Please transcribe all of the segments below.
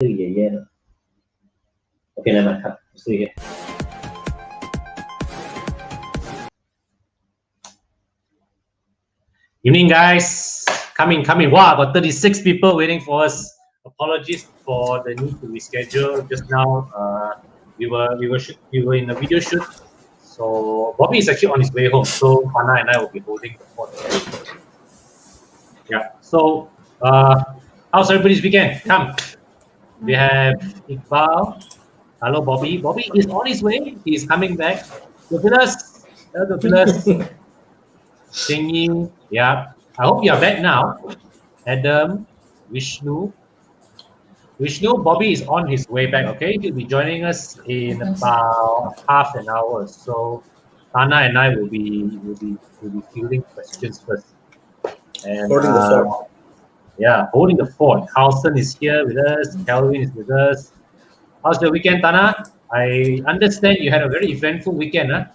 Yeah. Okay, never mind. Cut. See here. Evening, guys. Coming. Wow, got 36 people waiting for us. Apologies for the need to reschedule. Just now, we were in a video shoot. So Bobby is actually on his way home. So Hannah and I will be holding the fort today. Yeah. So, how's everybody's weekend? Come. We have Iqbal. Hello, Bobby. Bobby is on his way. He's coming back. Douglas. Hello, Douglas. Singing. Yeah. I hope you are back now. Adam, Vishnu. Bobby is on his way back, okay? He'll be joining us in about half an hour. So Tana and I will be fielding questions first. And Holding the fort. Yeah, holding the fort. Carlson is here with us. Calvin is with us. How's your weekend, Tana? I understand you had a very eventful weekend, huh?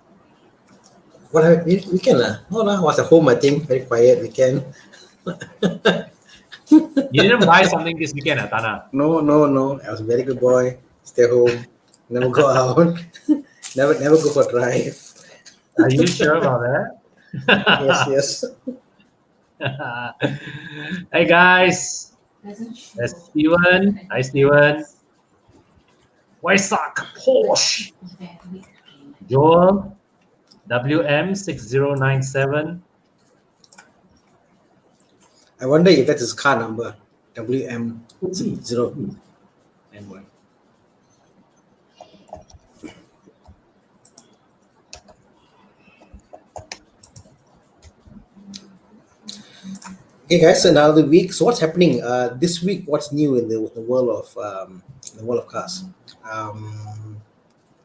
What happened? Weekend? No, I was at home, I think. Very quiet weekend. You didn't buy something this weekend, Tana? No. I was a very good boy. Stay home. Never go out. never go for a drive. Are you sure about that? Yes. Hey guys, that's Steven. Hi Steven. Waisak Porsche. Joel. WM6097. I wonder if that's his car number. WM6091. Okay, guys, another week. So what's happening this week? What's new in the world of cars?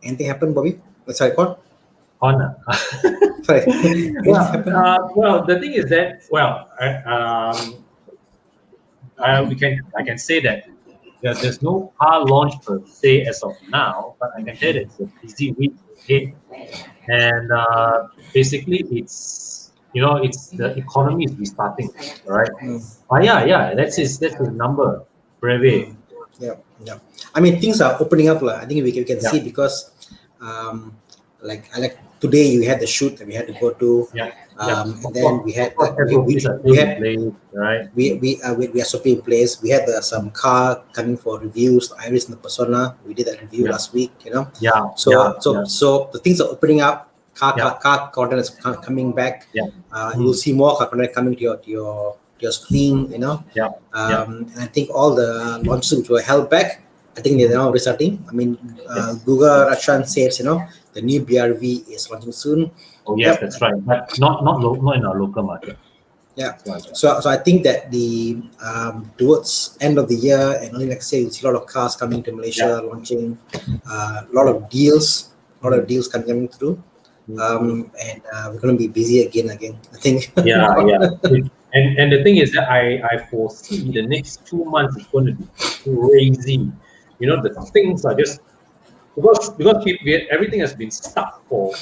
Anything happened, Bobby? Sorry, what? Honor. Sorry. Well, the thing is that I can say that there's no car launch per se as of now, but I can tell that it's a busy week ahead, and basically it's the economy is restarting, right? Yeah, that's his number, Breve. Yeah. I mean, things are opening up. I think we can see because, like today you had the shoot that we had to go to. And then we had we are SOP in place. We had some car coming for reviews. Iris and the Persona. We did that review last week. So the things are opening up. Car content is coming back. You'll see more car content coming to your screen. And I think all the launches which were held back, I think they're now restarting. I mean, Google Rashan says the new BRV is launching soon. Oh yes, that's right. But not in our local market. Yeah. So I think that the towards end of the year and early next year, you'll see a lot of cars coming to Malaysia, launching a lot of deals coming through. And we're going to be busy again. I think. Yeah. And the thing is that I foresee the next 2 months is going to be crazy. The things are just because everything has been stuck for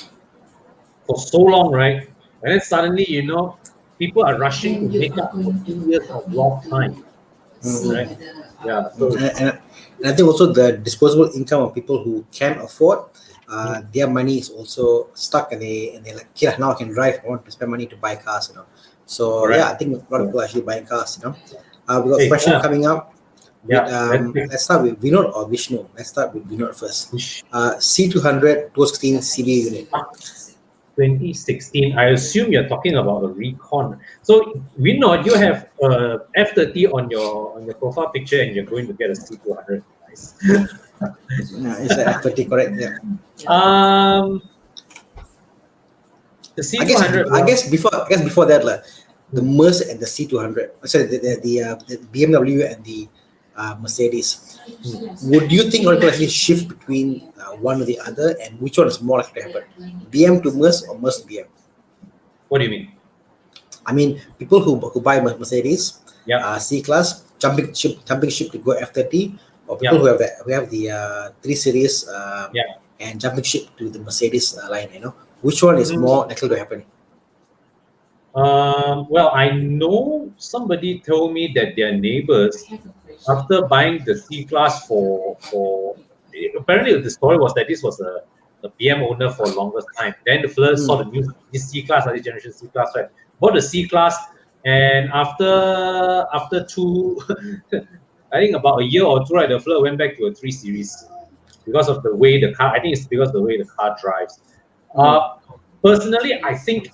so long, right? And then suddenly, people are rushing to make up for 2 years of lost time, right? Yeah. So, and I think also the disposable income of people who can afford, their money is also stuck, and they're like, yeah, now I can drive. I want to spend money to buy cars, So I think a lot of people are actually buying cars, We got a question coming up. Let's start with Vinod or Vishnu. Let's start with Vinod first. C200 2016 CBU unit. 2016. I assume you're talking about a Recon. So Vinod, you have F30 on your profile picture, and you're going to get a C200. Nice. It's an F30, correct? Yeah. The C200. I guess before that, the Merc and the C200. Sorry, the BMW and the Mercedes. Would you think one could actually shift between one or the other, and which one is more likely to happen? BM to Merc or Merc to BM? What do you mean? I mean, people who buy Mercedes, C class, jumping ship to go F30, or people who have the 3 Series, and jumping ship to the Mercedes line. Which one is more likely to happen? Well, I know somebody told me that their neighbors, after buying the C-Class for apparently the story was that this was a BM owner for the longest time. Then the fella saw the new this C-Class, this generation C-Class, right? Bought the C-Class, and after two, I think about a year or two, right, the fella went back to a 3 Series because of the way the car. I think it's because of the way the car drives. Personally, I think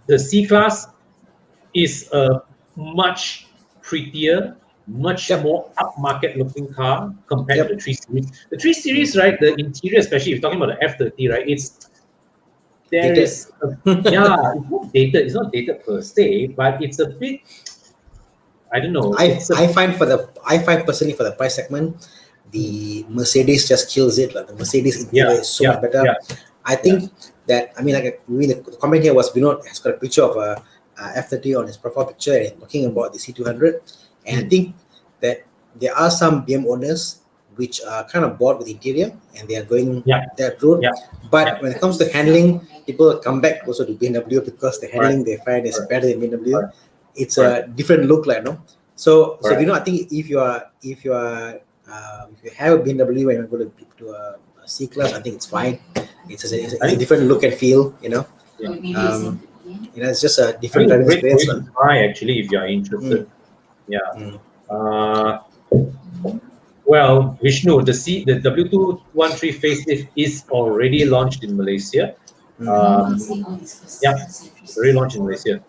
the C-Class is a much prettier, much more upmarket looking car compared to the 3 Series. The 3 Series, right, the interior, especially if you're talking about the F30, right, it's not dated. It's not dated per se, but it's a bit, I don't know. I find personally for the price segment, the Mercedes just kills it. Like the Mercedes interior is so much better. I think that, I mean, the comment here was Vinod has got a picture of a F30 on his profile picture and talking about the C200. And I think that there are some BM owners which are kind of bored with the interior and they are going that route. But when it comes to handling, people come back also to BMW because the handling they find is better than BMW. It's a different look, like, no. So you know, I think if you have a BMW and you go to a C-Class, I think it's fine. It's a different look and feel, you know. It's just a different driving experience. Actually, if you are interested. Well, Vishnu, the W213 facelift is already launched in Malaysia. Already launched in Malaysia.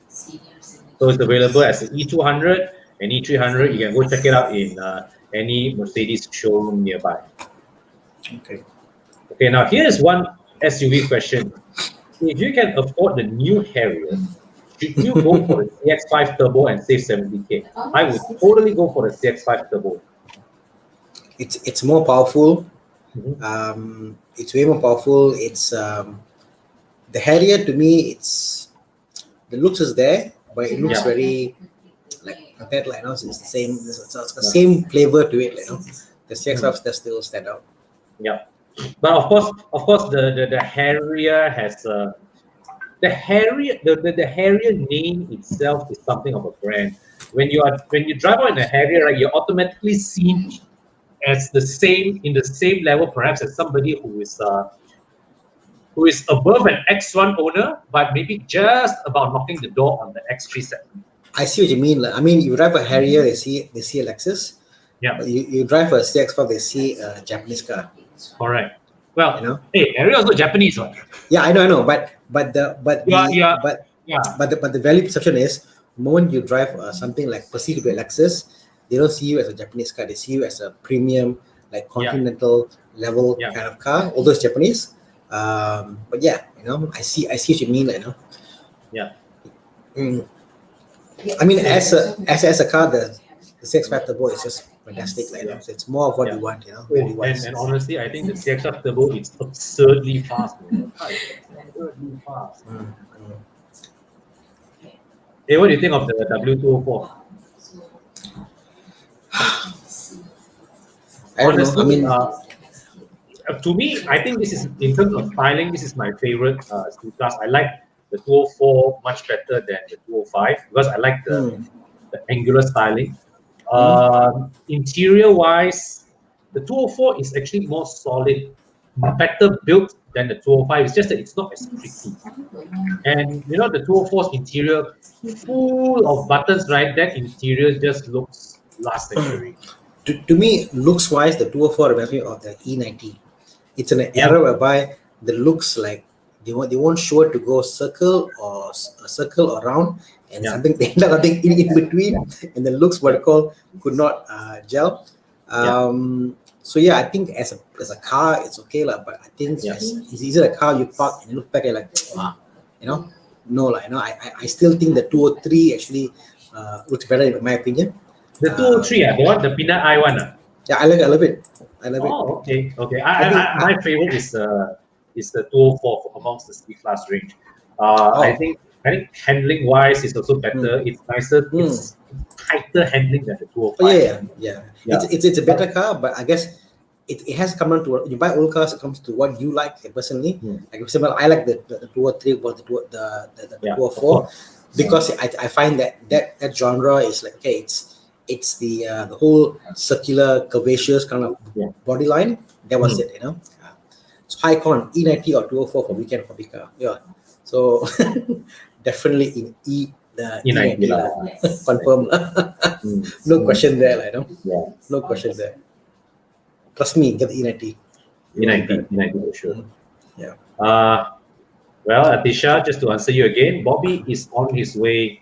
So it's available as an E200 and E300. You can go check it out in any Mercedes showroom nearby. Okay, now here's one SUV question. If you can afford the new Harrier, should you go for the CX-5 Turbo and save 70K? I would totally go for the CX-5 Turbo. It's more powerful. It's way more powerful. It's the Harrier, to me, it's the looks is there, but it looks very like that, like, it's the same. It's the same flavor to it, The CX-5 does still stand out. But of course, the Harrier has the Harrier name itself is something of a brand. When you drive out in a Harrier, right, you're automatically seen as in the same level, perhaps, as somebody who is above an X1 owner, but maybe just about knocking the door on the X3 segment. I see what you mean. I mean, you drive a Harrier, they see a Lexus. But you drive a CX-5, they see a Japanese car. Correct. Well, hey, Harrier is also Japanese one. Yeah, I know. But the value perception is, the moment you drive something like perceived to be a Lexus, they don't see you as a Japanese car. They see you as a premium, like continental level kind of car. Although it's Japanese, but I see what you mean, I mean, as a car, the CX-5 Turbo is just fantastic, so it's more of what you want, and honestly, I think the CX-5 Turbo is absurdly fast. Absurdly fast. Hey, what do you think of the W204? Honestly, I mean, to me, I think this is, in terms of styling, this is my favorite C-Class. I like the 204 much better than the 205 because I like the angular styling. Interior wise, the 204 is actually more solid, better built than the 205. It's just that it's not as pretty. And the 204's interior, full of buttons, right? That interior just looks last century. To me, looks wise, the 204 reminds me of the E90. It's an era whereby the looks, like, they won't show it to go circle or round, and something they end up nothing in between, and the looks could not gel. So I think as a car it's okay, but I think it's easier a car you park and you look back and like, wow, I still think the 203 actually looks better in my opinion. The 203, the one, the peanut eye one. Yeah, I love it. Okay. My favorite is the 204 amongst the C-Class range. I think handling wise is also better. It's nicer. It's tighter handling than the 205. It's a better car, but I guess it has come down to, when you buy old cars, it comes to what you like personally. Like, for example, I like the 203 or the 204. because I find that genre is like, okay, it's the whole circular curvaceous kind of body line. That was it, so high con E90 or 204 for weekend hobby car. Yeah, so definitely in the E90 confirm. No question there, no question there. Trust me, get the E90. E90 for sure. Yeah. Well, Atisha, just to answer you again, Bobby is on his way.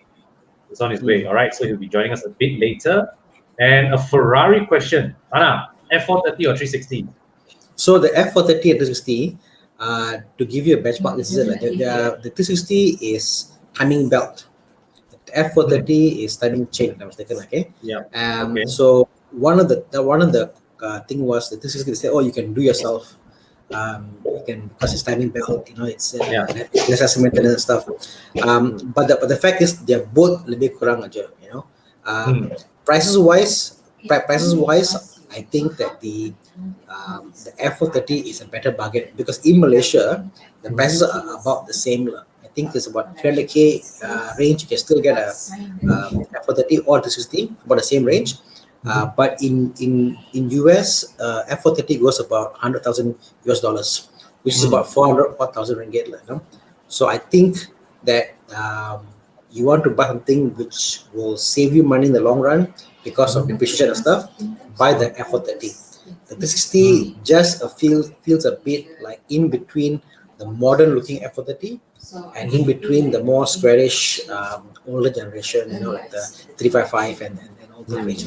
He's on his way. All right, so he'll be joining us a bit later. And a Ferrari question, Anna, F430 or 360? So the F430 and 360, to give you a benchmark, this is the 360 is timing belt. The F430 is timing chain, if I'm mistaken. Okay. Yeah. So one of the thing was the 360. They said, oh, you can do yourself. You can, because it's timing belt. It's less maintenance and stuff. But the fact is, they're both lebih kurang aja. Prices wise, I think that the F430 is a better bargain, because in Malaysia the prices are about the same. I think it's about 300k range. You can still get a F430 or 360, about the same range. But in US, F430 goes about $100,000 US, which is about 400,000 ringgit. So I think that you want to buy something which will save you money in the long run because of depreciation and stuff, buy the F430. The 360 just feels a bit like in between the modern looking F430 and in between the more squarish older generation, like the 355 and all the range.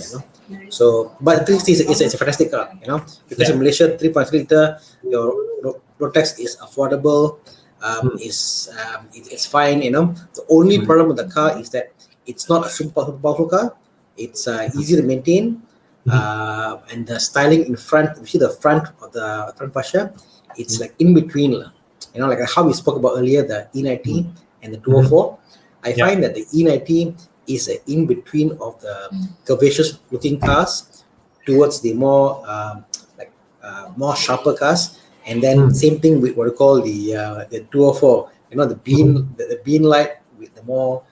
So, but the 360 is a fantastic car, because in Malaysia, 3.3 liter, your road tax is affordable. It's fine. The only problem with the car is that it's not a super powerful car. It's easy to maintain, and the styling in front. You see the front of the front fascia. It's like in between, like how we spoke about earlier, the E90 and the 204. I find that the E90 is in between of the curvaceous looking cars towards the more more sharper cars. And then same thing with what we call the 204, the bean light with the more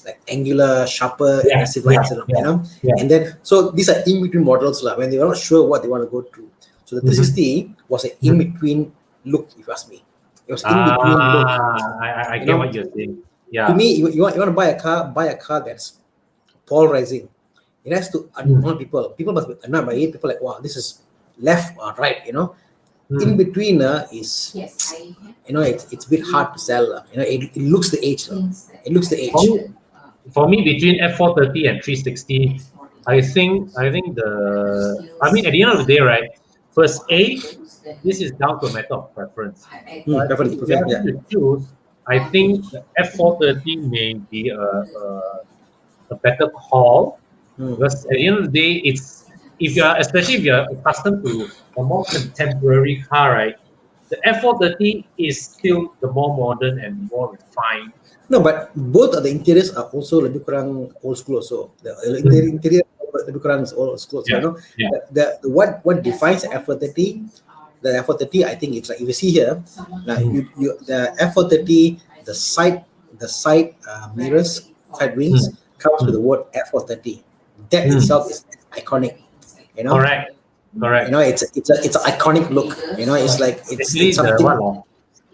like angular, sharper, aggressive lights, And then so these are in between models when they are not sure what they want to go to. So the 360 was an in between look, if you ask me. It was in between look. I get what you're saying. Yeah. To me, you want to buy a car that's polarizing. It has to annoy people. People must be annoyed by it. People are like, wow, this is left or right, In between is, it's a bit hard to sell. It looks the age. It looks the age. For me, between F430 and 360, I think at the end of the day, right? First, this is down to a matter of preference. Definitely. If you have to choose, I think the F430 may be a better call, because at the end of the day, especially if you're accustomed to a more contemporary car, right? The F430 is still the more modern and more refined. No, but both of the interiors are also lebih kurang old school also. The interior lebih kurang is old school. So, what defines the F430? The F430, I think it's like, if you see here, now the F430, the side mirrors, side wings comes with the word F430. That itself is iconic. Correct. It's an iconic look. It's like it's something.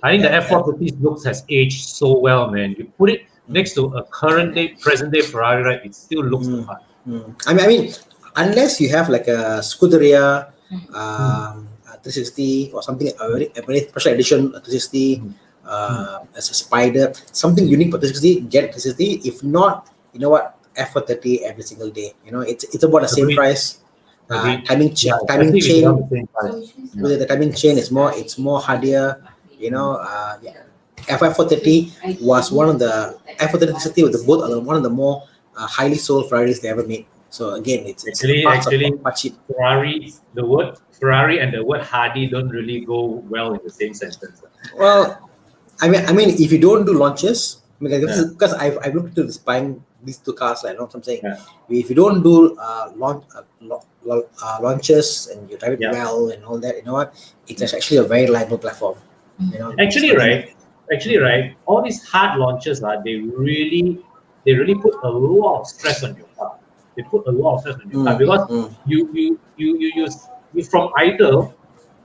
I think the F430's looks has aged so well, man. You put it next to a present day Ferrari, right? It still looks the part. I mean, unless you have like a Scuderia 360 or something, a very special edition 360, as a Spider, something unique for 360, get 360. If not, you know what? F430 every single day. It's about the same price. Timing chain. With the timing chain, it's more hardier. F430 was one of the F430 with the both are one of the more highly sold Ferraris they ever made. So again, it's actually Ferrari. The word Ferrari and the word hardy don't really go well in the same sentence. Well, I mean, if you don't do launches, because I've looked into buying these two cars, like what I'm saying. If you don't do launches and you drive it well and all that, it's actually a very reliable platform. Actually, right? actually, right, all these hard launches, they really put a lot of stress on your car. They put a lot of stress on your car because you from idle,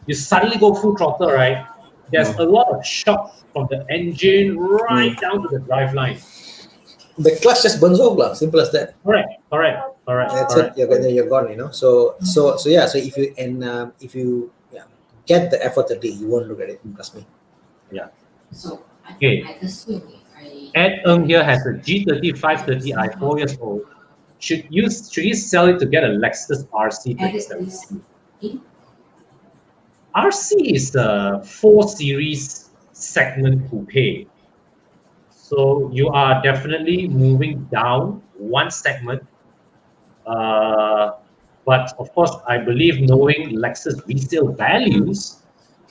you suddenly go full throttle, right? There's a lot of shock from the engine right down to the driveline. The clutch just burns off, lah. Simple as that. Correct. That's it. You're gone. So yeah. So if you get the F430, you won't look at it. Trust me. Yeah. So Okay. I assume if I Ed Ng here has a G30 530i, 4 years old. Should he sell it to get a Lexus RC edit 37? this in, RC is a 4 Series segment coupe. So you are definitely moving down one segment. But of course, I believe knowing Lexus resale values.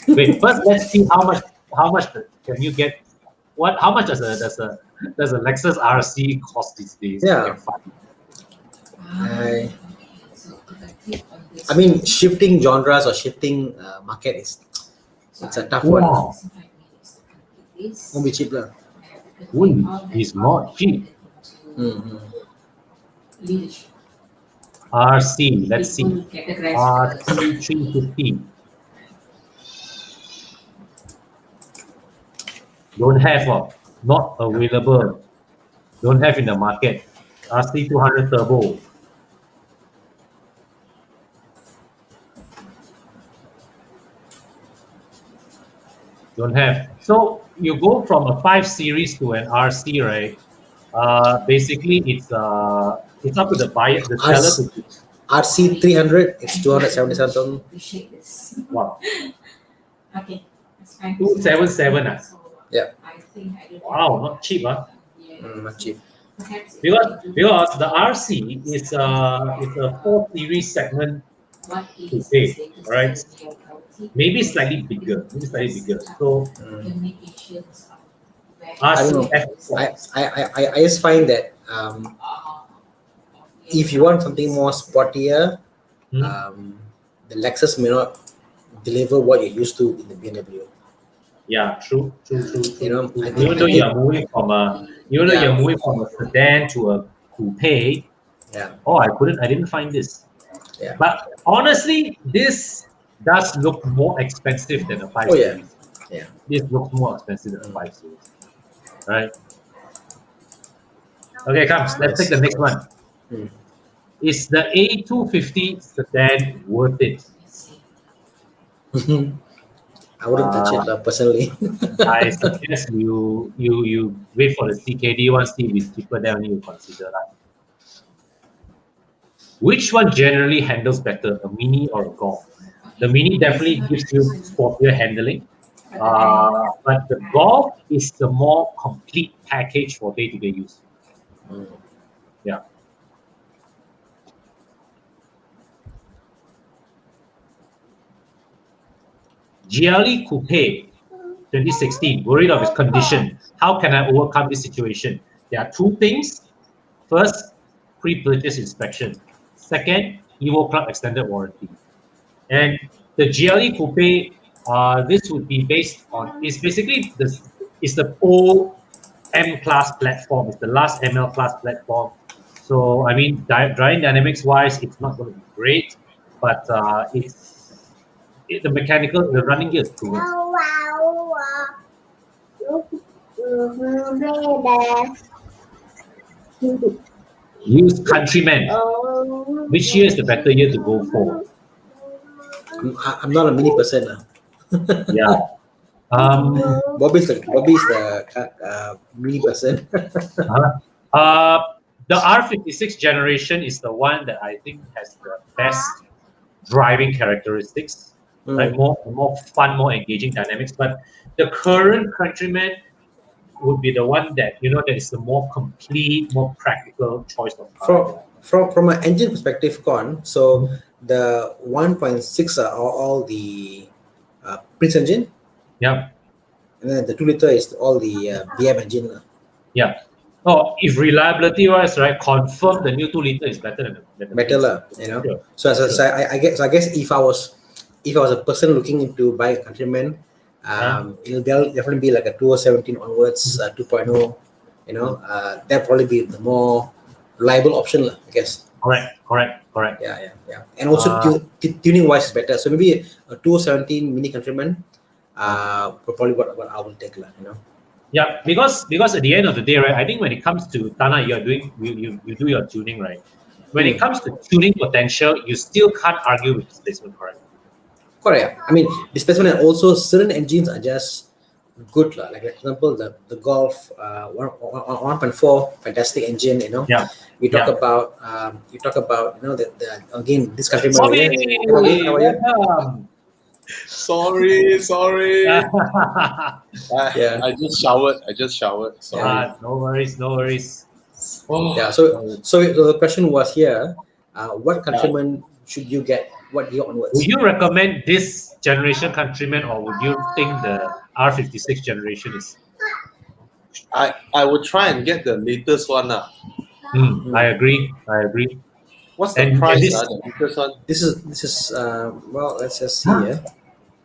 Wait, first let's see how much can you get. How much does a Lexus RC cost these days? Yeah. so if I click on this I mean, shifting genres or shifting market it's a tough one. Wow. 65 minutes to complete this. Won't be cheap, lah. Is not cheap. Leadership. RC, let's see. People categorize first. RC 350. Don't have, not available. Don't have in the market. RC 200 Turbo. Don't have. So you go from a 5 Series to an RC, right? Basically, it's up to the buyer, the seller. To, RC 300, it's 277,000. Appreciate this. wow, Okay, that's fine. 277. So, Yeah. I think I don't Wow, not cheap, huh? Yeah. Not cheap. Perhaps Because the RC is a 4 Series segment, what is coupe, the status right? of your property? maybe slightly bigger. So Communications of where RC don't know. F4. I just find that if you want something more sportier, the Lexus may not deliver what you're used to in the BMW. Yeah, true. You know, I think- Even though you're moving from a sedan to a coupe. Yeah. Oh, I didn't find this. Yeah. But honestly, this does look more expensive than a 5 Oh, yeah. Series. Yeah. This looks more expensive than a 5 Series. Right? Okay, let's take the next one. Is the A250 sedan worth it? I wouldn't touch it personally. I suggest you wait for the CKD one, see if it's cheaper, then only you consider that. Which one generally handles better, a Mini or a Golf? The Mini definitely gives you sportier handling, but the Golf is the more complete package for day-to-day use. Yeah. GLE Coupe 2016, worried of its condition. How can I overcome this situation? There are two things. First, pre-purchase inspection. Second, Evo Club extended warranty. And the GLE Coupe, this would be based on, it's basically it's the old M-Class platform. It's the last ML Class platform. So, I mean, driving dynamics wise, it's not going to be great, but the mechanical, the running gear is cool. Use Countryman. Which year is the better year to go for? I'm not a Mini person. Yeah. Bobby's the Mini person. The R56 generation is the one that I think has the best driving characteristics, right? More fun, more engaging dynamics. But the current Countryman would be the one that that is the more complete, more practical choice of car. From an engine perspective, so the 1.6 are all the Prince engine. Yeah. And then the 2 liter is all the BM engine. Yeah. Oh, if reliability wise, right, confirm the new 2 liter is better than the better, Sure. So I guess if I was a person looking into buy a Countryman, It'll definitely be like a 2017 onwards, 2.0. That'll probably be the more reliable option, I guess. Correct. Yeah. And also tuning wise is better. So maybe a 2017 Mini Countryman, probably what I will take, Yeah, because at the end of the day, right? I think when it comes to Tana, you do your tuning, right? When it comes to tuning potential, you still can't argue with displacement, correct? Correct. I mean, displacement and also certain engines are just good. Like for example, the Golf 1.4, fantastic engine. Yeah. We talk about the again this Countryman. Bobby, How are you? welcome. Sorry. Yeah. I just showered. Sorry. No worries. Oh, Yeah. So the question was here: what Countryman should you get? What year onwards? Would you recommend this generation Countryman, or would you think the R56 generation is? I would try and get the latest one. I agree. What's the And price? this- The latest one? This is well, let's just see here.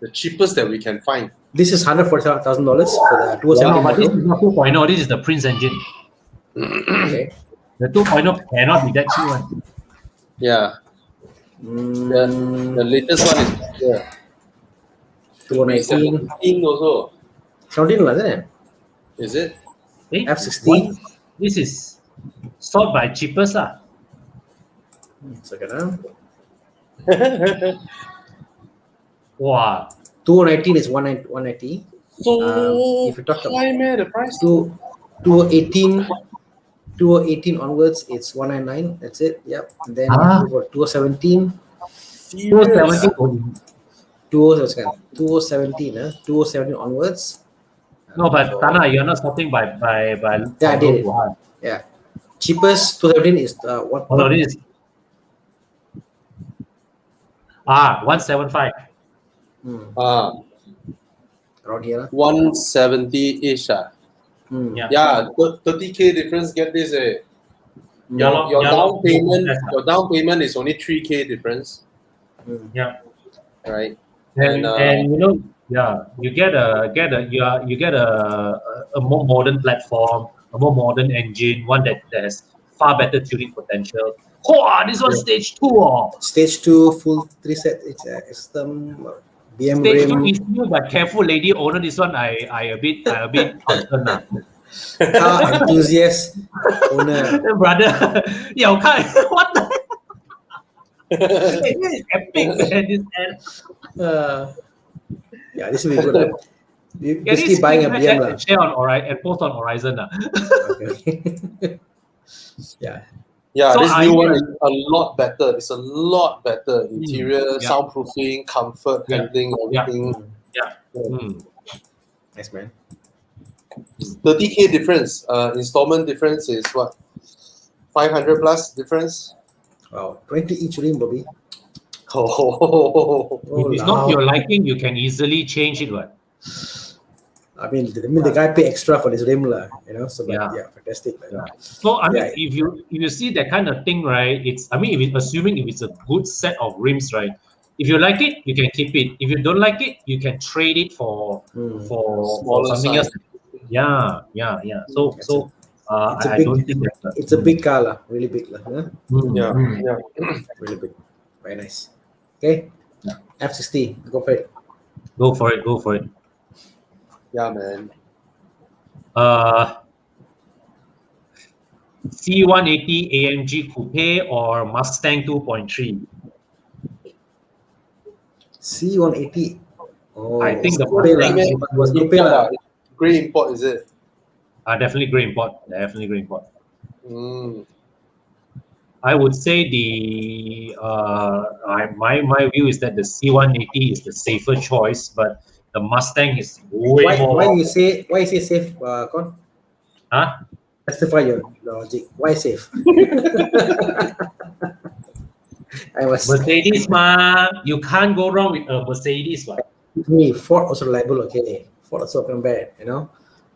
The cheapest that we can find. This is $140,000 for the No, 207 but this model. is not 2.0. This is the Prince engine. Okay. The 2.0 cannot be that cheap one. Yeah. The latest one is here. 219. 17 also. 17 lah, isn't it? Is it? F16. What? This is sold by cheapest. Second. Wow. 219 is 190. So if you talk about high, man, the price. 218 onwards, it's 199. That's it. Yep. And then for 2017, 2017 onwards. No, but Tana, you're not starting by Yeah, I did it. low to high. Yeah. Cheapest 2017 is what? Oh, no, this is 175. Around here. 170-ish. Yeah, 30K difference. Get this. Your down payment is only 3K difference. Yeah. Right. And you get a more modern platform, a more modern engine, one that has far better tuning potential. This one stage 2. Stage 2 full 3-set. It's a custom BM Stage 2 rim. is new, but careful, lady owner. This one I a bit concerned. Car enthusiast owner. Brother, what the? This is epic, man. This end. Yeah, this will be good. Basically This buying a thing BM and share on and post on Horizon. Okay. Yeah. Yeah, So this I- new one is a lot better. It's a lot better. Interior, yeah. soundproofing, comfort, handling, Yeah. everything. Nice, man. 30K difference. Installment difference is what? 500 plus difference? Wow. 20 each rim, Bobby. Oh, If it's not your liking, you can easily change it. What? I mean, the guy pay extra for this rim, So, but, Yeah. yeah, fantastic. Yeah. So I mean, Yeah. if you see that kind of thing, right? Assuming if it's a good set of rims, right? If you like it, you can keep it. If you don't like it, you can trade it for Smaller something size. else. Yeah. So It's a I big- don't think that's It's a big car, really big. Huh? Yeah. Really big. Very nice. Okay. Yeah. F60, go for it. Go for it. Yeah, man. C180 AMG Coupe or Mustang 2.3. C180. Oh, I think the Coupe lah. Mustang was Coupe lah. Grey import, is it? definitely grey import. Definitely grey import. I would say my view is that the C180 is the safer choice, but the Mustang is way more. Why you say safe, Con? Huh? Justify your logic. Why safe? I was Mercedes, you can't go wrong with a Mercedes, right? me. Ford also reliable. Okay, Ford also not bad.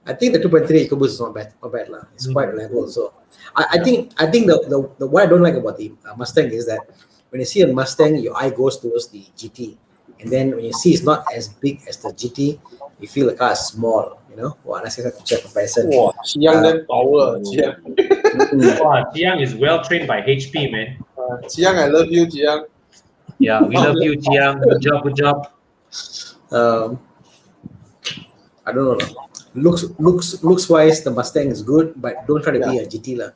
I think the 2.3 EcoBoost is not bad lah. It's quite reliable. So I think the what I don't like about the Mustang is that when you see a Mustang, your eye goes towards the GT, and then when you see it's not as big as the GT, you feel the car is small, unnecessary check comparison. Wow, Chiang then power. Chiang. Wow, Jiang is well trained by HP, man. Chiang, I love you, Chiang. Yeah, we love you, Jiang. Good job, good job. I don't know. Looks wise, the Mustang is good, but don't try to be a GT lah.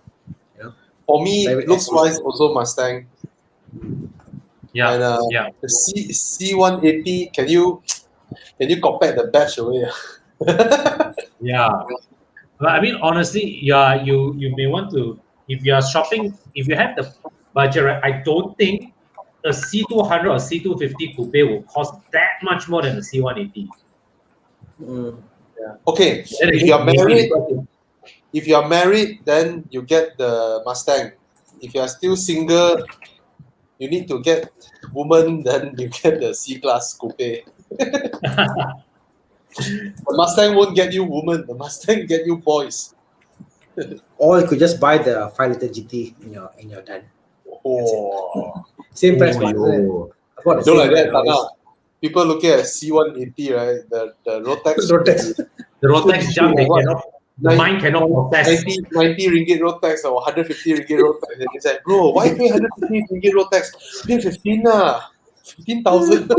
For me, Private looks SUV. wise, also Mustang. Yeah, And yeah. the C180, can you compare the batch away? Yeah. But I mean, honestly, yeah, you may want to, if you are shopping, if you have the budget, right, I don't think a C200 or C250 coupe will cost that much more than a C180. Okay, if you are married, then you get the Mustang. If you are still single, you need to get woman, then you get the C-Class coupe. The Mustang won't get you woman. The Mustang get you boys. Or you could just buy the 5-liter GT in your tank. Oh, Same price point, isn't it? About the don't same like that, price. Tana. People looking at C180, right? The Rotex. Rotex. The Rotex jump, they cannot, the mind cannot process. 90 ringgit Rotex or 150 ringgit Rotex. And it's like, bro, why pay 150 ringgit Rotex? Pay 15,000.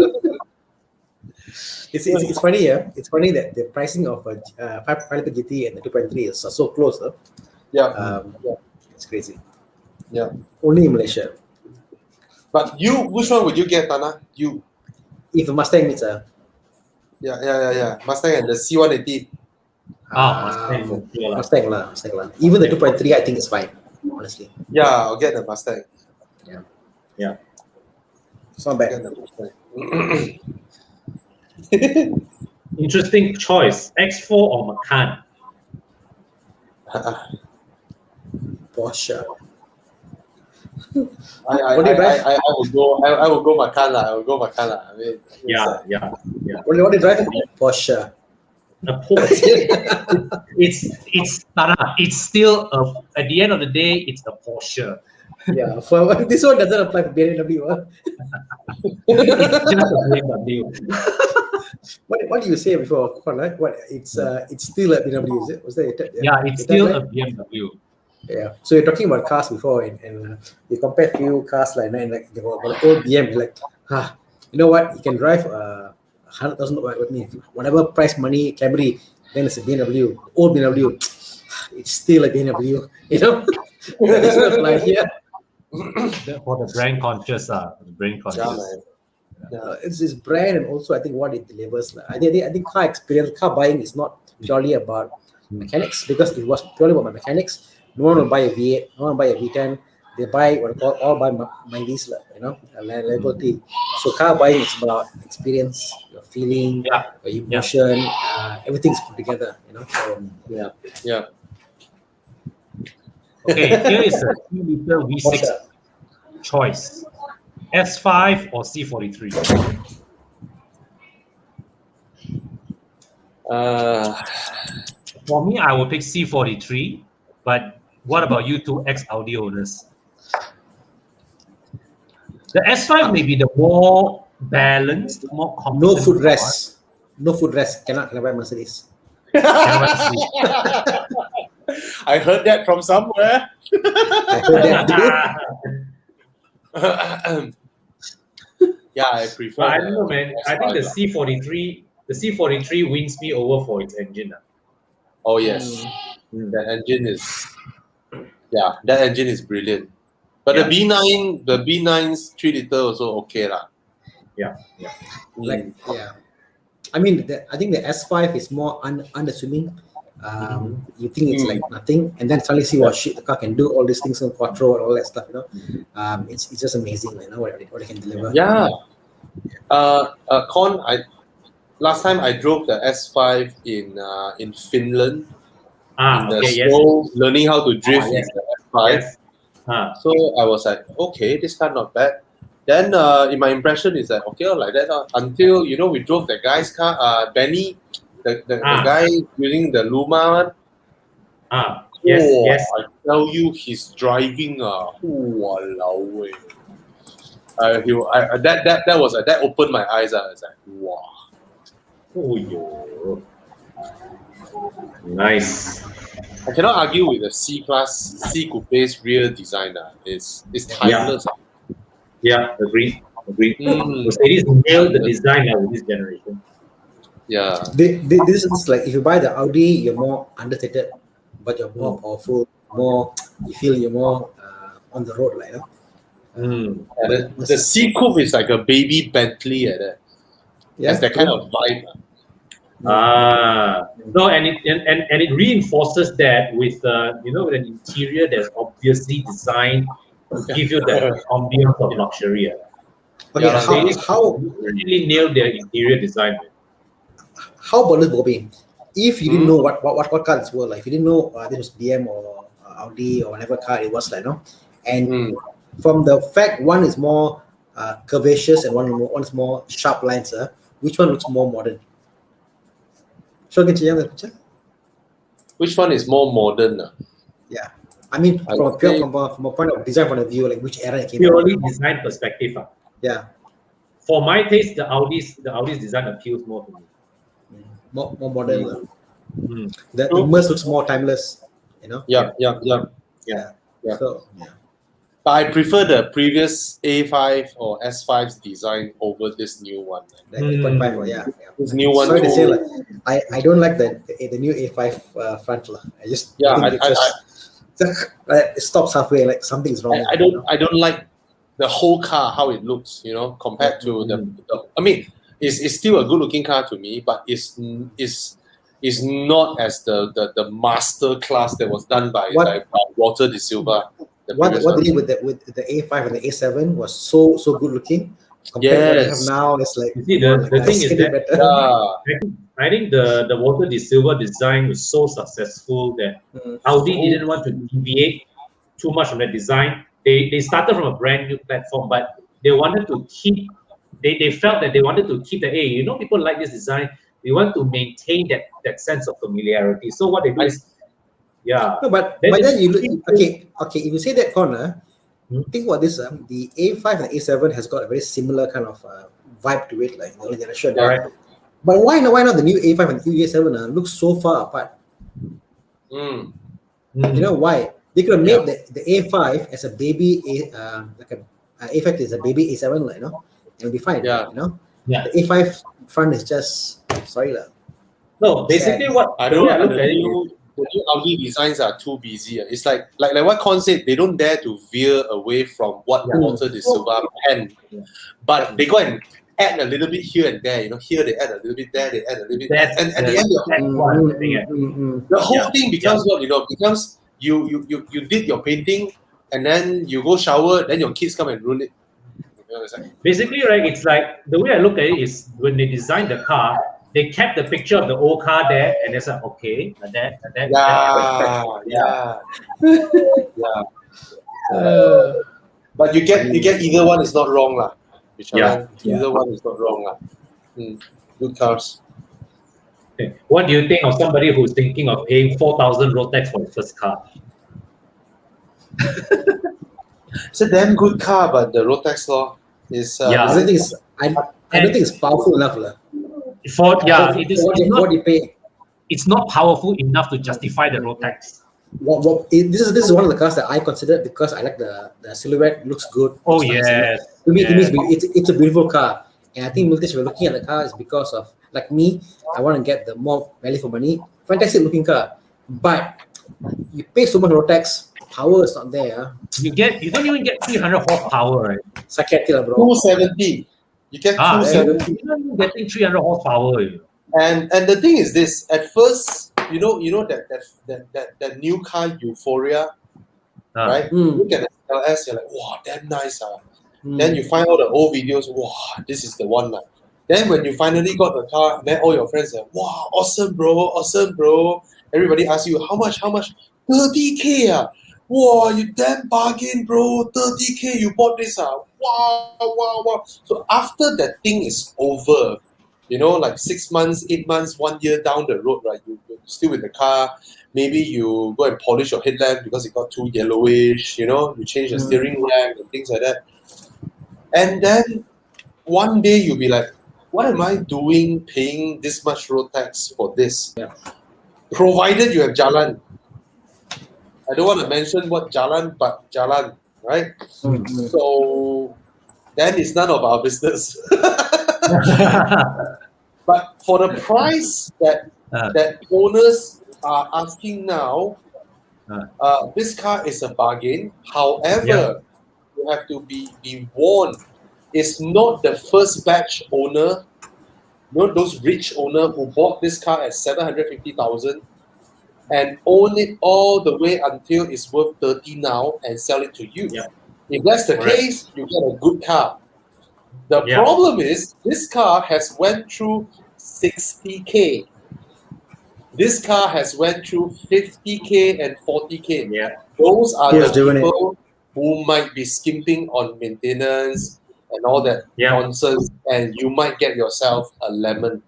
It's funny, yeah. It's funny that the pricing of a 5-liter GT and the 2.3 is so close. Huh? Yeah. It's crazy. Yeah. Only in Malaysia. But which one would you get, Tana? You. If the Mustang meets a Yeah. Mustang and the C180. Mustang lah. Even the 2.3, I think is fine, honestly. Yeah, I'll get the Mustang. Yeah. It's not bad. Get the Mustang. Interesting choice. X4 or Macan? Porsche. I will go Macan lah. I mean, Yeah. What do you drive? Porsche. A Porsche. it's still at the end of the day, it's a Porsche. Yeah, for this one doesn't apply for BMW. Huh? It's just a BMW. What do you say before? Right? What it's still a BMW, is it? Was that Yeah, it's still a BMW. Yeah. So you're talking about cars before, and you compare few cars like the old BM, like you know what? You can drive 100,000 with me, whatever price money Camry, then it's a BMW, old BMW. It's still a BMW, you know. That doesn't apply here. For the brand conscious, It's this brand, and also I think what it delivers. I think car buying is not purely about mechanics, because if it was purely about mechanics, no one will buy a V8, no one will buy a V10. They buy what I call all buy Mindis, liability. So car buying is about experience, your feeling, your emotion, everything's put together, you know. So, Yeah. Okay, here is a 2-liter V6 choice: S5 or C43. For me, I will pick C43. But what about you two ex-Audi owners? The S5 may be the more balanced, more competent. no footrest. Cannot buy Mercedes. I heard that from somewhere. I heard that too. Yeah, I prefer. I don't know, man. I think the C43 wins me over for its engine. Oh yes, that engine is brilliant. But the B9's 3-liter also okay lah. Yeah. I mean, I think the S5 is more unassuming. You think it's like nothing, and then suddenly see what shit the car can do, all these things on quattro and all that stuff. You know, it's just amazing. You know what it can deliver. Yeah. Last time I drove the S5 in Finland. Learning how to drift in the S5. Yes. So I was like, okay, this car not bad. Then in my impression is that okay, like that until we drove the guy's car, Benny, the guy using the Luma one. Yes. I tell you, he's driving. Walao way. That opened my eyes. I was like, wow. Oh, yo. Nice. I cannot argue with the C-Class, C Coupe's rear design. It's timeless. Yeah, agreed. Mm, Mercedes nailed the timeless. design with this generation. Yeah. This is like if you buy the Audi, you're more understated, but you're more powerful, more you feel you're more on the road, like Mm. And the C Coupe is like a baby Bentley, has that kind of vibe. No, and it reinforces that with with an interior that's obviously designed to give you that ambience of luxury. Okay, Yeah, how really nailed their interior design. how about this, Bobby? If you didn't Hmm? know what car this was, like if you didn't know this was BM or Audi or whatever car it was, like and Mm. from the fact one is more curvaceous and one is more sharp lines, which one looks more modern? So can you the picture? Which one is more modern? Yeah, I mean I from a pure say- from a point of design point of view, like which era it came Purely from. design perspective. Yeah, For my taste, the Audi's design appeals more to me. more modern. Mm. The True. Merc looks more timeless, Yeah. Yeah. Yeah. So yeah. But I prefer the previous A5 or S5's design over this new one. Like 8.5, yeah. This new one. Sorry to too- say, like, I don't like the new A5 front. I just Yeah, think it's just it stops halfway, like something's wrong. I don't like the whole car how it looks. Compared to the I mean, it's still a good looking car to me, but it's not as the master class that was done by Walter De Silva. What they did with the A5 and the A7 was so good looking. Compared to what I have Yes. now, it's like You see, the thing is that Yeah. I think the Walter De Silva design was so successful that Audi didn't want to deviate too much from that design. They started from a brand new platform, but they wanted to keep. They felt that they wanted to keep the people like this design. They want to maintain that sense of familiarity. So what they do is, No, but Then then you it's- look okay. If you say that corner, think about this. The A5 and A7 has got a very similar kind of vibe to it, like the early generation. Correct. But why not the new A5 and the new A7 look so far apart? Mm. You know why? They could have made the A5 as a baby A5 is a baby A7, it'll be fine. Yeah. Yeah. The A5 front is just sorry lah. No, basically what I the don't way I know. look at it is, The new Audi designs are too busy. It's like what Con said, they don't dare to veer away from what Walter De Silva penned. But they go and add a little bit here and there. Here they add a little bit, there they add a little bit. And at the end, the whole thing becomes what becomes you did your painting and then you go shower, then your kids come and ruin it. basically, right, it's like the way I look at it is when they designed the car, they kept the picture of the old car there, and it's like, okay, like that. Yeah. But you get either one is not wrong lah. Either one is not wrong lah. Good cars. Okay. What do you think of somebody who's thinking of paying 4,000 road tax for the first car? It's a damn good car, but the road tax law is. I don't think it's powerful enough lah. What you pay. It's not powerful enough to justify the road tax. This is one of the cars that I consider because I like the silhouette, looks good. Oh looks nice. yes. To me, it's a beautiful car, and I think Multish, we're looking at the car is because of like me. I want to get the more value for money. Fantastic looking car, but you pay so much road tax, power is not there. You don't even get 300 horsepower, right? Sakit lah, bro. 270. You get 270. You're not even getting 300 horsepower. And the thing is this: at first, you know that new car euphoria, right? Look at the LS, you're like, wow, damn nice. Then you find all the old videos, wow, this is the one. Then when you finally got the car, then all your friends are, wow, awesome, bro. Everybody asks you, how much? 30K. Wow, you damn bargain, bro. 30K, you bought this. Wow. So after that thing is over, like 6 months, 8 months, 1 year down the road, right? You're still in the car. Maybe you go and polish your headlamp because it got too yellowish, you change the steering lamp and things like that. And then one day you'll be like, what am I doing paying this much road tax for this? Yeah. Provided you have jalan. I don't want to mention what jalan, but jalan, right? So then it's none of our business. But for the price that owners are asking now, this car is a bargain. However, you have to be warned. It's not the first batch owner, not those rich owner who bought this car at 750,000 and own it all the way until it's worth 30 now and sell it to you. Yeah. If that's the Correct. case, you get a good car. The Yeah. problem is this car has went through 60K. This car has went through 50K and 40K. Yeah. Those are Who's the doing it? people who might be skimping on maintenance and all that nonsense, and you might get yourself a lemon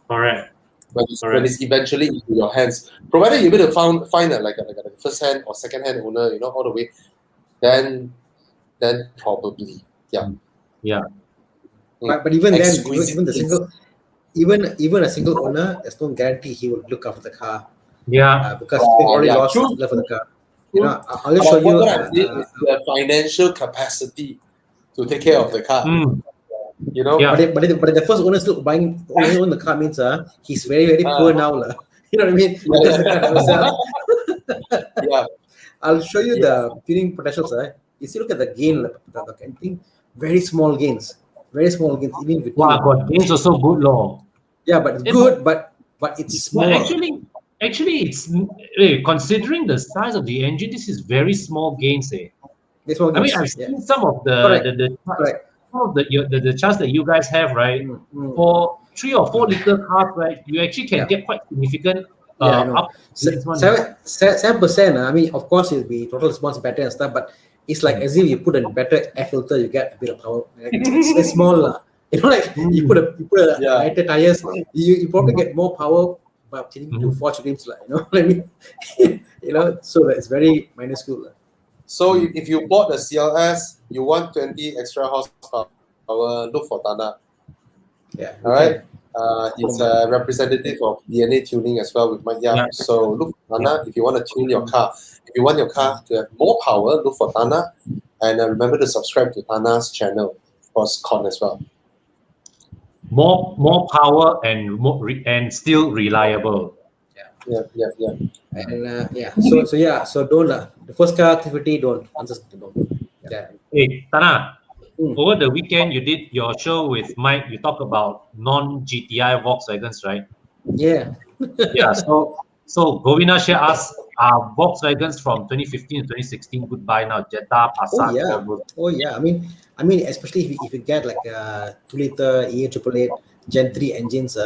Correct. when it's eventually into your hands. Provided you're able to find a first hand or second hand owner, all the way, then probably, yeah. Yeah. But even then, Exquisite even the things. single, even a single owner, there's no guarantee he will look after the car. Yeah. Because he already lost true. love for the car. True. I'll just show you. What I did is the financial capacity to take care of the car. Yeah. But the first owner still own the car means he's very, very poor now. You know what I mean? Because the car never sell. Yeah. I'll show you the tuning potentials. You see, look at the gain. I think very small gains. Very small gains. Even with Wow, God, gains are so good, law. yeah, but it's good, but it's small. Well, actually, it's considering the size of the engine. This is very small gains, eh? Small gains. I mean, I've seen some of the charts that you guys have, right? For 3 or 4 liter cars, right? You actually can get quite significant. Up 7%. I mean, of course, it'll be total response better and stuff, but it's like as if you put a better air filter, you get a bit of power. Like, it's small, like you put a lighter tires, you probably get more power by changing to 4 streams, you know what I mean? So that it's very minuscule. So if you bought the CLS, you want 20 extra horsepower, look for Tana. Yeah. All right. He's a representative of DNA tuning as well with Mike Yap. So look for Tana if you want to tune your car. If you want your car to have more power, look for Tana. And remember to subscribe to Tana's channel, of course, Con as well. More power and still reliable. Yeah. And so don't the first car activity don't. Yeah. Hey, Tana, over the weekend you did your show with Mike. You talk about non-GTI Volkswagens, right? Yeah. Yeah. So Govina Share asked, are Volkswagens from 2015 to 2016 goodbye now? Jetta, Passat. Oh yeah. I mean, especially if you get like a 2-liter EA888 Gen 3 engines,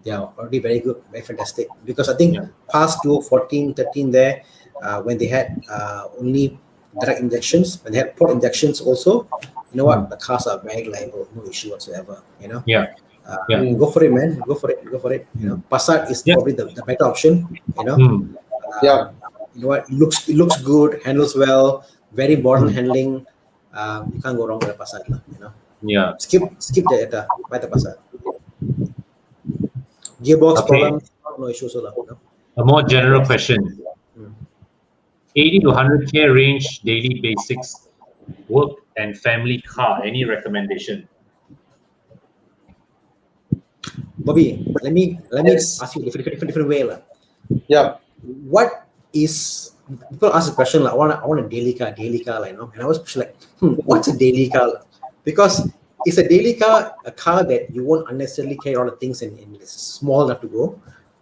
they are already very good, very fantastic. Because I think past 2014, 13 there, when they had only direct injections, when they had port injections also, you know what? The cars are very reliable, no issue whatsoever. Go for it, man. Go for it. Passat is probably the better option. You know what? It looks good, handles well, very modern handling. You can't go wrong with a Passat. Skip the buy the Passat. Gearbox problems, no issues. A more general question. 80 to 100K range, daily basics, work and family car. Any recommendation? Bobby, let me ask you different way. Yeah. What is, people ask the question like, I want a daily car, and I was like, what's a daily car? Because is a daily car a car that you won't unnecessarily carry a lot of things and it's small enough to go?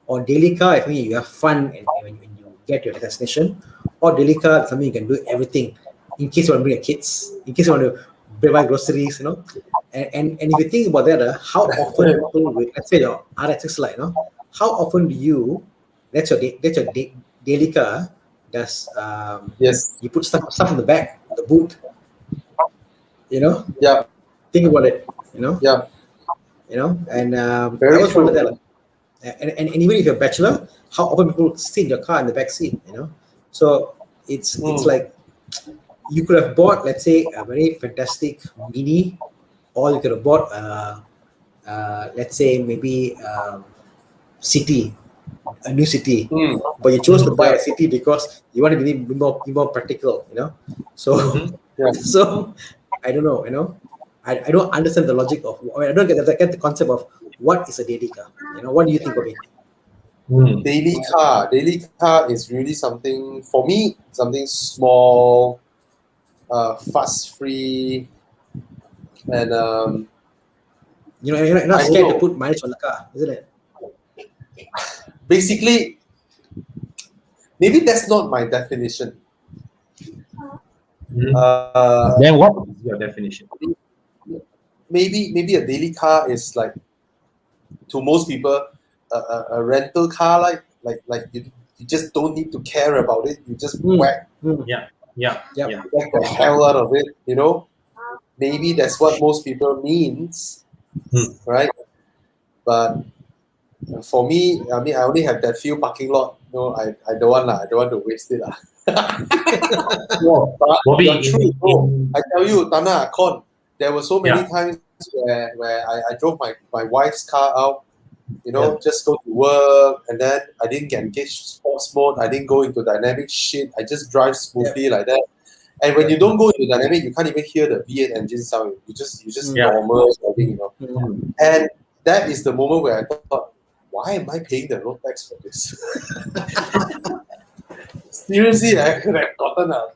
Or daily car, I think you have fun and when you get your destination? Or daily car, something you can do everything in case you want to bring your kids, in case you want to buy groceries, And if you think about that, how often people with, let's say your RX6, how often do you, that's your daily car, does you put stuff in the back, the boot, Yeah. Think about it, Yeah. And Very I was true. wondering that, and even if you're a bachelor, how often people sit in your car in the back seat, So it's like you could have bought, let's say, a very fantastic Mini, or you could have bought let's say maybe city, a new city, but you chose to buy a city because you want to be more practical, So, so I don't know, I don't understand the logic of. I don't get the concept of what is a daily car. What do you think of it? Daily car is really something for me. Something small, fuss-free, and you're not scared to put mileage on the car, isn't it? basically, maybe that's not my definition. Then what is your definition? Maybe a daily car is like, to most people, a rental car, like you just don't need to care about it. You just whack Yeah. the hell out of it. Maybe that's what most people means, right? But for me, I mean, I only have that few parking lot. I don't want I don't want to waste it But you're true, bro. I tell you, Tana, Con, there were so many times where I drove my wife's car out, just go to work, and then I didn't get engaged sports mode. I didn't go into dynamic shit. I just drive smoothly like that. And when you don't go into dynamic, you can't even hear the V8 engine sound. You just normal driving, And that is the moment where I thought, why am I paying the road tax for this? Seriously, I could have gotten a.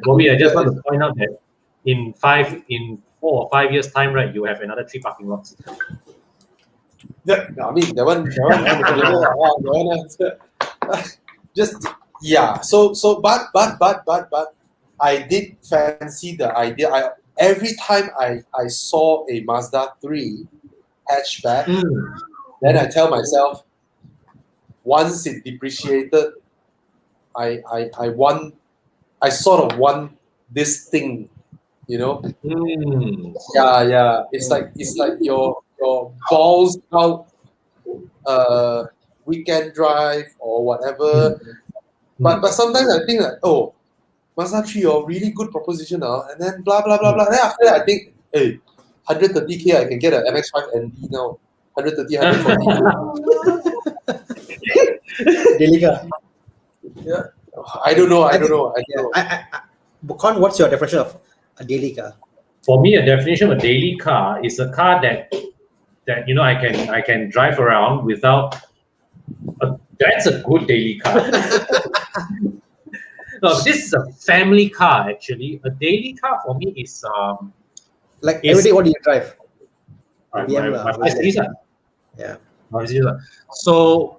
Bobby, I just want to point out that in 4 or 5 years' time, right, you have another 3 parking lots. Yeah, I mean that one just So but I did fancy the idea. Every time I saw a Mazda 3 hatchback, then I tell myself, once it depreciated, I sort of want this thing, Yeah. It's like your balls out weekend drive or whatever. But sometimes I think like, oh, Mazda 3, really good proposition and then blah blah blah blah. Then after that I think, hey, 130K I can get an MX-5 ND now. 130, 140. Daily car. Yeah. I don't know. Con, what's your definition of a daily car? For me, a definition of a daily car is a car that I can drive around without. That's a good daily car. No, this is a family car actually. A daily car for me is like every day. What do you drive? My Sedan. Yeah. So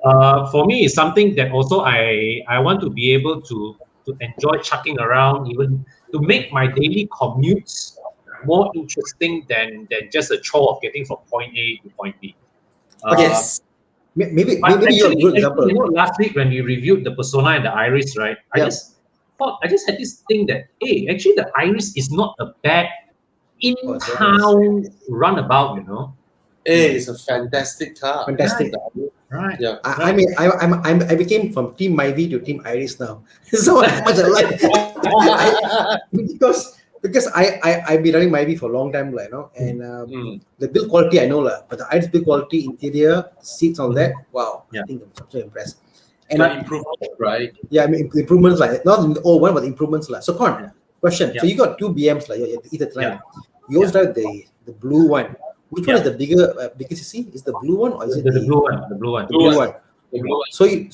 for me, it's something that also I want to be able to enjoy chucking around, even to make my daily commutes more interesting than just a chore of getting from point A to point B. Yes. Maybe you're a good example. Last week when we reviewed the Persona and the Iris, right? I just had this thing that, hey, actually the Iris is not a bad in-town runabout, Hey, it's a fantastic car. Fantastic. Right. Yeah. I mean, I became from Team Myvi to Team Iris now. So much I like because I've been running Myvi for a long time, and the build quality I know, but the Iris build quality, interior, seats, all that, wow. Yeah. I think I'm so impressed. And improvement, right? Yeah, I mean improvements not in the old one, but improvements So question. So you got 2 BMs either time. You also drive the blue one. Which one is the bigger CC? Is the blue one or is it the blue one? The blue one. The blue one. So you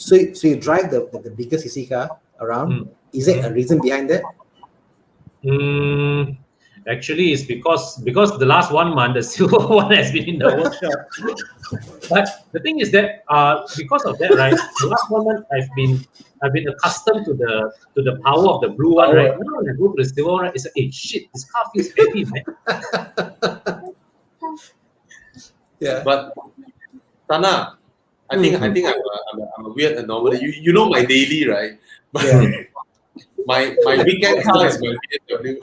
drive the bigger CC car around. Is there a reason behind that? Actually, it's because the last 1 month the silver one has been in the workshop. But the thing is that because of that, right? The last 1 month I've been accustomed to the power of the blue one, right? Now when I go to the silver one, it's like, hey, shit, this car feels heavy, man. Yeah. But Tana, I think I'm a weird anomaly. You know my daily, right? My weekend car is my BMW.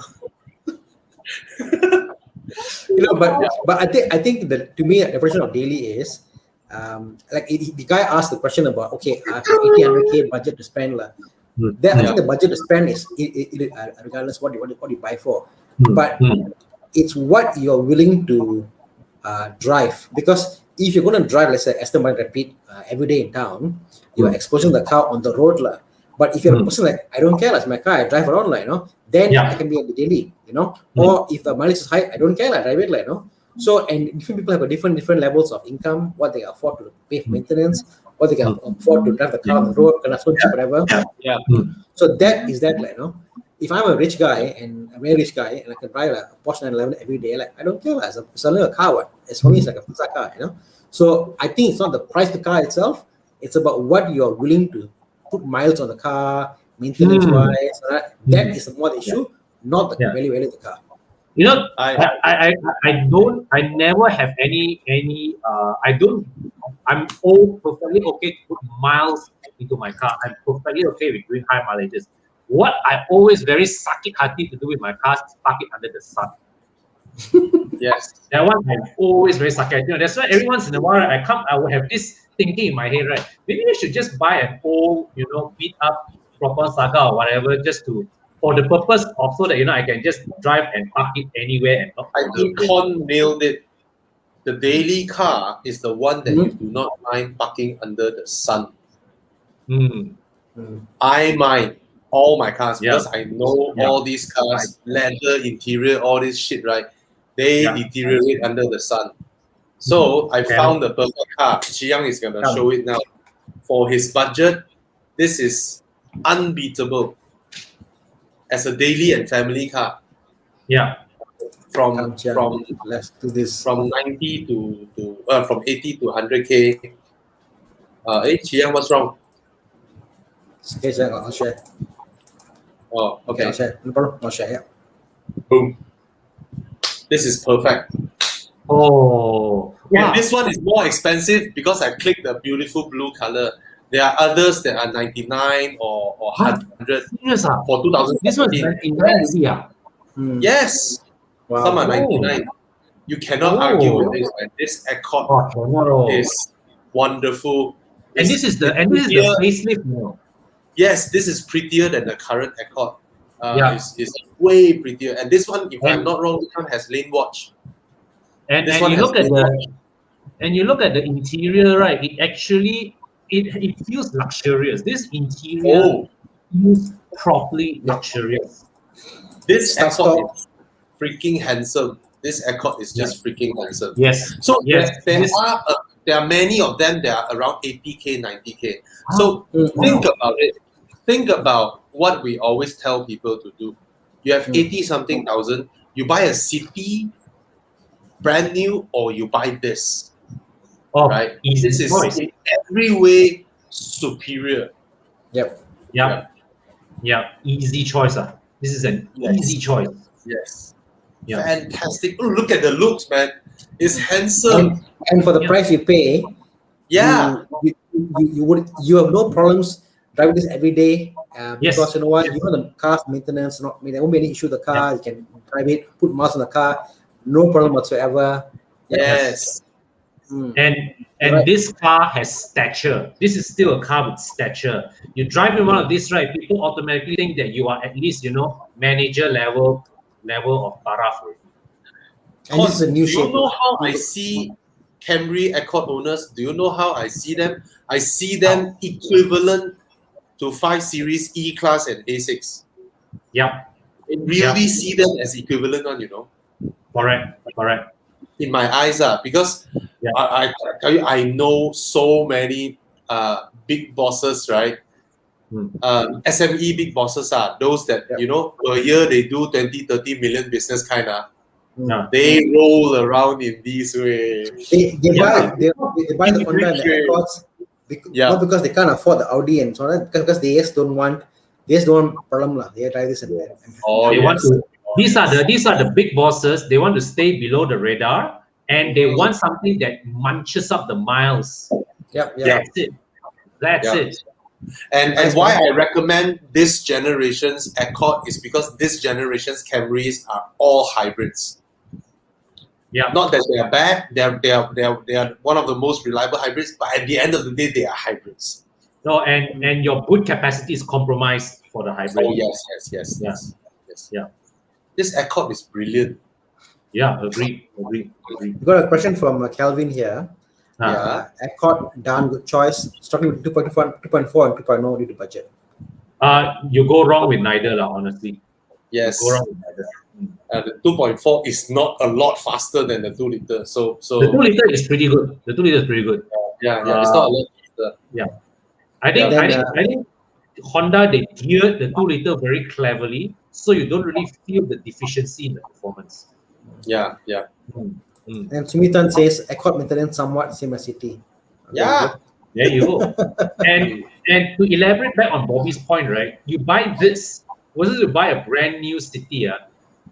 But I think that to me the version of daily is the guy asked the question about 80-100K budget to spend Then I think the budget to spend is regardless what you buy for, but it's what you're willing to drive, because if you're going to drive, let's say Aston Martin Rapid every day in town, you're exposing the car on the road lah. But if you're a person like, I don't care, it's my car, I drive around like, then I can be a daily, or if the mileage is high, I don't care, I drive it like, So, and different people have a different levels of income, what they afford to pay for maintenance, what they can afford to drive the car on the road, whatever. So that is that, like, if I'm a rich guy and a very rich guy and I can drive a Porsche 911 every day, like, I don't care, like, it's only a car, it's for me, it's like a pizza car, So I think it's not the price of the car itself, it's about what you're willing to put miles on the car, maintenance wise. That is more the issue, not the value of the car. I never have I'm perfectly okay to put miles into my car. I'm perfectly okay with doing high mileages. What I always very sucky-hearty to do with my cars is park it under the sun. Yes. That one I'm always very sucky. That's why every once in a while I will have this thinking in my head, right? Maybe I should just buy an old, beat up proper Saga or whatever, just for the purpose of so that I can just drive and park it anywhere and not. I think Con nailed it. The daily car is the one that you do not mind parking under the sun. I mind all my cars because I know all these cars, leather interior, all this shit, right? They deteriorate under the sun. So I found the perfect car. Chiyang is gonna show it now. For his budget, this is unbeatable as a daily and family car. From let's do this. From 90 from 80 to 100k. Chiyang, what's wrong? Okay, I'll share. Oh, okay. I'll share. No problem. I'll share. Boom. This is perfect. Oh, yeah. This one is more expensive because I clicked the beautiful blue color. There are others that are 99 or 100 for 2000. This one is 99. Yes. Wow. Some are 99. You cannot argue with this. And this Accord is wonderful. And this is the facelift. Yes, this is prettier than the current Accord. It's way prettier. And this one, if I'm not wrong, this one has lane watch. And you look at the interior, right? It actually it feels luxurious. This interior feels properly luxurious. This Accord is freaking handsome. This Accord is just freaking handsome. Yes. So there are many of them that are around 80k, 90k. So think about it. Think about what we always tell people to do. You have 80-something thousand. You buy a City, brand new, or you buy this. Right? This is in every way superior. Yep. Easy choice. This is an easy choice. Yes. Fantastic. Oh, look at the looks, man. It's handsome. And for the price you pay, you have no problems driving this every day. Because you know what, the car's maintenance, there won't be any issue with the car. You can drive it, put miles on the car, no problem whatsoever. Yes. And this car has stature. This is still a car with stature. You drive in one of these, right? People automatically think that you are at least, manager level of paraf. And this is a new shape. Do you know how I see Camry Accord owners? Do you know how I see them? I see them equivalent to 5 Series E-Class and A6. Yeah. I really see them as equivalent on, Correct. In my eyes, because I tell you, I know so many big bosses, right? SME big bosses are those that, per year they do 20-30 million business kind of. They roll around in this way. They buy the Honda and the Accords. Not because they can't afford the Audi and so on, because they just don't want problem. They drive this and that. These are the big bosses. They want to stay below the radar, and they want something that munches up the miles. That's it. And why I recommend this generation's Accord is because this generation's Camrys are all hybrids. Not that they are bad. They are one of the most reliable hybrids. But at the end of the day, they are hybrids. No, and your boot capacity is compromised for the hybrid. Oh yes. This Accord is brilliant. Yeah, agreed. We got a question from Calvin here. Accord, darn good choice. Starting with 2.4 and 2.0 due to budget. You go wrong with neither, honestly. Yes. You go wrong with neither. The 2.4 is not a lot faster than the 2 liter. So the 2 liter is pretty good. The 2 liter is pretty good. Yeah, it's not a lot faster. Yeah. I think Honda, they geared the 2 liter very cleverly, so you don't really feel the deficiency in the performance. Yeah. And Sumitan says Accord maintenance somewhat same as CT. Yeah. There you go. and to elaborate back on Bobby's point, right? You buy this, versus you buy a brand new City,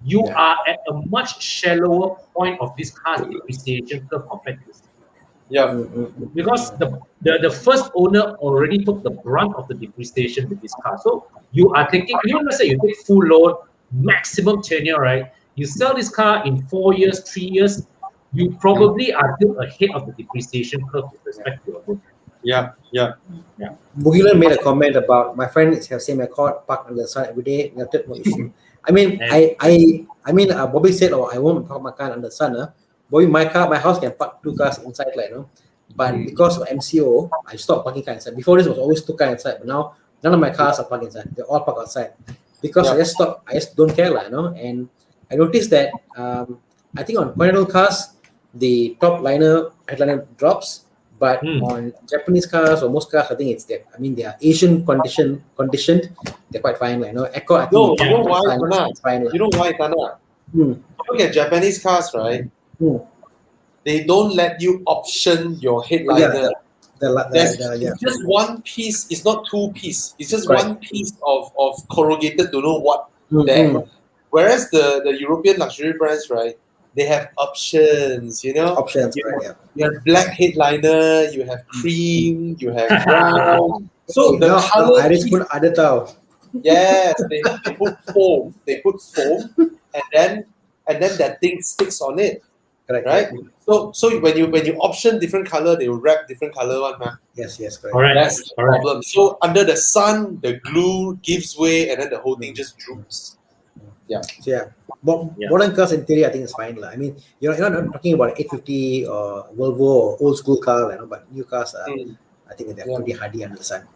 you are at a much shallower point of this car's depreciation curve compared to this. Yeah. Because the first owner already took the brunt of the depreciation with this car. So you are taking, let's say you take full loan, maximum tenure, right? You sell this car in 4 years, 3 years, you probably are still ahead of the depreciation curve with respect to your loan. Yeah. Bugilan made a comment about my friend have same Accord parked on the side every day. Noted no issue. I mean, Bobby said, "Oh, I won't park my car under the sun." Bobby, my house can park 2 cars inside, But because of MCO, I stopped parking cars inside. Before this was always 2 cars inside, but now none of my cars are parked inside. They all parked outside because I just don't care, And I noticed that I think on Continental cars, the top headliner drops. But on Japanese cars or most cars, I think it's that. I mean, they are Asian conditioned. They're quite fine, Accord, I think you know why, Tana? It's fine, You know why, Tana? Look at Japanese cars, right? They don't let you option your headliner. It's just one piece. It's not 2 pieces. It's just one piece of corrugated. Don't know what there. Whereas the European luxury brands, right? They have options, Options, You have black headliner, you have cream, you have brown. So the color. Yes, they put foam. And then that thing sticks on it. Correct. Right? So when you option different color, they will wrap different color one, man. Yes, correct. All right. That's the problem. So under the sun, the glue gives way, and then the whole thing just droops. Yeah. So modern cars in theory, I think it's fine. I mean, you're not talking about 850 or Volvo or old school car, but new cars are, I think they're pretty hardy under the sun.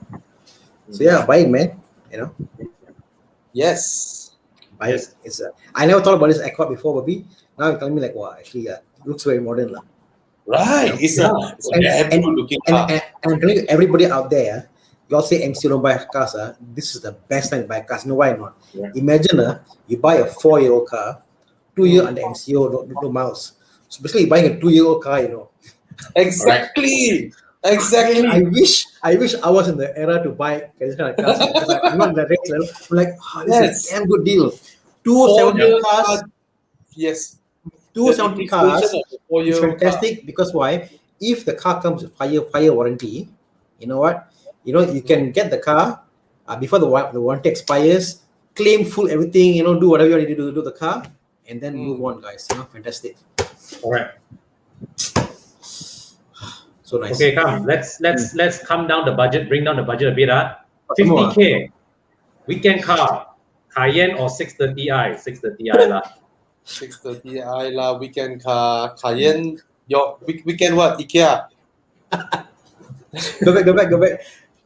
So buy it, man. Yes. Buy it. It's I never thought about this Accord before, Bobby. Now you're telling me actually, it looks very modern, Right. It's a damn good looking car. And I'm telling you, everybody out there, you all say MC don't buy cars. This is the best time to buy cars. You know why not? Yeah. Imagine you buy a 4-year-old car, 2 year under MCO, no miles. So basically, you're buying a 2-year-old car. Exactly. Exactly. I wish I was in the era to buy this kind of cars. Because I'm not in the race level. I'm like, this is a damn good deal. 270 cars. Yes. 270 cars is fantastic because why? If the car comes with 5-year warranty, you know what? You can get the car before the warranty expires, claim full everything, do whatever you need to do the car, and then move on, guys. Fantastic. All right. So nice. Okay, come. Let's come down the budget. Bring down the budget a bit. 50K. Weekend car. Cayenne or 630i? 630i lah. 630i lah. Weekend car. Cayenne. Your weekend what? IKEA. Go back.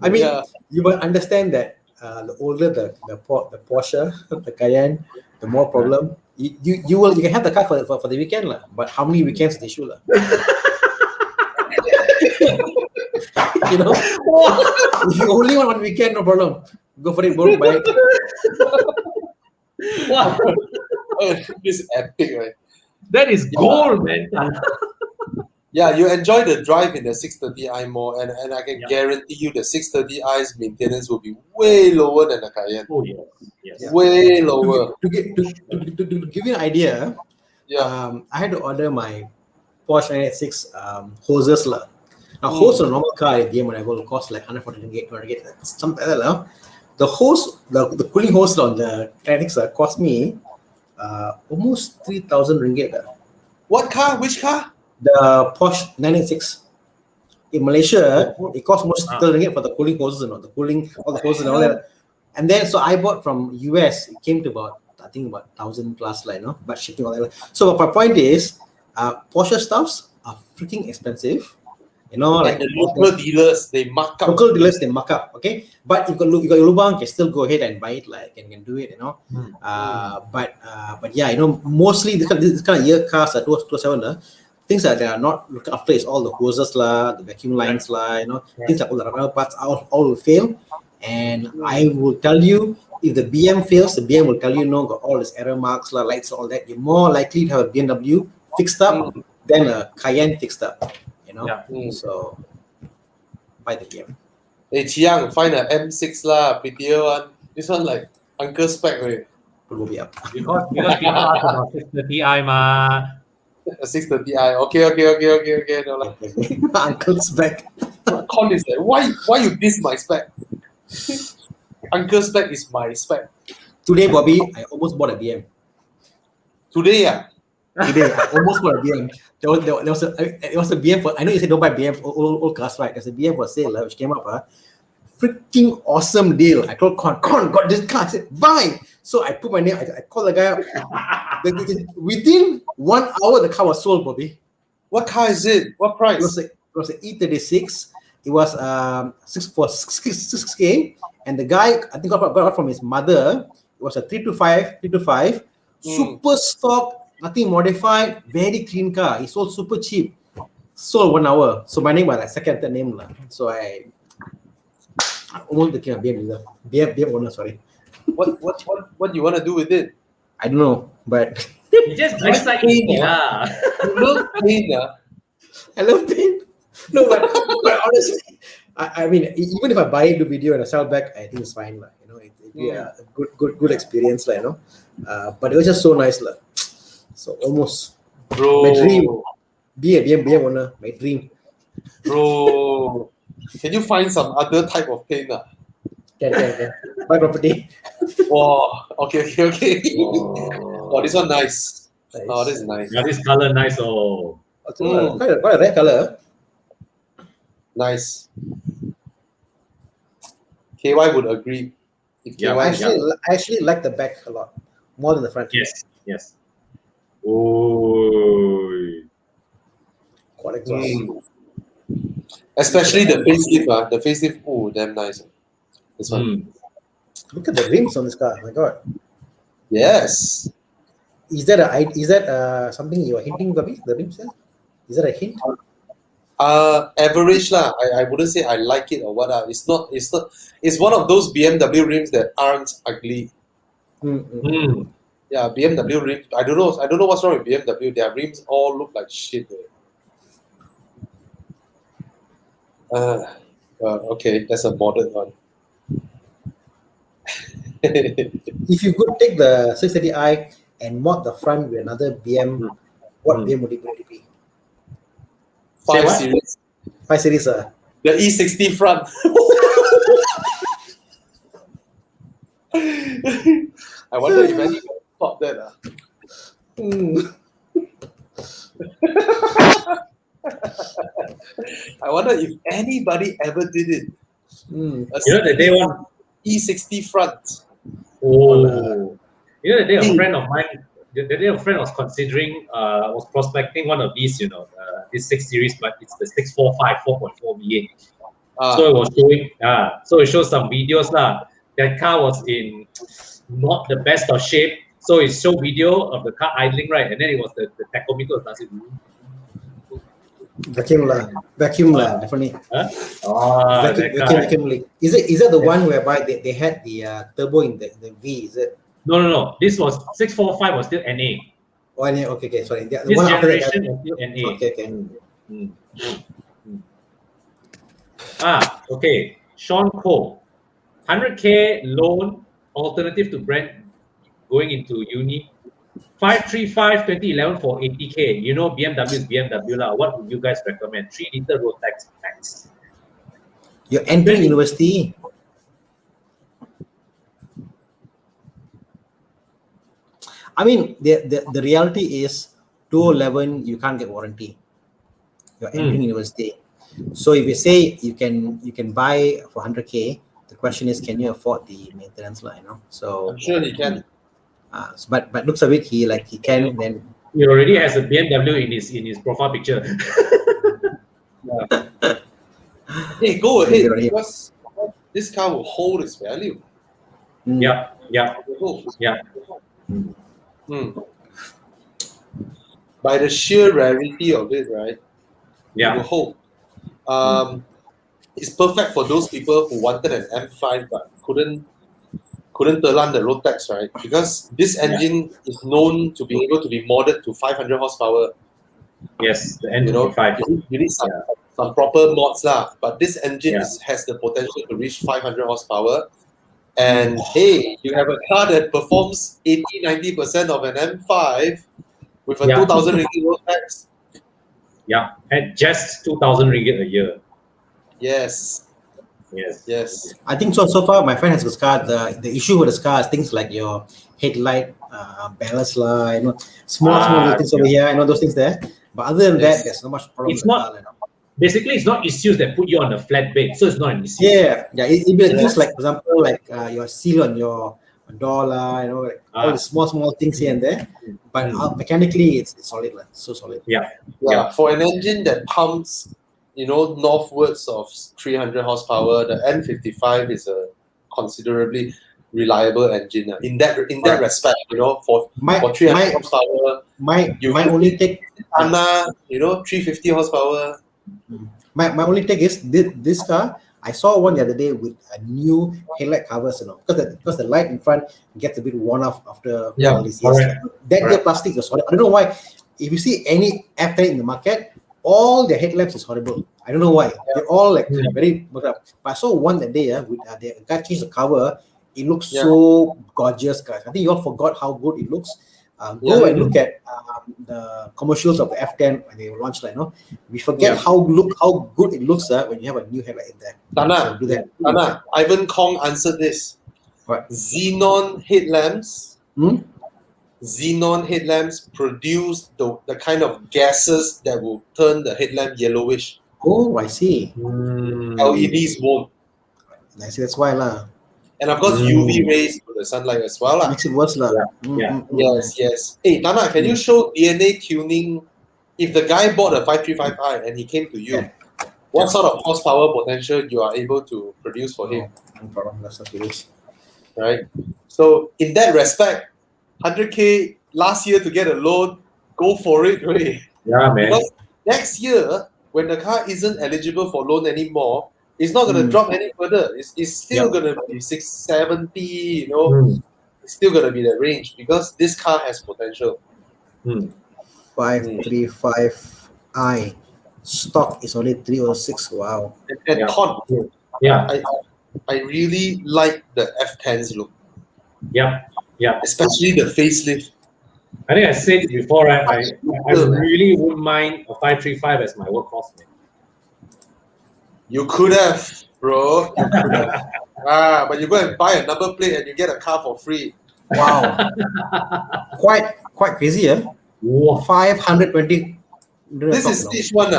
I mean, you must understand that the older the Porsche, the Cayenne, the more problem. You can have the car for the weekend lah. But how many weekends they show lah? If you only want one weekend, no problem. Go for it, bro. Buy it. Wow. This is epic, right? That is gold, man. Yeah, you enjoy the drive in the 630i more, and I can guarantee you the 630i's maintenance will be way lower than the Cayenne. Oh yes. Way lower. To give you an idea, I had to order my Porsche 986 hoses lah. Now hose on a normal car at game will cost like 140 ringgit, 200 ringgit, something like that. The hose, the cooling hose on the 986 cost me almost 3,000 ringgit. What car? Which car? The Porsche 986 in Malaysia, it costs almost 3,000 ringgit for the cooling hoses and all the hoses and all that. And then so I bought from US. It came to about I think about 1,000 plus, like, but shipping all that. So my point is, Porsche stuffs are freaking expensive. Like the local dealers, they mark up. Local dealers, they mark up, okay? But you got your lubang, you can still go ahead and buy it, like, and can do it, But yeah, mostly this kind of year cars, 207, things that they are not looked after is all the hoses, the vacuum lines, things like all the rubber parts, all will fail. And I will tell you, if the BM fails, the BM will tell you, got all these error marks, lights, all that. You're more likely to have a BMW fixed up than a Cayenne fixed up, So buy the BM. Hey, Chiang, find a M6 lah, prettier one. This one like Uncle Spec, right? Will be up. Because people ask about 630i ma. A 630i. Okay. No, like, Uncle Spec. Con is like, why you diss my spec? Uncle Spec is my spec. Today, Bobby, I almost bought a BM. Today, yeah. Today, I almost bought a BM. There was a BM for. I know you said don't buy BM old cars, right? There's a BM for sale, which came up. Freaking awesome deal. I told Con got this car. I said buy. So I put my name. I called the guy up. Within 1 hour, the car was sold, Bobby. What car is it? What price? It was an E36. It was 6K, and the guy, I think, got it from his mother. It was a 325, super stock, nothing modified, very clean car. He sold super cheap. Sold 1 hour. So my name was like second, third name. So I almost became a BM owner, sorry. What do you want to do with it? I don't know, but You just like You love pain, I love paint. No, but honestly, I mean, even if I buy it, do video and I sell back, I think it's fine, It'd be a good experience, but it was just so nice, So almost, bro. my dream, be a BM owner, my dream. Bro, can you find some other type of paint? Can. Buy property. Oh, okay. Oh, this one nice. Oh, this is nice. Yeah, this color nice. Oh, Quite a rare color. Nice. KY would agree. If Yeah, KY I actually like the back a lot, more than the front. yes. Oh, Quite exhaust. Especially the facelift. The facelift, oh, damn nice. This one. Look at the rims on this car. My God. Yes. Is that something you are hinting, Bobby? The rims? Is that a hint? Average lah. I wouldn't say I like it or what. It's not. It's one of those BMW rims that aren't ugly. Yeah, BMW rims. I don't know what's wrong with BMW. Their rims all look like shit. Okay, that's a modern one. If you could take the 630i and mod the front with another BM, what BM would it be? 5 Series. 5 Series, The E60 front. I wonder if anyone thought that. I wonder if anybody ever did it. the day one E60 front. Oh, the day a friend of mine. The day a friend was considering, was prospecting one of these, this 6 Series, but it's the 645 4.4 V8. So it was showing, so it shows some videos That car was in not the best of shape. So it showed video of the car idling, right? And then it was the tachometer was dancing. Vacuum definitely. Huh? Vacuum leak. Is that the one whereby they had the turbo in the V? Is it? No. This was 645 was still NA. Oh, NA. Okay. Sorry. The This one generation was still NA. Okay. Okay. Sean Cole, 100K loan alternative to Brent going into uni. 535 2011 for 80K. BMW is BMW lah. What would you guys recommend? 3-liter road tax max. You're entering university. I mean, the reality is 2011 you can't get warranty. You're entering university. So if you say you can buy for 100K, the question is, can you afford the maintenance line? So I'm sure he can. But looks of it, he can then. He already has a BMW in his profile picture. Hey, go ahead, because this car will hold its value. Yeah. By the sheer rarity of it, right? It will hold. It's perfect for those people who wanted an M5 but couldn't telan the road tax, right? Because this engine is known to be able to be modded to 500 horsepower. Yes, the N55. You need some proper mods lah. But this engine has the potential to reach 500 horsepower. And hey, you have a car that performs 80-90% of an M5 with a 2,000 ringgit road tax. Yeah, at just 2,000 ringgit a year. Yes. I think so far my friend has this car. The issue with this car is things like your headlight, ballast light, small things over here. I know those things there. But other than that, there's not much problem. It's not. Basically, it's not issues that put you on a flat bed, so it's not an issue. Yeah. It be things like, for example, like your seal on your door, all the small things here and there. But mechanically, it's solid, so solid. Yeah. For an engine that pumps, northwards of 300 horsepower, the N55 is a considerably reliable engine. In that respect, for 300 horsepower, my only take, Anna, 350 horsepower. My only take is this car. I saw one the other day with a new headlight covers, because the light in front gets a bit worn off after all these years. That plastic is solid. I don't know why. If you see any F10 in the market, all the headlamps is horrible. I don't know why. They're all very mucked up. But I saw one that day with the guy changed the cover. It looks so gorgeous, guys. I think you all forgot how good it looks. Go and look at the commercials of the F10 when they launched. We forget how good it looks when you have a new headlight in there. Tana, Ivan Kong answered this. What? Xenon headlamps. Xenon headlamps produce the kind of gases that will turn the headlamp yellowish. Oh, I see. LEDs won't. I see. That's why lah. And of course, UV rays to the sunlight as well lah. Makes it worse lah. Yes. Hey, Tana, can you show DNA tuning? If the guy bought a 535i and he came to you, what sort of horsepower potential you are able to produce for him? No problem. That's what it is. Right. So in that respect, 100K last year to get a loan, go for it, really. Yeah, man. Because next year, when the car isn't eligible for loan anymore, it's not going to drop any further. It's still going to be 670, It's still going to be that range because this car has potential. 535i. Stock is only 306. Wow. And Con, I really like the F10's look. Yeah. Especially the facelift. I think I said it before, I really wouldn't mind a 535 as my workhorse. You could have, bro. But you go and buy a number plate and you get a car for free. Wow. quite crazy, eh? Wow. 520. This is stage one.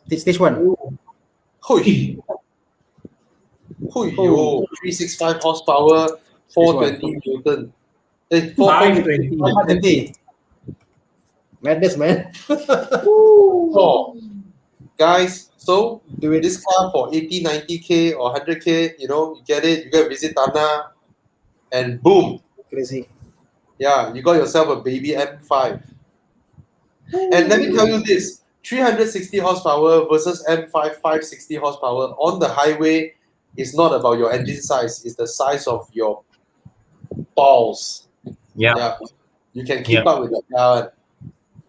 Stage one. Hui. 365 horsepower, 420 Newton. 420. Madness, man. Guys, so doing this car for 80, 90K or 100K, you get it, you go visit Tana, and boom. Crazy. Yeah, you got yourself a baby M5. And let me tell you this, 360 horsepower versus M5 560 horsepower on the highway is not about your engine size, it's the size of your balls. Yeah. You can keep up with the car.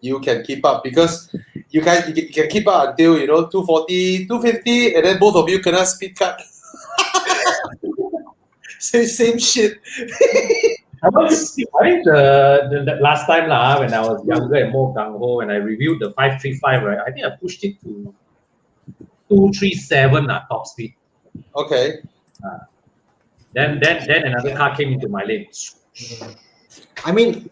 You can keep up because you can keep up until 240, 250, and then both of you cannot speed cut. same shit. I think the last time when I was younger and more gung-ho, when I reviewed the 535, right, I think I pushed it to 237 top speed. Okay. Then another car came into my lane. I mean,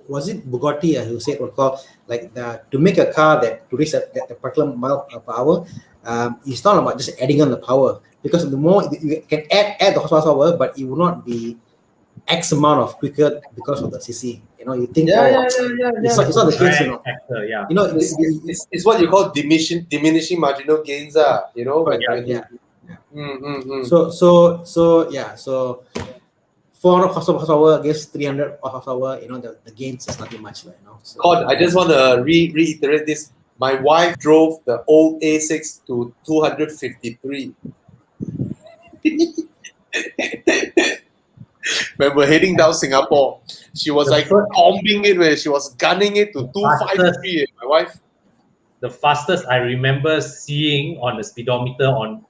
was it Bugatti who said to make a car that to reach that particular mile per hour, it's not about just adding on the power, because the more you can add the horsepower, but it will not be X amount of quicker because of the CC. You know, you think, Yeah. it's not the case, you know. Factor, yeah. You know, It's what you call diminishing marginal gains, you know. So 400 horsepower against 300 horsepower, you know, the gains is nothing much, you know. So, I just want to reiterate this. My wife drove the old A6 to 253. When we're heading down Singapore, she was like bombing it where she was gunning it to 253. My wife. The fastest I remember seeing on the speedometer on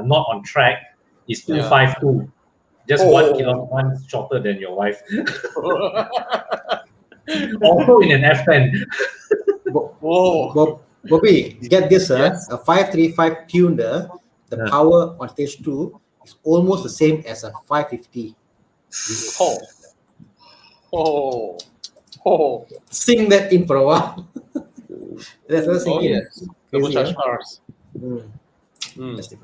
not on track is 252. Just 1 kilometer shorter than your wife. Also in an F10. Bobby, get this, a 535 tuner, the power on stage 2 is almost the same as a 550. Sing that in for a while. That's yes. Turbocharged cars. Fantastic.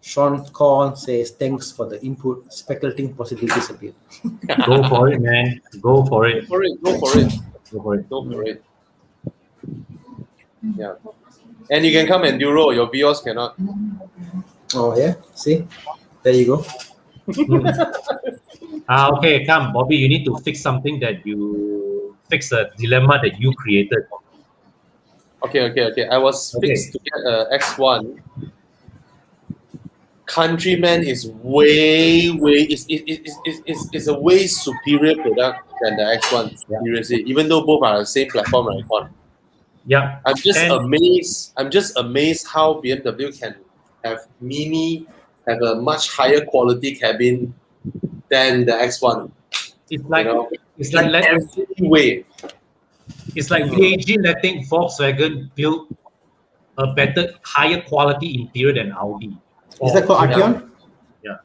Sean Korn says, thanks for the input. Speculating possibilities a bit. Go for it, man. Go for it. Go for it. Yeah. And you can come enduro. Your Vios cannot. Oh, yeah? See? There you go. Okay, come, Bobby. You need to fix something that you fix a dilemma that you created. Okay. I was fixed to get a X1. Countryman is it's a way superior product than the X1. Seriously, even though both are the same platform, right? Yeah. I'm just amazed how BMW can have a much higher quality cabin than the X1. It's like it's like every way. It's like VAG letting Volkswagen build a better, higher quality interior than Audi. Is that called Arteon? Yeah.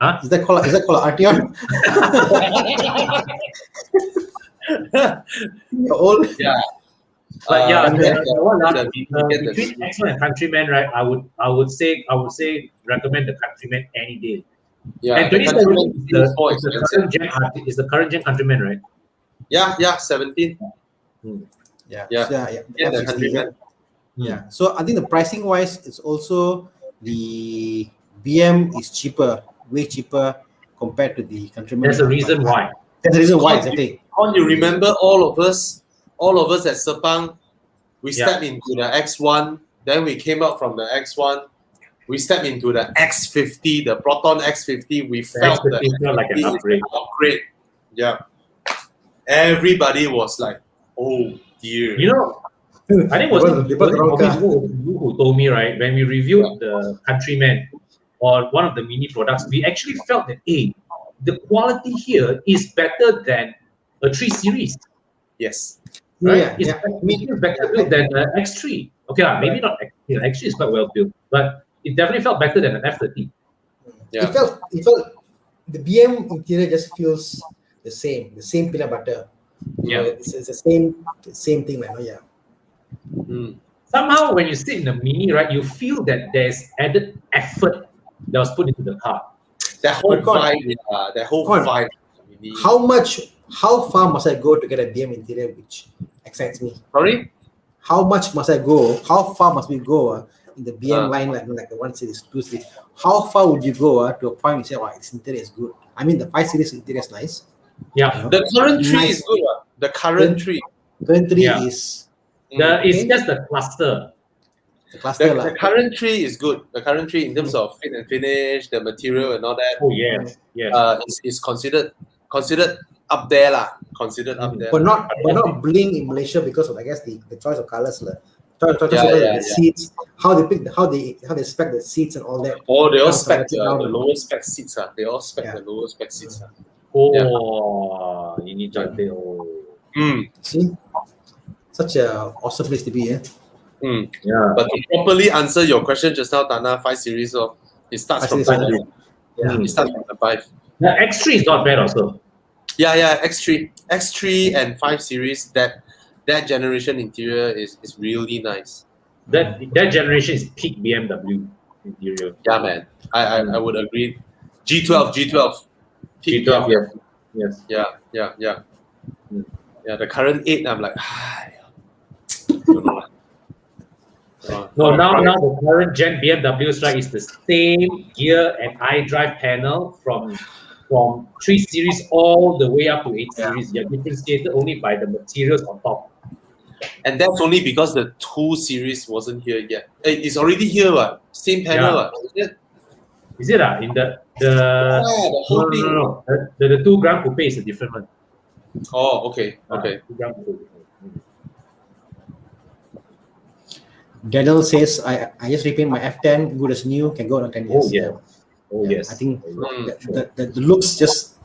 Huh? Is that called Arteon? Yeah. But between X1 and Countryman, right? I would say recommend the Countryman any day. Yeah. And 27 is the current gen Countryman, right? Yeah, 17. Yeah. The Countryman. Yeah. So I think the pricing wise, it's also the BM is cheaper, way cheaper compared to the Countryman. There's a reason why. There's a reason why, exactly. Can't you remember all of us at Sepang? We stepped into the X1, then we came out from the X1. We stepped into the X50, the Proton X50. We felt that like an upgrade. Yeah. Everybody was like, oh dear. You know, I think it was you who told me, right, when we reviewed the Countryman or one of the mini products, we actually felt that, the quality here is better than a 3 Series. Yes. Right? It's better built than an X3. Okay, maybe not X3. X3 is quite well built, but it definitely felt better than an F30. Yeah. It felt the BM interior just feels the same peanut butter. Yeah, it's the same thing, man. Yeah. Somehow, when you sit in a Mini, right, you feel that there's added effort that was put into the car. That whole vibe. How far must I go to get a BM interior, which excites me? Sorry? How much must I go? How far must we go in the BM line, like the 1 Series, 2 Series? How far would you go to a point you say, wow, this interior is good? I mean, the 5 Series interior is nice. Yeah. The current tree is good. The current tree. 23 is... It's just the cluster. The current tree is good. The current tree in terms of fit and finish, the material and all that. Oh yes. Is considered up there lah. Considered up there. But not bling in Malaysia because of, I guess, the choice of colors lah. The seats, how they spec the seats and all that. Oh, they all spec the lower spec seats. They all spec the lower spec seats. Oh, ini cantik. See, such a awesome place to be. Yeah. But to properly answer your question just now, Tana, 5 Series, it starts from 5. It starts from the 5. The X3 is not bad also. Yeah, X3 and 5 Series, that generation interior is really nice. That generation is peak BMW interior. Yeah, man. I would agree. G12. G12, yes. Yes. Yeah. Mm. Yeah, the current 8, I'm like, don't know. No, now the current gen BMWs, right, is the same gear and iDrive panel from 3 Series all the way up to 8 Series. You're differentiated only by the materials on top. And that's only because the 2 Series wasn't here yet. It's already here, what? Same panel, Yeah. is it? Is it in the whole thing. No. The 2 gram coupe is a different one. Oh, okay. 2 gram coupe. Daniel says, I just repaint my F10, good as new, can go on 10 years. Oh, yeah. Oh, yes. I think Sure. the looks just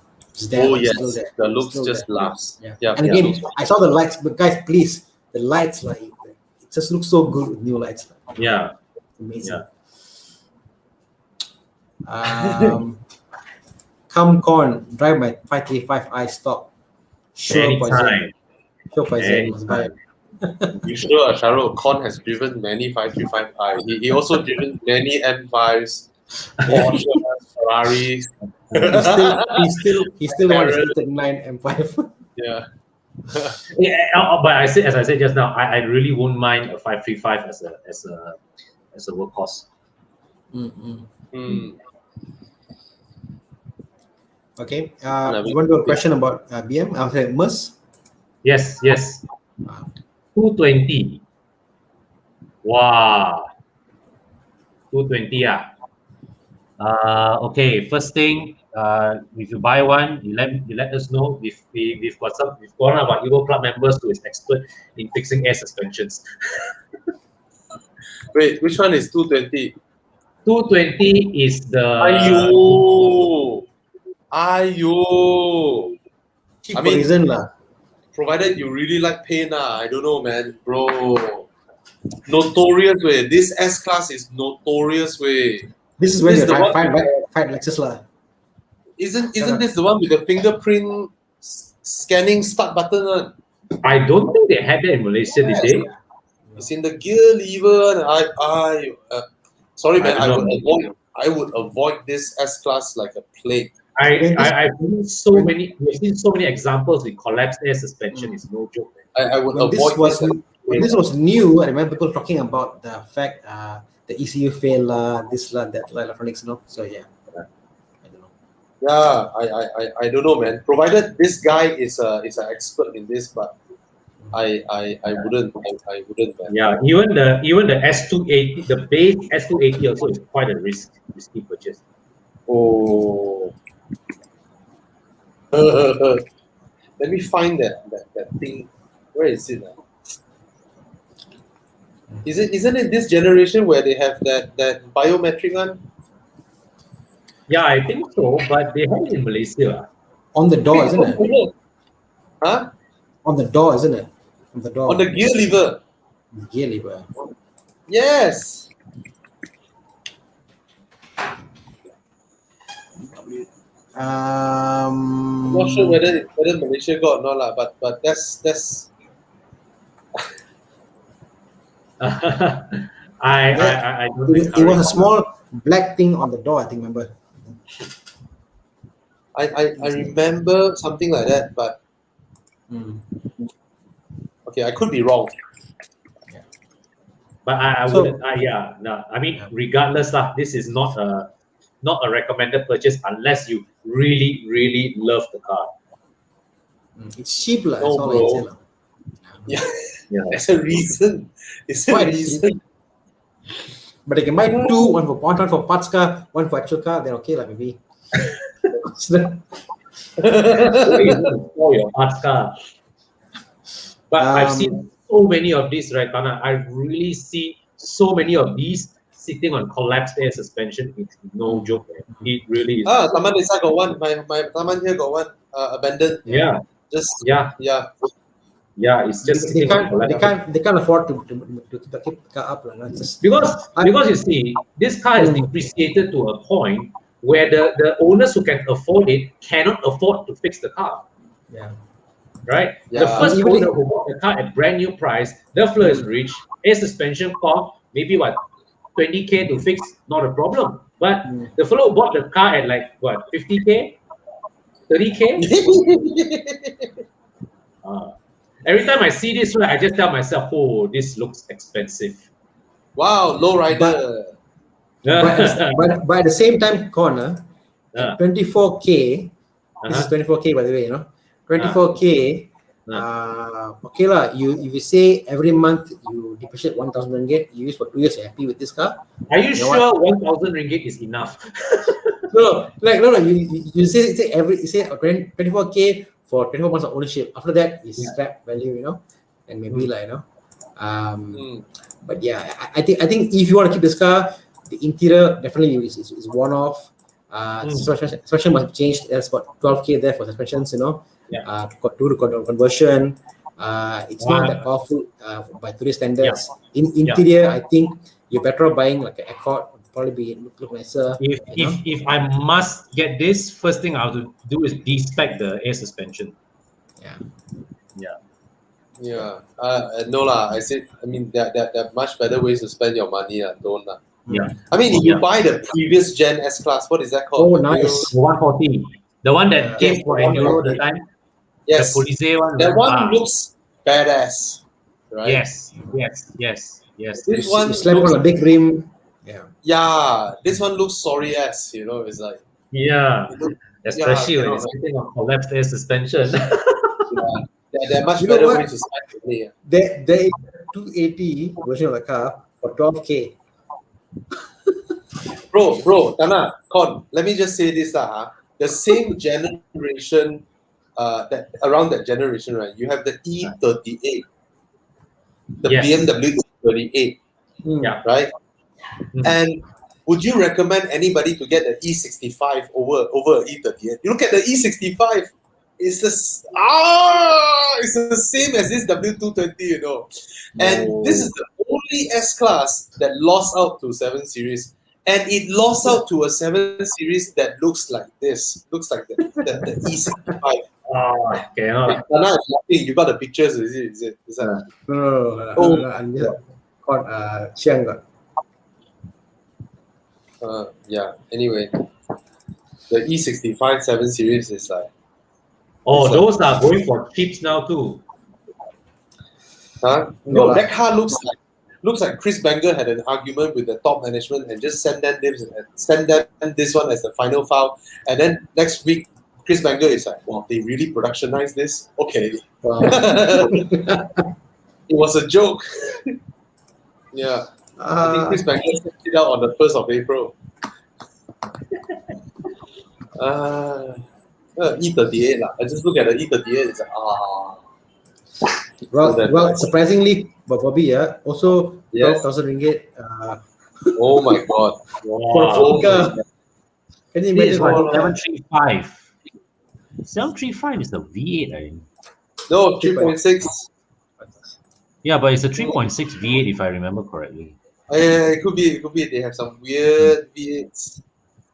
there. Oh, like, yes. still there. The looks Still just there. last. Yeah. And again, I saw the lights, but guys, please, the lights, like, it just looks so good with new lights. Yeah. Amazing. Come corn, drive my 535i stock. Sure, Anytime. Sure, poison. Must buy it. You sure, Sharo? Con has driven many 535i. He also driven many M5s, Porsche, Ferraris. He still wants a 39 M5. Yeah. But as I said just now, I really won't mind a 535 as a workhorse. Okay. You want to do a question about BM? I'll say Merc. Yes. 220. Wow. 220. Okay. First thing, if you buy one, you let us know. We've got one of our Evo Club members who is expert in fixing air suspensions. Wait, which one is 220? 220 is the. Ayo. I mean, reason lah. Provided you really like pain, I don't know, man, bro. Notorious way. This S class is notorious way. This is when you fight Lexus lah. Isn't this the one with the fingerprint scanning start button? I don't think they had that in Malaysia, did they? It's in the gear lever. Sorry, man. I would avoid this S class like a plague. I've seen so many. We've seen so many examples with collapsed air suspension. It's no joke. I would when avoid this. When this was new, I remember people talking about the fact the ECU fail this that electronics, So yeah, I don't know. Yeah, I don't know, man. Provided this guy is an expert in this, but I wouldn't. I wouldn't. Man. Yeah, even the S280, the base S280 also is quite a risky purchase. Oh. Let me find that thing. Where is it? Isn't it this generation where they have that biometric one? Yeah, I think so, but they have it in Malaysia. On the door, isn't it? Huh? On the door, isn't it? On the door. On the gear lever. Gear lever. Yes. I'm not sure whether Malaysia got or not, but that's. I don't think it was a small black thing on the door, I think. Remember? I remember something like that, but okay, I could be wrong. But I wouldn't. No. I mean, regardless, this is not a recommended purchase unless you really, really love the car. It's cheap, lah. No, bro. Yeah, that's a reason. It's a reason. But they can buy two, one for parts car, one for actual car. They're okay, maybe. For your parts car. But I've seen so many of these, right, Tana? I really see so many of these sitting on collapsed air suspension. It's no joke, man. It really is. Taman Desa got one. My Taman here got one abandoned. Yeah. Yeah, it's just they can't afford to keep the car up, because you see, this car is depreciated to a point where the owners who can afford it cannot afford to fix the car. Yeah. Right? Yeah. The first owner who bought the car at brand new price, the floor is rich, air suspension cost maybe 20K to fix, not a problem. But the fellow who bought the car at 50K, 30K? Every time I see this, right, I just tell myself, oh, this looks expensive. Wow, low rider. But at the same time, corner, at 24K, this is 24K by the way, 24K. Okay lah. If you say every month you depreciate 1,000 ringgit, you use for 2 years, you're happy with this car? Are you sure 1,000 ringgit is enough? No. You say 24K for 24 months of ownership. After that is scrap value, and maybe But yeah, I think if you want to keep this car, the interior definitely is one off. Suspension must be changed. There's about 12K there for suspensions, got do the conversion. It's not that powerful by today's standards. In interior, I think you're better off buying like an Accord. Probably look nicer. If I must get this, first thing I'll do is de-spec the air suspension. Yeah. No lah. I mean, there are much better ways to spend your money. Don't lah. Yeah. I mean, if you buy the previous gen S Class, what is that called? Oh, nice. The 140. The one that came for Enduro the time. Yes. The Police one. That one looks badass, right? Yes. This one slap on a big rim. Yeah. This one looks sorry ass. It's like. Yeah. Especially when it's sitting on collapsed air suspension. There are much better ways to spend money. There is a 280 version of the car for 12K. Bro, Tana, Con, let me just say this. The same generation, around that generation, right? You have the E38, the BMW E38, right? And would you recommend anybody to get the E65 over E38? You look at the E65, it's the same as this W220, And this is the only S-Class that lost out to 7 Series. And it lost out to a 7 Series that looks like this. Looks like the E65. Okay. Tana is laughing. You got the pictures, is it? Is that? No. I'm just called Chiang. Yeah. Anyway, the E65 7 Series is like. Those are going for chips now too. Huh? No, that car looks like Chris Banger had an argument with the top management and just send them this one as the final file. And then next week, Chris Banger is like, "Wow, they really productionized this? Okay." Wow. It was a joke. Yeah. I think Chris Banger sent it out on the 1st of April. E38 lah. I just look at the E38. It's like Well, surprisingly, Bobby, also 12,000 ringgit. Oh my god! For a full car. Can you imagine? 735. 735 is the V8, I think. No, 3.6. Yeah, but it's a 3.6 V8 if I remember correctly. It could be. They have some weird V8s.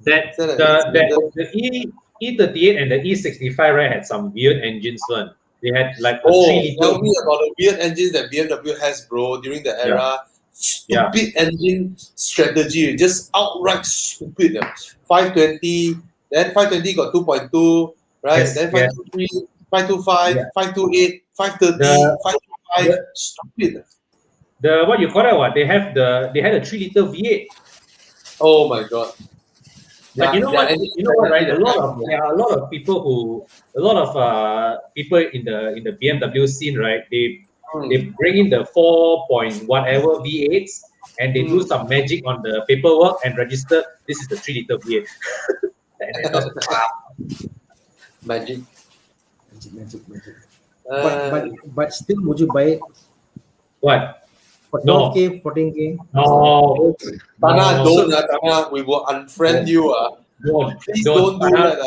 The E38 and the E65 right had some weird engines one. They had like a 3-liter. Tell me about the weird engines that BMW has, bro, during the era. Stupid engine strategy, just outright stupid. 520, then 520 got 2.2, right? Yes, then 523, 525, 528, 530, 525. Stupid. What you call it? What they had a 3-liter V8. Oh my god. But you know what? Right? There are a lot of people people in the BMW scene, right? They bring in the 4 whatever V8s and they do some magic on the paperwork and register. This is the 3-liter V8. Magic. But still, would you buy it? What? For 12K, 14K? No. Tana, don't, Tana. We will unfriend you. Please don't do that.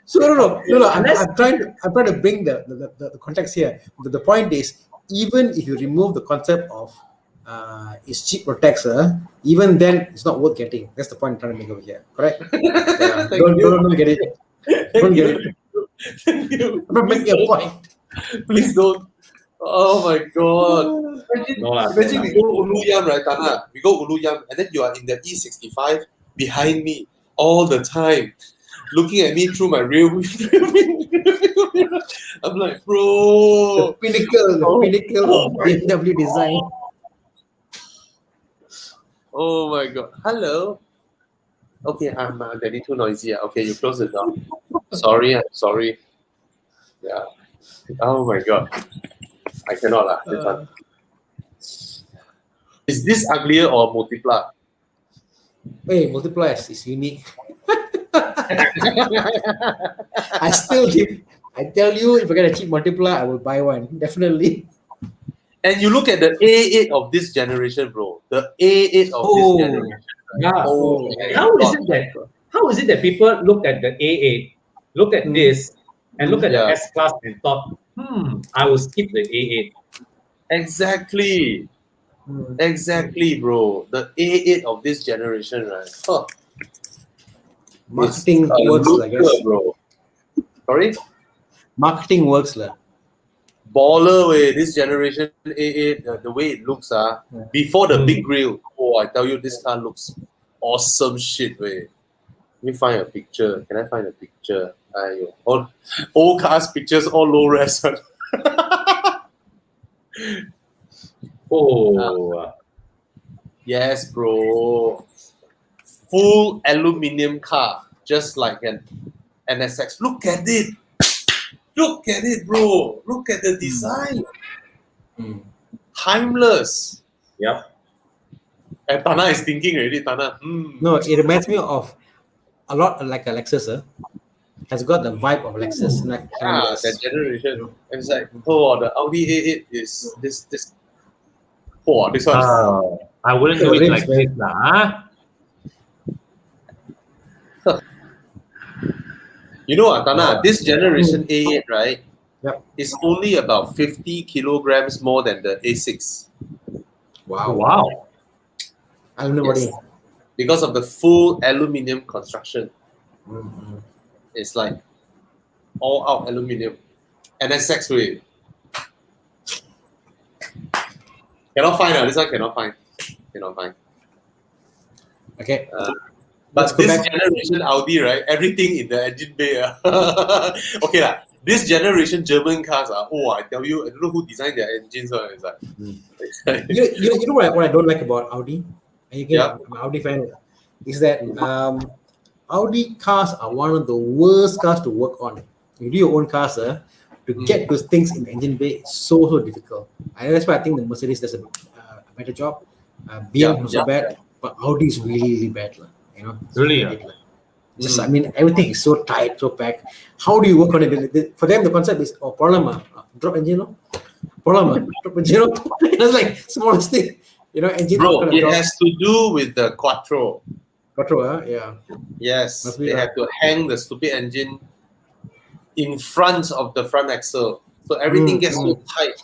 So no. I'm trying to bring the context here. The point is, even if you remove the concept of it's cheap protector, even then it's not worth getting. That's the point I'm trying to make over here. Correct? Don't get it. Don't get it. Thank you. I'm not making a point. Please don't. Oh my god. Imagine we go Uluyam, right, Tana? We go Uluyam and then you are in the E65 behind me all the time. looking at me through my rear mirror. I'm like, bro. The pinnacle of BMW design. Oh my god. Hello. Okay, I'm getting too noisy. Okay, you close the door. Sorry, I'm sorry. Yeah. Oh my god. I cannot lah. This one. Is this uglier or multipla? Hey, multipliers is unique. I still give. I tell you, if I get a cheap multiplier, I will buy one. Definitely. And you look at the A8 of this generation, bro. The A8 of this generation. Yeah. Oh, How is it that people look at the A8, look at this, and look at the Yeah. S Class and thought, I will skip the A8. Exactly. Exactly, bro. The A8 of this generation, right? Huh. Marketing It's a works, I looker, guess. bro. Sorry? Marketing works, lah. Baller way. This generation A8, the way it looks, before the big grill. Oh, I tell you, this car looks awesome shit, way. Let me find a picture. Can I find a picture? All old cars pictures, all low res. Oh, Yes, bro. Full aluminium car, just like an NSX. Look at it. Look at it, bro. Look at the design. Timeless. yep. And Tana is thinking already, Tana. No, it reminds me of a lot like a Lexus. Has got the vibe of Lexus. Like, That generation. It's like, oh, the Audi A8 is this. Oh, this one. I wouldn't do it like this, lah. You know, Tana, this generation A8, right? Yep. Is only about 50 kilograms more than the A6. Wow. Aluminum Yes. body. Because of the full aluminium construction. It's like all out aluminium. NSX way. Cannot find, this one cannot find. Okay. But go this back. generation Audi, right? Everything in the engine bay. Okay, lah. This generation German cars, I tell you, I don't know who designed their engines. It's like, You know what I don't like about Audi? And again, Yeah. I'm an Audi fan. Is that Audi cars are one of the worst cars to work on. You do your own cars, to get those things in the engine bay is so difficult. And that's why I think the Mercedes does a better job. BMW not so bad, but Audi is really bad. You know, Really? Just I mean, everything is so tight, so packed. How do you work on it? For them, the concept is problem, drop engine, problem, drop engine. It's like smallest thing, engine. bro, it has to do with the Quattro. Quattro, yeah. Yes, Must be they right. have to hang the stupid engine in front of the front axle, so everything gets so tight,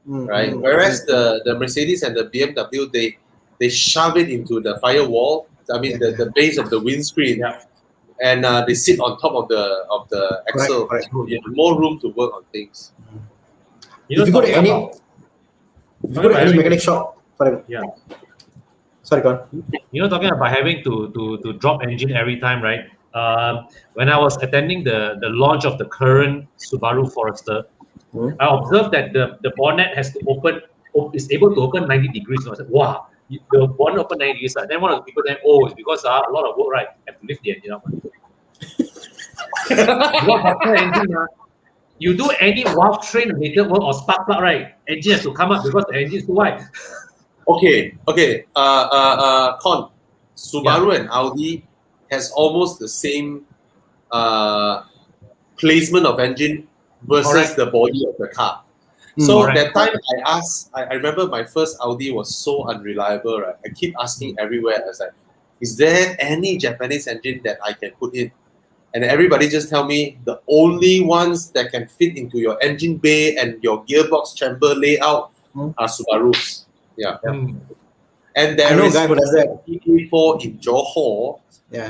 right? Whereas the Mercedes and the BMW, they shove it into the firewall. I mean, the base of the windscreen, and they sit on top of the axle. Correct. So you have more room to work on things. You know, If you go to talking any mechanic shop, sorry, go on. You know, talking about having to drop engine every time, right? When I was attending the launch of the current Subaru Forester, I observed that the bonnet has to is able to open 90 degrees. So I said, wow, the bonnet open 90 degrees. Then one of the people then, it's because a lot of work, right? Have to lift the engine up. Because after engine, you do any valve train related work or spark plug, right? Engine has to come up because the engine is too wide. Okay. Con, Subaru and Audi has almost the same placement of engine versus the body of the car. So that time I remember my first Audi was so unreliable, right? I keep asking everywhere. I was like, is there any Japanese engine that I can put in? And everybody just tell me the only ones that can fit into your engine bay and your gearbox chamber layout are Subarus. And there is the E4 in Johor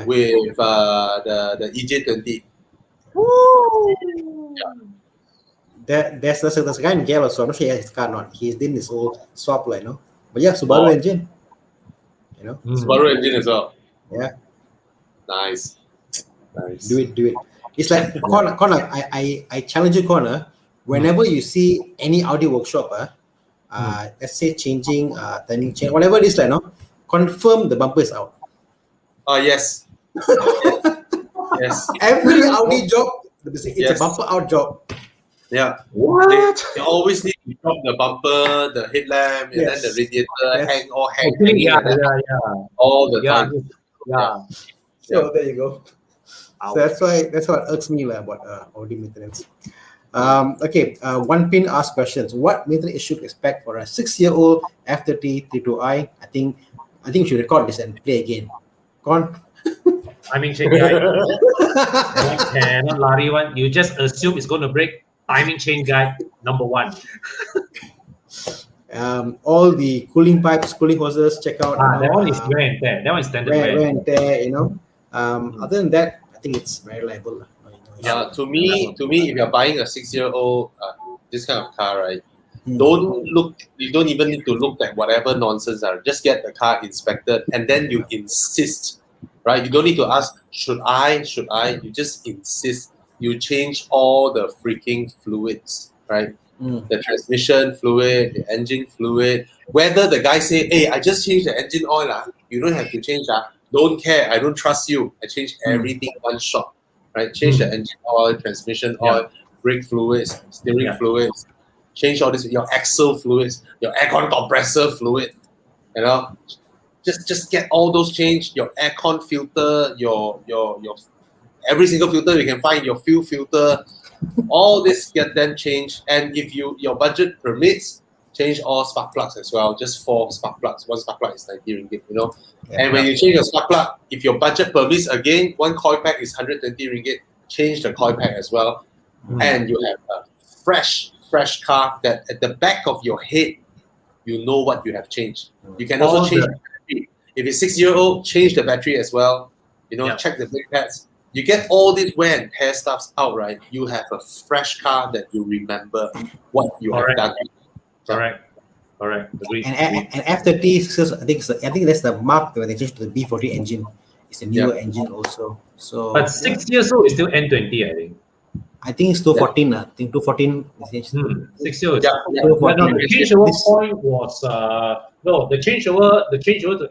with the EJ20. There's a guy in Gale also. I'm not sure he has his car or not. He's doing this old swap line, But yeah, Subaru engine. Subaru engine as well. Yeah. Nice. Nice. Do it. It's like corner. I challenge you, corner. Whenever you see any Audi workshop, let's say changing, turning chain, whatever it is, like no, confirm the bumper is out. Yes. Yes. Every Audi job, it's Yes. a bumper out job. Yeah. What? They always need to drop the bumper, the headlamp, and then the radiator hanging Yeah, like that all the time. Yeah. So there you go. Ouch. So that's what irks me about Audi maintenance. Okay, one pin asks questions. What maintenance issue to expect for a 6-year-old F30 32i? I think we should record this and play again. Go on. Timing chain guide. Cannot lari one. You just assume it's going to break. Timing chain guide number 1. All the cooling pipes, cooling hoses, check out. That one is wear and tear. That one is standard wear and tear. Other than that, I think it's very reliable. To me, if you're buying a 6-year-old this kind of car, right? You don't even need to look at whatever nonsense are. Just get the car inspected and then you insist, right? You don't need to ask, should I? You just insist. You change all the freaking fluids, right? The transmission fluid, the engine fluid. Whether the guy say, hey, I just changed the engine oil, you don't have to change that. Don't care, I don't trust you. I changed everything one shot, right? Change the engine oil, transmission oil, brake fluids, steering fluids. Change all this, your axle fluids, your aircon compressor fluid, just get all those changed. Your aircon filter, your every single filter you can find, your fuel filter, all this get then changed. And if your budget permits, change all spark plugs as well. Just 4 spark plugs. One spark plug is 90 ringgit, And when you change your spark plug, if your budget permits, again, one coil pack is 120 ringgit. Change the coil pack as well, and you have a fresh car that at the back of your head, you know what you have changed. You can also change the battery. If it's 6-year-old, change the battery as well. Check the brake pads. You get all these wear and tear stuffs out, right? You have a fresh car that you remember what you have done. Correct. Agreed. And F30, I think that's the mark when they change to the B40 engine. It's a newer engine also. So, but 6 years old is still N20, I think. I think it's 214. I think 214 is changed. 6 years. But no, the changeover point was the changeover to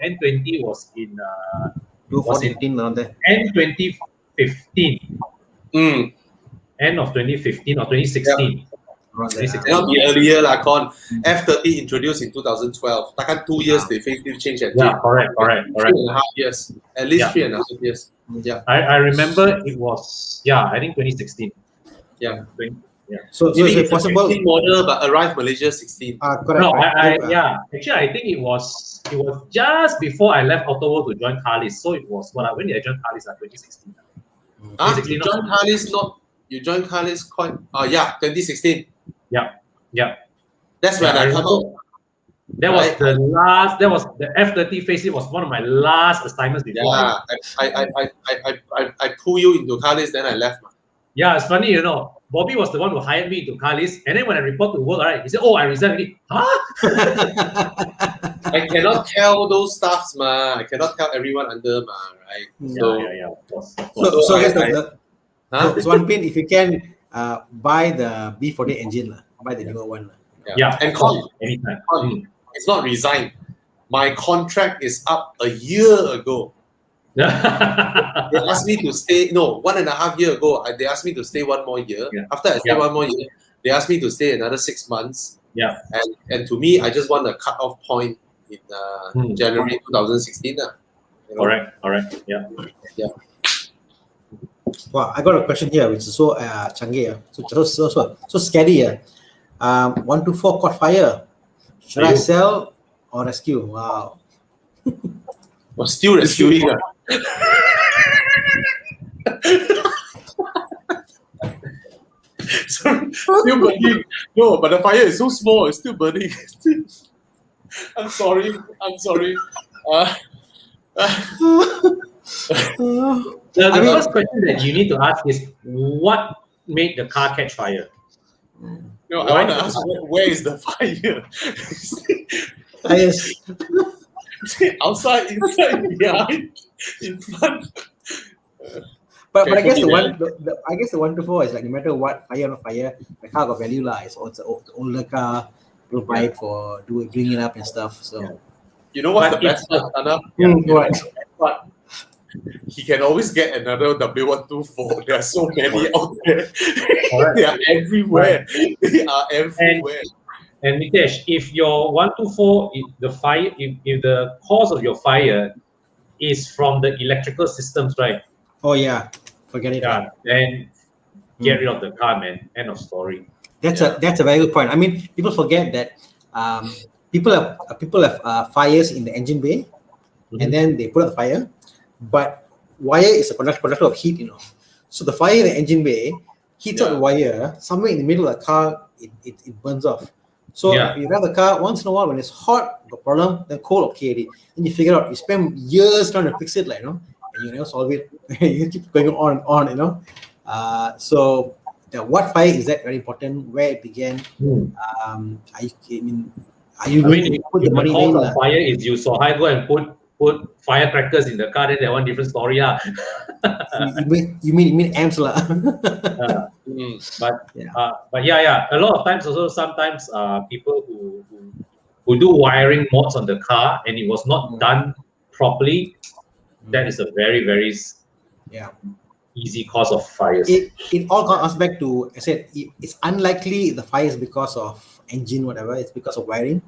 N20 was in 214 around there. End 2015. End of 2015 or 2016. Cannot be earlier, Con. F30 introduced in 2012. Like 2 years, they facelift change engine. Yeah, correct. 3.5 years. At least 3.5 years. Yeah. I remember it was, I think 2016. Yeah. So is it possible? 16 model, but arrived Malaysia 16. Correct. No, actually, I think it was just before I left Autoworld to join Carlis. So it was when I joined Carlis, 2016. You joined Carlis you joined Carlis quite 2016. Yeah. That's when I come out. That was the last. That was the F30 facelift was one of my last assignments before. Yeah, I pull you into Carlis, then I left. Yeah, it's funny, Bobby was the one who hired me into Carlis, and then when I report to work, right, he said, "Oh, I resigned already." Huh? I cannot tell those stuffs, ma. I cannot tell everyone under, ma. Right? Yeah, of course. So one pin, if you can buy the B40 engine, buy the newer one. Yeah, and anytime. It's not resigned. My contract is up a year ago. They asked me to stay. No, 1.5 years ago. They asked me to stay 1 more year. Yeah. After I stay 1 more year, they asked me to stay another 6 months. Yeah. And to me, I just want a cut-off point in January 2016. Correct. Yeah. Wow, I got a question here, which is so changgih, so scary. 124 caught fire. Should I sell or rescue? Wow. Well, still rescuing. Sorry, still burning. No, but the fire is so small, it's still burning. I'm sorry. The first question that you need to ask is, what made the car catch fire? No, I want to ask, where is the fire? Yes. Outside, inside, behind, in front. But I guess I guess the 124 is like no matter what, fire or no fire, the car got value lah. It's the older car. People buy it for doing it up and stuff. So You know what's But the best part, Anna? what? But he can always get another W124. There are so many out there. They are everywhere. They are everywhere. And Nitesh, if your 124, if the cause of your fire is from the electrical systems, right? Oh yeah, forget it. Yeah, then get rid of the car, man. End of story. That's a very good point. I mean, people forget that people have fires in the engine bay, and then they put out the fire. But wire is a conductor of heat, So the fire in the engine bay heats up the wire somewhere in the middle of the car. It burns off. So you have the car once in a while when it's hot, got problem, then cold, okay. Then you figure out, you spend years trying to fix it, and you never solve it. You keep going on and on, so what fire is that very important? Where it began? Are you going to put the money in? The fire is you so I go and put firecrackers in the car, then that one different story, You mean amps lah? But a lot of times also sometimes people who do wiring mods on the car and it was not done properly, that is a very, very easy cause of fires. It all comes back to, I said, it's unlikely the fire is because of engine, whatever. It's because of wiring.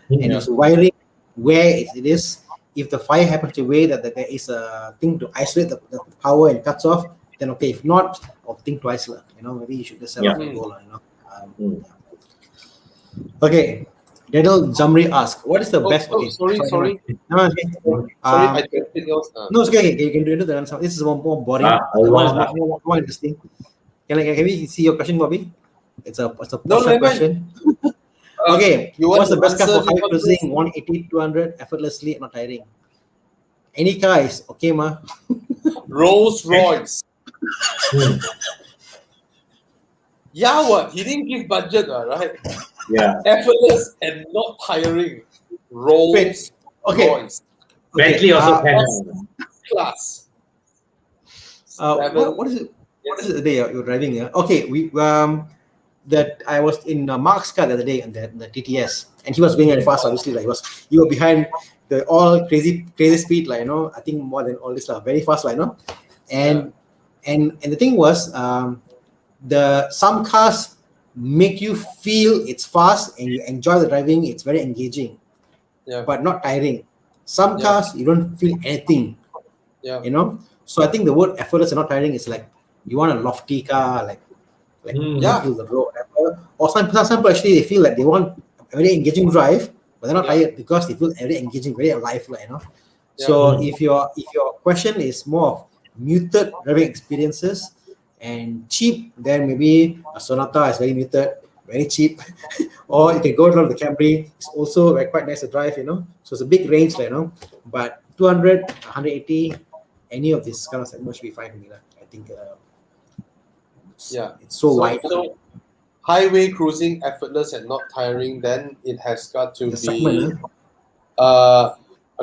And it's wiring where it is. If the fire happens in a way that there is a thing to isolate the power and cuts off, then okay. If not, I'll think twice. Maybe you should just sell off the goal. Okay. Daniel Zamri asks, what is the best? Okay. Sorry. No, okay. I think else. No, it's okay. You can do it. This is more boring. More interesting. Can we see your question, Bobby? It's a question. Okay. What's the best car for high cruising? 180, 200, effortlessly, not tiring. Any car is okay, ma. Rolls Royce. Yeah, what? He didn't give budget, right? Yeah. Effortless and not tiring. Rolls Royce. Bentley also can. Class. What is it? What is it the day you're driving? Okay, that I was in Mark's car the other day on the TTS, and he was going very fast. Obviously, you were behind the all crazy speed, I think more than all this very fast, and the thing was, some cars make you feel it's fast and you enjoy the driving. It's very engaging, but not tiring. Some cars you don't feel anything, So I think the word effortless and not tiring is like you want a lofty car, feel the road, or some people actually they feel like they want a very engaging drive, but they're not tired because they feel very engaging, very alive, So if your question is more of muted driving experiences and cheap, then maybe a Sonata is very muted, very cheap, or you can go down to the Camry. It's also quite nice to drive, So it's a big range, But 200, 180, any of this kind of segment should be fine for me, I think. It's so wide. So highway cruising, effortless and not tiring, then it has got to be a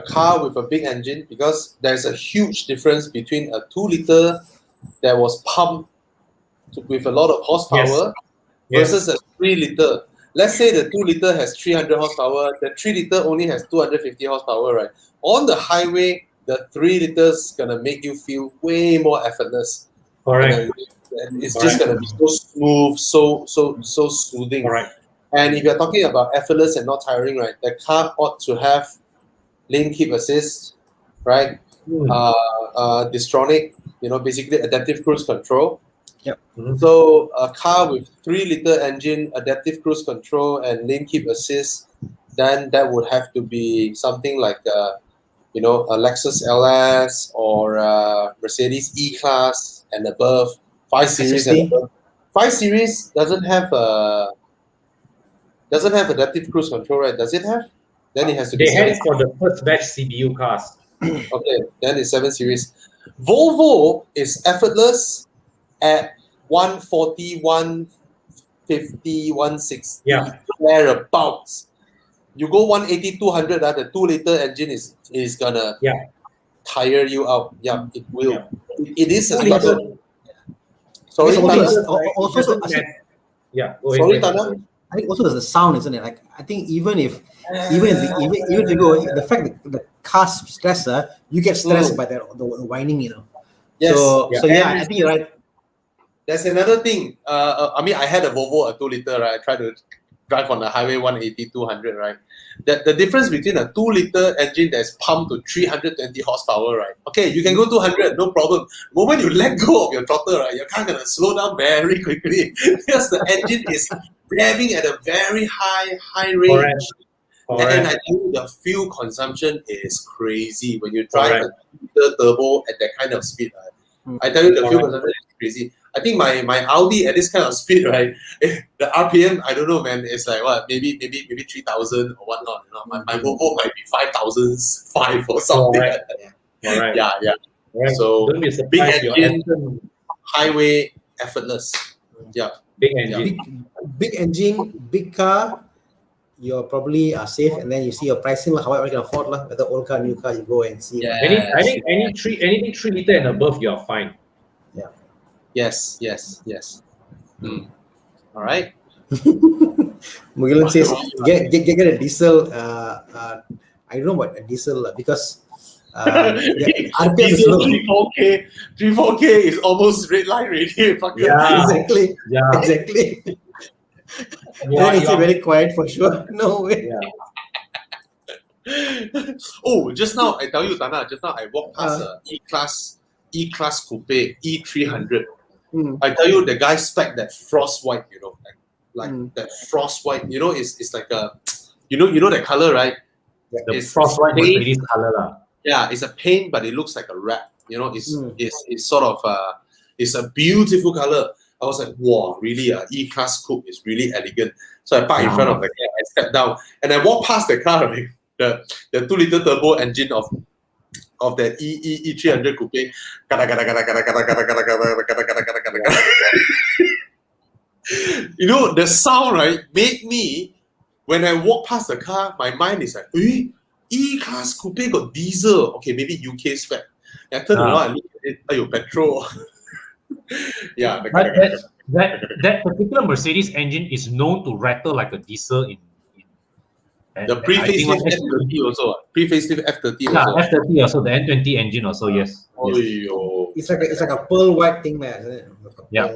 car with a big engine, because there's a huge difference between a 2-liter that was pumped with a lot of horsepower versus a 3-liter. Let's say the 2-liter has 300 horsepower, the 3-liter only has 250 horsepower, right? On the highway, the 3-liter is gonna make you feel way more effortless. Correct. It's just gonna be so smooth, so soothing. Right. And if you're talking about effortless and not tiring, right, the car ought to have lane keep assist, right? Distronic, basically adaptive cruise control. So a car with 3-liter engine, adaptive cruise control, and lane keep assist, then that would have to be something like a Lexus LS or Mercedes E-Class and above, 5 Series and above. 5 Series doesn't have adaptive cruise control, right? Does it have? Then it has to be. They had it for the first batch CBU cars. Okay, then it's 7 Series. Volvo is effortless at 140, 150, 160, thereabouts. You go 180, 200, the 2-liter engine is gonna tire you out. Yeah, it will. Yeah. It is a Only struggle. other- Sorry, also, Tana. also, Yeah, go Sorry, ahead. Tana. I think also there's the sound, isn't it? Like I think even if you go, the fact that the car stressor, you get stressed by that the whining, you know. Yes. So yeah, I think you're right. There's another thing. I mean, I had a Volvo, a 2-liter, right? I tried to drive on the highway 180, 200, right? The difference between a 2-liter engine that's pumped to 320 horsepower, right? Okay, you can go 200, no problem. The moment you let go of your throttle, right, your car gonna slow down very quickly because the engine is revving at a very high range. Correct. And I tell you, the fuel consumption is crazy when you drive a 2-liter turbo at that kind of speed. Right? I tell you, the fuel consumption is crazy. I think my Audi at this kind of speed, right? The RPM, I don't know, man. It's like what, maybe 3,000 or whatnot. You know, my Volvo might be 5,005 or something. Correct. Like that. Correct. Yeah. Right. So Don't be big surprised your engine, engine, highway, effortless. Yeah. big engine. Big engine, big car, you're probably safe, and then you see your pricing, however you can afford, whether old car, new car, you go and see. Yeah. I think anything 3 liter and above, you're fine. Yes. All right. Mugilan says get a diesel. I don't know what a diesel because RPM is Diesel low. 3-4K is almost red line already. Yeah. Exactly. Yeah. Exactly. Yeah, Then it's very quiet for sure. No way. Yeah. Oh, just now I tell you, Tana. Just now I walked past a E-Class Coupe E300. I tell you, the guy spec that frost white, you know, like that frost white, you know, it's like a, you know that color, right? The frost white Mercedes color lah. Yeah, it's a paint, but it looks like a wrap. You know, it's sort of it's a beautiful color. I was like, wow, really? E-Class Coupe is really elegant. So I parked in front of the car. I stepped down and I walked past the car, right? The 2-liter turbo engine of that E300 Coupe. You know, the sound, right, made me, when I walk past the car, my mind is like, E-Class Coupe got diesel. Okay, maybe UK spec. And I turn around and look at it, ayo, petrol. Yeah. But that particular Mercedes engine is known to rattle like a diesel in the pre-facelift F30 also. Pre-facelift F30 also. Yeah, F30 also, the N20 engine also, yes. It's like a pearl white thing there, isn't it? Yeah.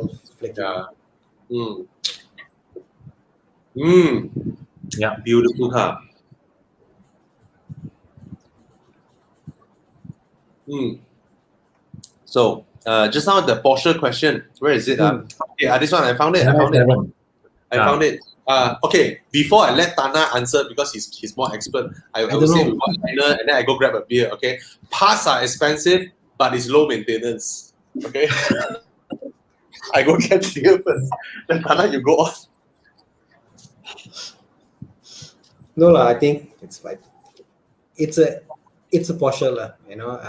Yeah. Beautiful car. So just now the Porsche question, where is it? Okay, this one I found it. I found it. Okay, before I let Tana answer because he's more expert, I will say we want dinner and then I go grab a beer. Okay, parts are expensive, but it's low maintenance. Okay, I go get beer first. Then Tana, you go on. No, I think it's fine. It's a Porsche, you know.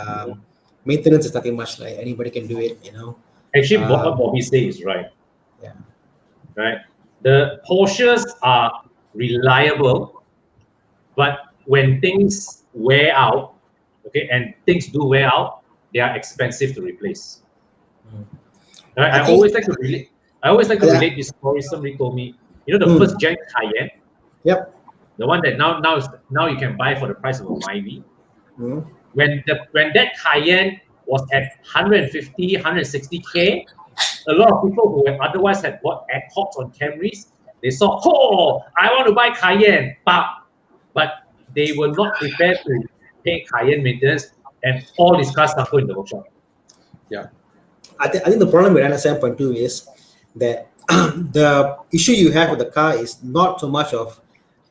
Maintenance is nothing much. Like anybody can do it, you know. Actually, what Bobby says is right. Yeah. Right. The Porsches are reliable, but when things wear out, okay, and things do wear out, they are expensive to replace. Right? I always like to relate this story. Somebody told me, you know, the first gen Cayenne. Yep. The one that now you can buy for the price of a Myvi. When that Cayenne was at 150, 160K, a lot of people who have otherwise had bought Accords on Camrys, they saw, I want to buy Cayenne, but they were not prepared to pay Cayenne maintenance, and all these cars suffer in the workshop. Yeah. I think the problem with NS 7.2 is that the issue you have with the car is not so much of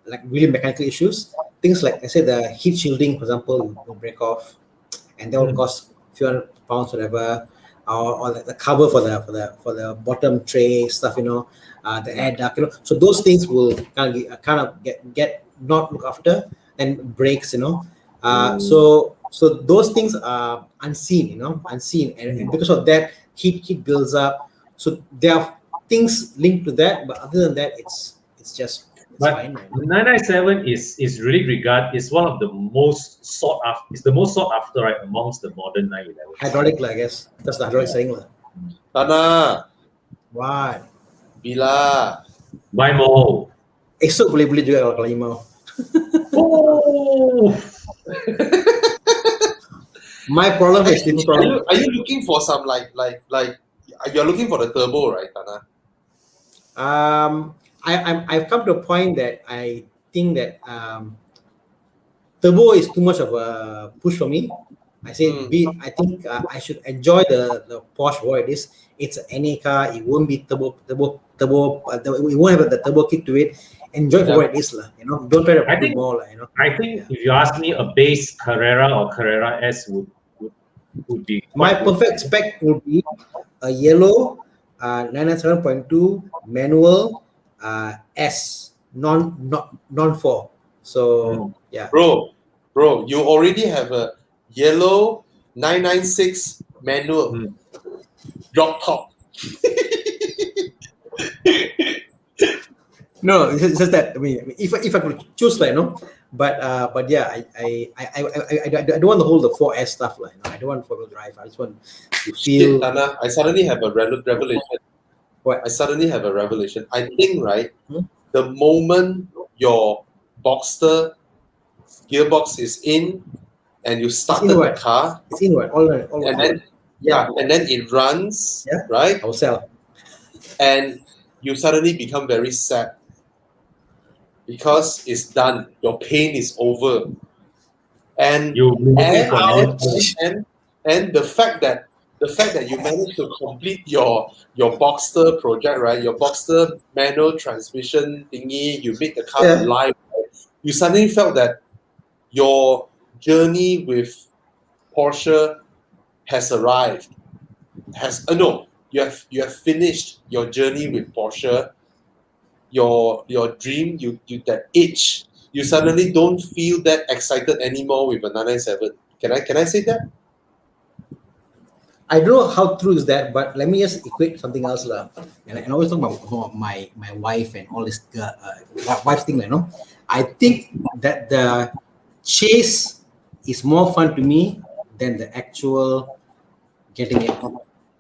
like really mechanical issues. Things like I said, the heat shielding, for example, will break off, and that will cost a few £100, whatever, or like the cover for the bottom tray stuff, you know, the air duct, you know. So those things will kind of get not looked after and breaks, you know. So those things are unseen, you know, and because of that, heat builds up. So there are things linked to that, but other than that, it's just It's fine. the 997 is really is one of the most sought after. It's the most sought after, right, amongst the modern 911. Hydraulic lah, I guess. That's the hydraulic setting lah. Tana, What? bila. Buy more. Esok boleh juga kalau you mau. Oh. My problem is different problem. Are you looking for some like you're looking for the turbo, right, Tana? I've come to a point that I think that turbo is too much of a push for me. I say, I think I should enjoy the Porsche for what it is. It's an NA car. It won't be turbo. It won't have the turbo kick to it. Enjoy for what it is, lah. You know, don't try to do more, lah. You know. I think if you ask me, a base Carrera or Carrera S would be my perfect spec would be a yellow 997.2 manual S non 4. So yeah, bro, you already have a yellow 996 manual drop top. No, it's just that. I mean, if I could choose, like, no, but yeah, I don't want to hold the 4S stuff, like, I don't want 4-wheel drive. I just want to feel. Tana, I suddenly have a revelation. What? I suddenly have a revelation. I think, right, the moment your Boxster gearbox is in and you started the car, it's in what? All and then and then it runs, right? I'll sell. And you suddenly become very sad because it's done. Your pain is over, and the fact that you managed to complete your Boxster project, right? Your Boxster manual transmission thingy, you made the car alive. Right? You suddenly felt that your journey with Porsche has arrived. You have finished your journey with Porsche. Your dream, you that itch. You suddenly don't feel that excited anymore with a 997. Can I say that? I don't know how true is that, but let me just equate something else, lah. And I always talk about my wife and all this wife thing, you know. I think that the chase is more fun to me than the actual getting it.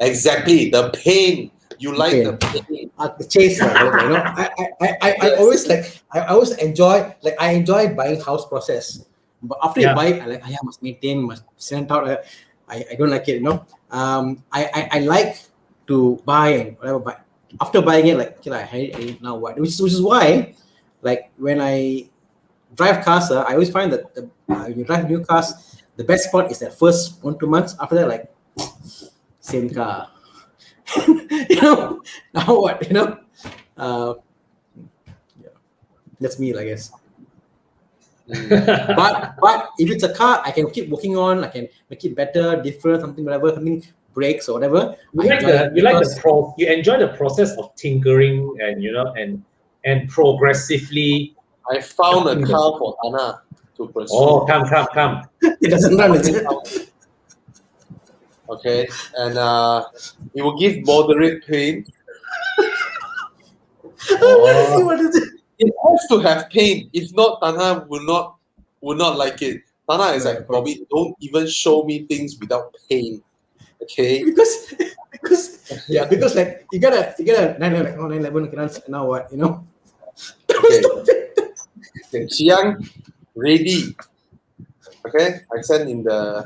Exactly, the pain. You like the pain. The chase, you know. I always enjoy buying house process, but after you buy it, I must maintain, must send out. I don't like it, you know. I like to buy and whatever, but after buying it, like, I hate it now. What? Which is why, like, when I drive cars, I always find that when you drive new cars, the best part is that first 1-2 months. After that, like, same car. You know, now what? You know, that's me, I guess. But if it's a car, I can keep working on. I can make it better, different, something breaks or whatever. You enjoy the process of tinkering and progressively. I found a car for Anna to pursue. Oh, come. It doesn't run, is it? Okay, and it will give moderate pain. What is it? It has to have pain. If not, Tana will not like it. Tana is like, Bobby, don't even show me things without pain. Okay? Because like you gotta 911 now what, you know? Okay, Chiang, ready. Okay, I sent in the.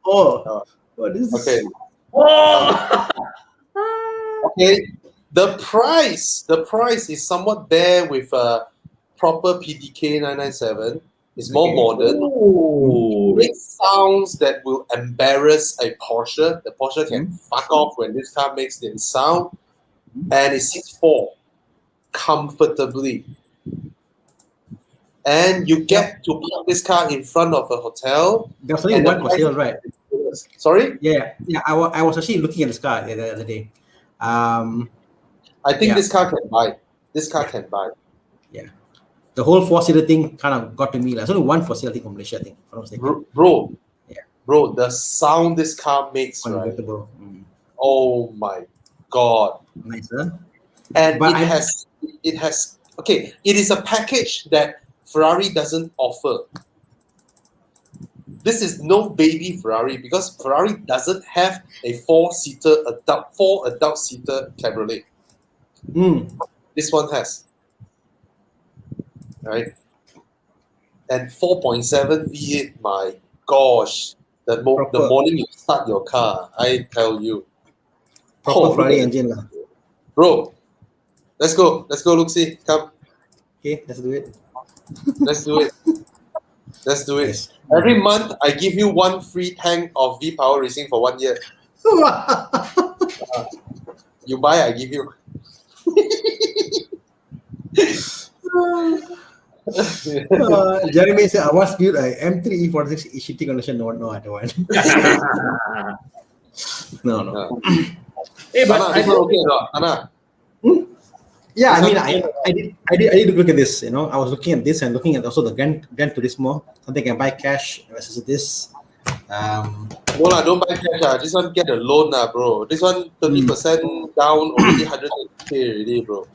What is this? Okay. Okay. The price is somewhat there with a proper PDK 997. It's more modern. It sounds that will embarrass a Porsche. The Porsche can fuck off when this car makes the sound, and it sits 4 comfortably. And you get to park this car in front of a hotel. There's only one for sale, right? Sorry? Yeah. I was actually looking at this car the other day. I think this car can buy. Yeah. The whole 4-seater thing kind of got to me. There's only one for sale thing from Malaysia, I think. Bro, the sound this car makes, right? Oh my god. Nice, huh? And it has Okay, it is a package that Ferrari doesn't offer. This is no baby Ferrari because Ferrari doesn't have a four adult seater cabriolet. This one has, right? And 4.7 V8. My gosh, the morning you start your car, I tell you. Proper Ferrari engine, lah. Bro, let's go. Let's go, Luxi. Come. Okay, let's do it. Let's do it. Let's do it. Yes. Every month, I give you one free tank of V-Power Racing for 1 year. You buy, I give you. Jeremy said, I was built a M3 E46 ECT condition. No, I don't want. No. Hey, but Anna, this one okay or not? Anna? Yeah, I mean, I did look at this. You know, I was looking at this and looking at also the Gran Turismo. Something I can buy cash versus this. No lah, don't buy cash. This one get a loan bro. This one 30% down already 100k already, bro.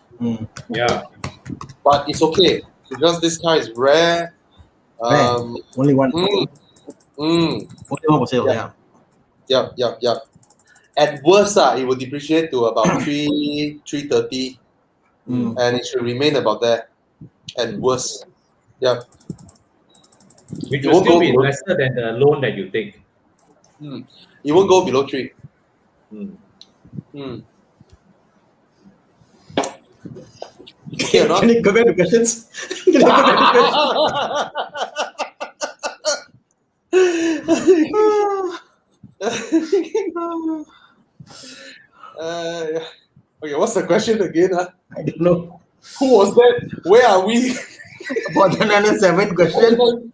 Yeah. But it's okay because this car is rare. Only one. Only one for sale. Yeah. Yep. At worst, it will depreciate to about 330, and it should remain about there. At worst, yep. Which will still be lesser than the loan that you take. It won't go below 3. Okay or not? Can you go back to questions? Okay, what's the question again? I don't know. Who was that? Where are we? About the 907 question.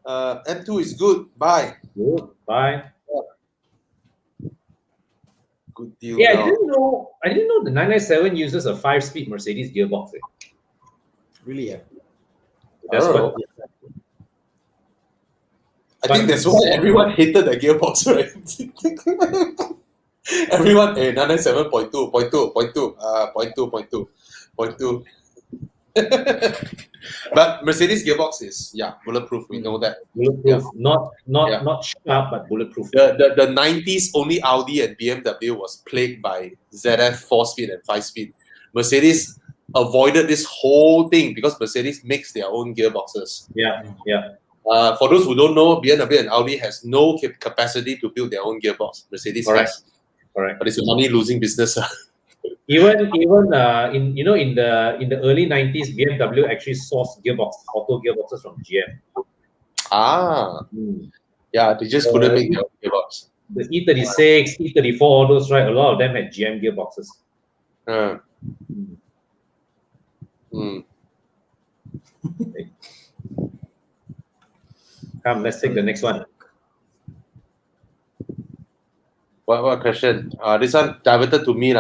M2 is good. Buy. Good. Bye. Good deal. Yeah, now. I didn't know the 997 uses a 5-speed Mercedes gearbox. Really, yeah. That's what. I think that's why everyone hated the gearbox, right? Everyone, 997.2. But Mercedes gearbox is bulletproof. We know that. Bulletproof, not sharp, but bulletproof. The 90s only Audi and BMW was plagued by ZF 4-speed and 5-speed. Mercedes avoided this whole thing because Mercedes makes their own gearboxes. Yeah. For those who don't know, BMW and Audi has no capacity to build their own gearbox. Mercedes has. Correct. But it's a money losing business. Even in the early 90s, BMW actually sourced auto gearboxes from GM. Yeah, they just couldn't make their own gearbox. The E36, E34, all those, right? A lot of them had GM gearboxes. Okay. Come, let's take the next one. What question? This one diverted to me.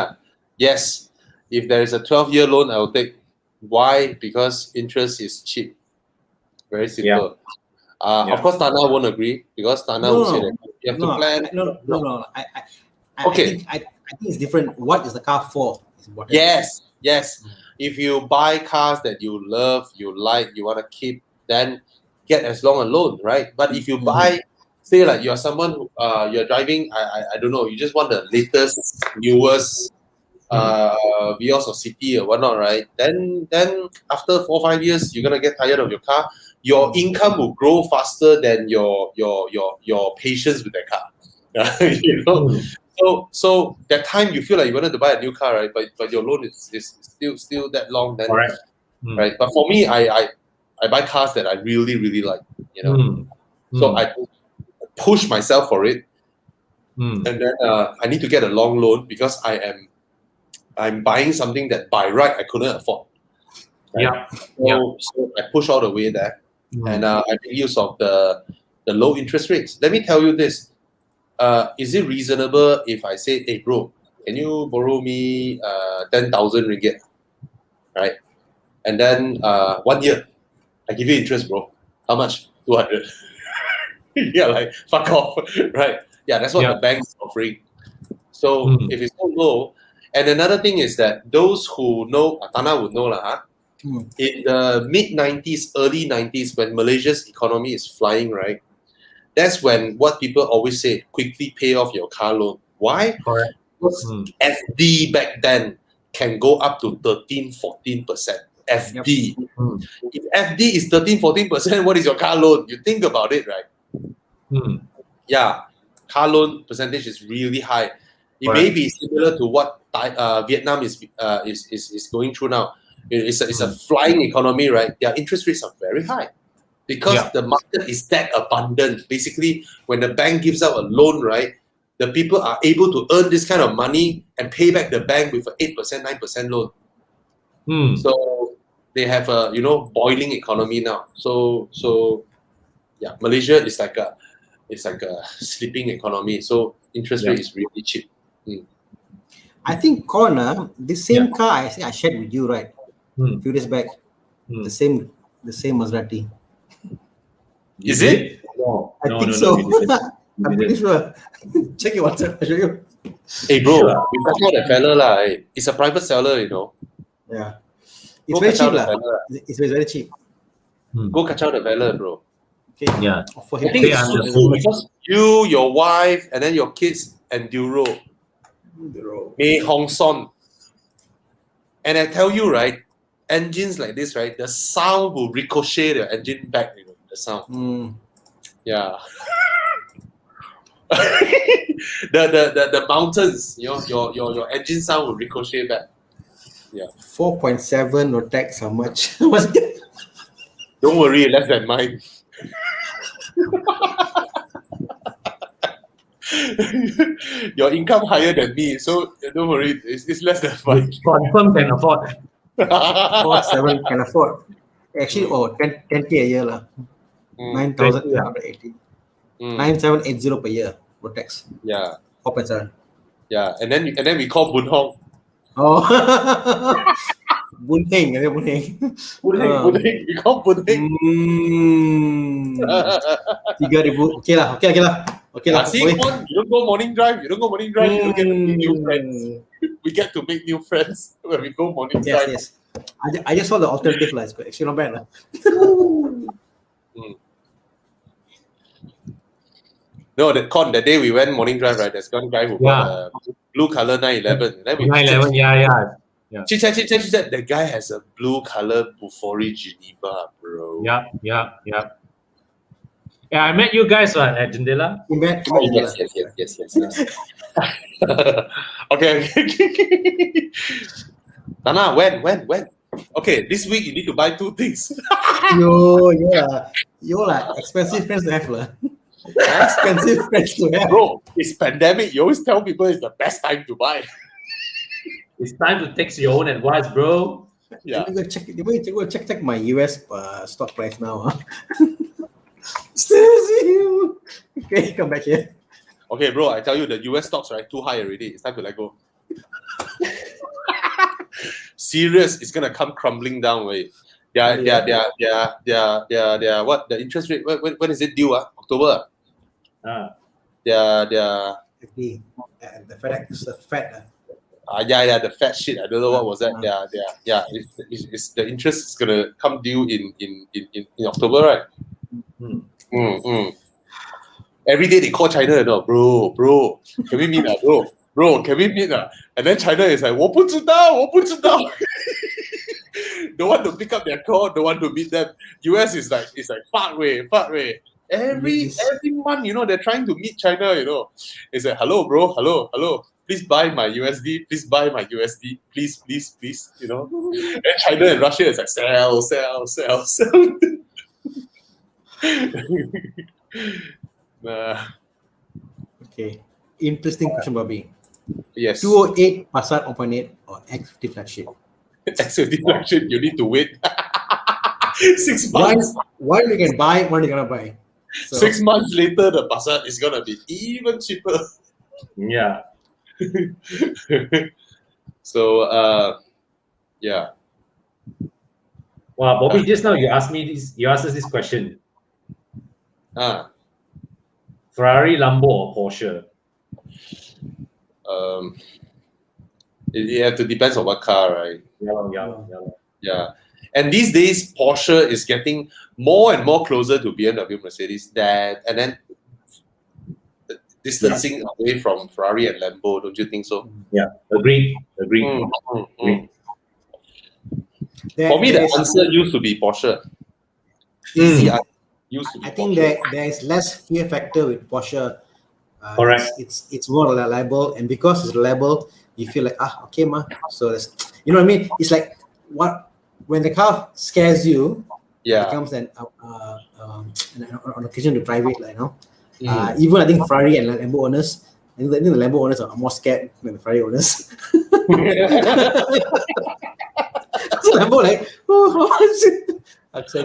Yes, if there is a 12-year loan, I will take. Why? Because interest is cheap. Very simple. Of course, Tana won't agree because Tana will say that you have to plan. No. I think it's different. What is the car for? Is important. Yes. If you buy cars that you love, you like, you want to keep, then get as long a loan, right? But if you buy, say like you're someone who, you're driving, I don't know, you just want the latest, newest Vios or City or whatnot, right? Then after 4 or 5 years, you're gonna get tired of your car. Your income will grow faster than your patience with that car. You know. So that time you feel like you wanted to buy a new car, right? But your loan is still that long. Then, right? But for me, I buy cars that I really like. You know. So I push myself for it, and then I need to get a long loan because I'm buying something that by right I couldn't afford. Right? So I push all the way there, and I make use of the low interest rates. Let me tell you this. Is it reasonable if I say, hey bro, can you borrow me 10,000 ringgit? Right? And then 1 year, I give you interest, bro. How much? 200. Yeah, like fuck off. Right? Yeah, that's what the bank is offering. So if it's so low, and another thing is that those who know, Tana would know lah. In the mid-90s, early 90s, when Malaysia's economy is flying, right? That's when what people always say, quickly pay off your car loan. Why? Correct. Because FD back then can go up to 13-14%. FD. If FD is 13-14%, what is your car loan? You think about it, right? Yeah, car loan percentage is really high. It may be similar to what Vietnam is going through now. It's a flying economy, right? Their interest rates are very high because the market is that abundant. Basically, when the bank gives out a loan, right, the people are able to earn this kind of money and pay back the bank with an 8%, 9% loan. So they have a boiling economy now. So yeah, Malaysia is like a sleeping economy. So interest rate is really cheap. I think corner the same car I shared with you, right? A few days back. The same Maserati. Is it? No, I think so. I'm pretty sure. Check your WhatsApp, I'll show you. Hey bro, we talk about that fella lah. It's a private seller, Yeah. It's very cheap lah. It's very cheap. Go catch out the fella, bro. Okay. Yeah. For I him. think it's so because you, your wife, and then your kids enduro. May Hong Son. And I tell you, right, engines like this, right, the sound will ricochet the engine back, the sound. Yeah. the mountains, your engine sound will ricochet back. Yeah. 4.7 no tax, how much? What's it? Don't worry, less than mine. Your income higher than me, so don't worry, it's less than mine. Confirm can afford. 4.7 can afford. Actually, 10K a year lah. 9,380. 9,780 per year for tax. Yeah. 4.7. Yeah, and then we call Boon Hong. Oh. Boon Heng. Boon Heng. We call Boon Heng. 3,000. Okay lah. See, you don't go morning drive. You don't get to meet new friends. We get to make new friends when we go morning drive. Yes. I just saw the alternative lah. It's actually not bad lah. No, that day we went morning drive, right? There's one guy who bought a blue color 911. 911, yeah. Chit chat. The guy has a blue color Bufori Geneva, bro. Yeah. Yeah, I met you guys at Jendela. Yes. Okay. Tana, when? Okay, this week you need to buy 2 things. You're like expensive friends to have lah. Expensive friends to have. Bro, it's pandemic. You always tell people it's the best time to buy. It's time to take your own advice, bro. Yeah. You go check my US stock price now. Still okay, come back here. Okay, bro, I tell you the US stocks, right, too high already. It's time to let go. Serious, it's gonna come crumbling down, wait. What the interest rate? When is it due? October. The FedEx, the Fed. The Fed shit. I don't know what was that. It's the interest is gonna come due in October, right? Every day they call China, bro, can we meet bro, can we meet and then China is like, 我不知道. Don't want to pick up their call, don't want to meet them. US is like far away. Every month, they're trying to meet China, It's like, hello, bro, hello. Please buy my USD, please, And China and Russia is like, sell. Okay. Interesting question, Bobby. Yes. 208 Passat 1.8 or X50 flagship? X50 flagship, you need to wait 6 months. One you can buy, one you're gonna buy. So, 6 months later, the Passat is gonna be even cheaper. Yeah. So, yeah. Wow, Bobby, just now you asked us this question. Ferrari, Lambo, or Porsche? It have to depends on what car, right? Yeah. Yeah. And these days, Porsche is getting more and more closer to BMW, Mercedes, and then distancing away from Ferrari and Lambo. Don't you think so? Yeah. Agreed. For me, the answer used to be Porsche. Easy answer used to be I think Porsche. there is less fear factor with Porsche. Correct. It's more reliable, and because it's reliable, you feel like okay, ma. So that's, you know what I mean. It's like when the car scares you, it becomes an occasion to drive it, like, you know. Even I think Ferrari and Lambo owners, I think the Lambo owners are more scared than the Ferrari owners. So Lambo like,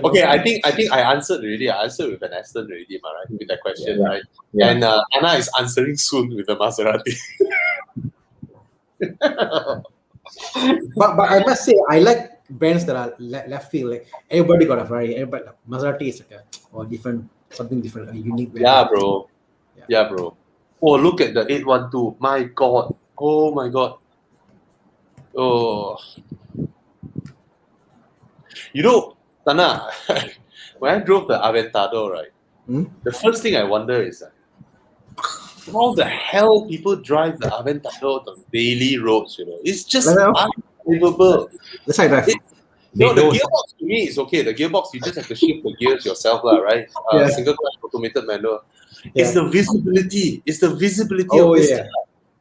okay, I think I answered already. I answered with an Aston already, right? With that question, right? Yeah. And Anna is answering soon with the Maserati. but I must say, I like brands that are left field. Like everybody got a Ferrari, everybody Maserati is like something different, a unique brand. Yeah, bro. Yeah, bro. Oh, look at the 812. My God. Oh my God. Oh. You know, Tana, when I drove the Aventador, right? The first thing I wonder is how the hell people drive the Aventador on daily roads, you know? It's just unbelievable. That's how I drive. The gearbox to me is okay. The gearbox, you just have to shift the gears yourself, right? Single clutch automated manual. It's the visibility. It's the visibility of this car.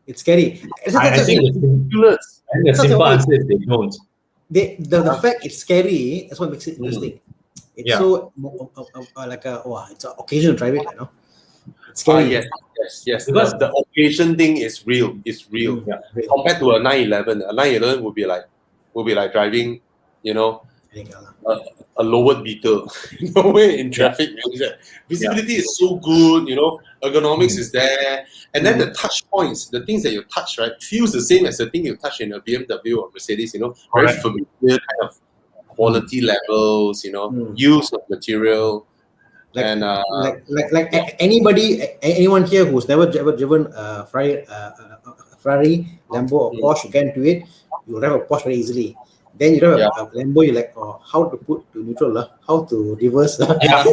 It's scary. I think it's ridiculous. And the simple answer is they don't. The fact it's scary, that's what makes it interesting. It's so like it's an occasion to drive it, you know. It's scary. Yes. Because the occasion thing is real. It's real. Compared to a 911, a 911 would be like driving, you know, a lowered Beetle. No way in traffic. Visibility is so good, you know, ergonomics is there. And then the touch points, the things that you touch, right, feels the same as the thing you touch in a BMW or Mercedes, you know, very familiar kind of quality levels, you know, use of material. Like, and like anyone here who's never ever driven a Ferrari, Lambo, or Porsche can do it. You'll drive a Porsche very easily. Then you drive a Lambo, you're like, how to put to neutral, how to reverse. That's that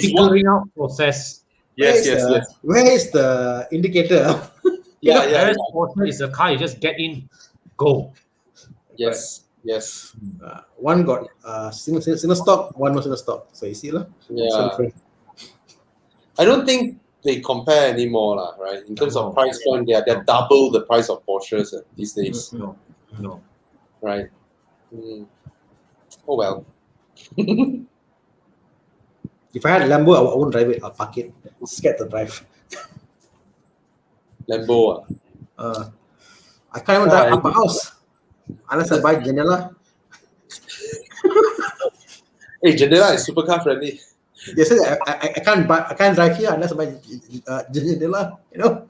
figuring out process. Yes. Where is the indicator? Whereas Porsche is a car you just get in, go. Yes. One got single stock, one no single stock. So you see, I don't think they compare anymore, right? In terms of price point, they're double the price of Porsches these days. No. Right. Oh well. If I had Lambo, I won't drive it. I'll park it. I'm scared to drive. Lambo. I can't even drive up a house unless I buy Janela. Hey, Janela is supercar friendly. Yes, I can't drive here unless I buy Janela. You know.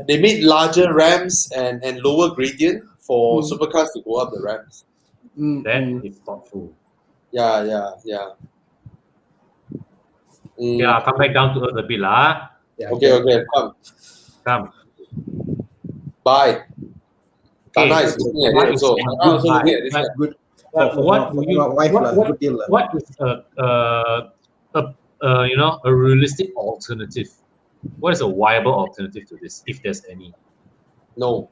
They made larger ramps and lower gradient for supercars to go up the ramps. That is thoughtful. Yeah. Yeah, come back down to earth a bit, lah. Okay, come. Bye. Tana is looking at it, so good. What is a realistic alternative? What is a viable alternative to this, if there's any? No.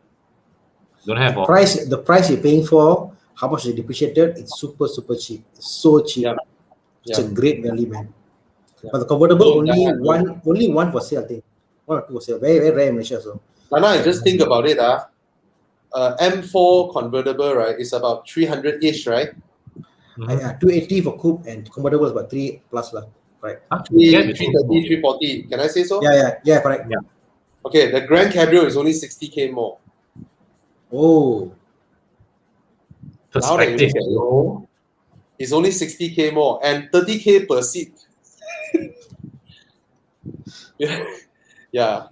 Don't have. The price you're paying for, how much is depreciated? It's super cheap. It's so cheap. It's a great value, man. But the convertible only one for sale, I think. One or two for sale. Very, very rare in Malaysia. So. Tana, just think about it. M4 convertible, right, is about 300-ish, right? 280 for coupe, and convertible is about 3 plus, right? 330, 340. Can I say so? Yeah, correct. Yeah. Okay, the Grand Cabrio is only 60K more. Oh. Perspective. It's only 60K more and 30K per seat. Yeah.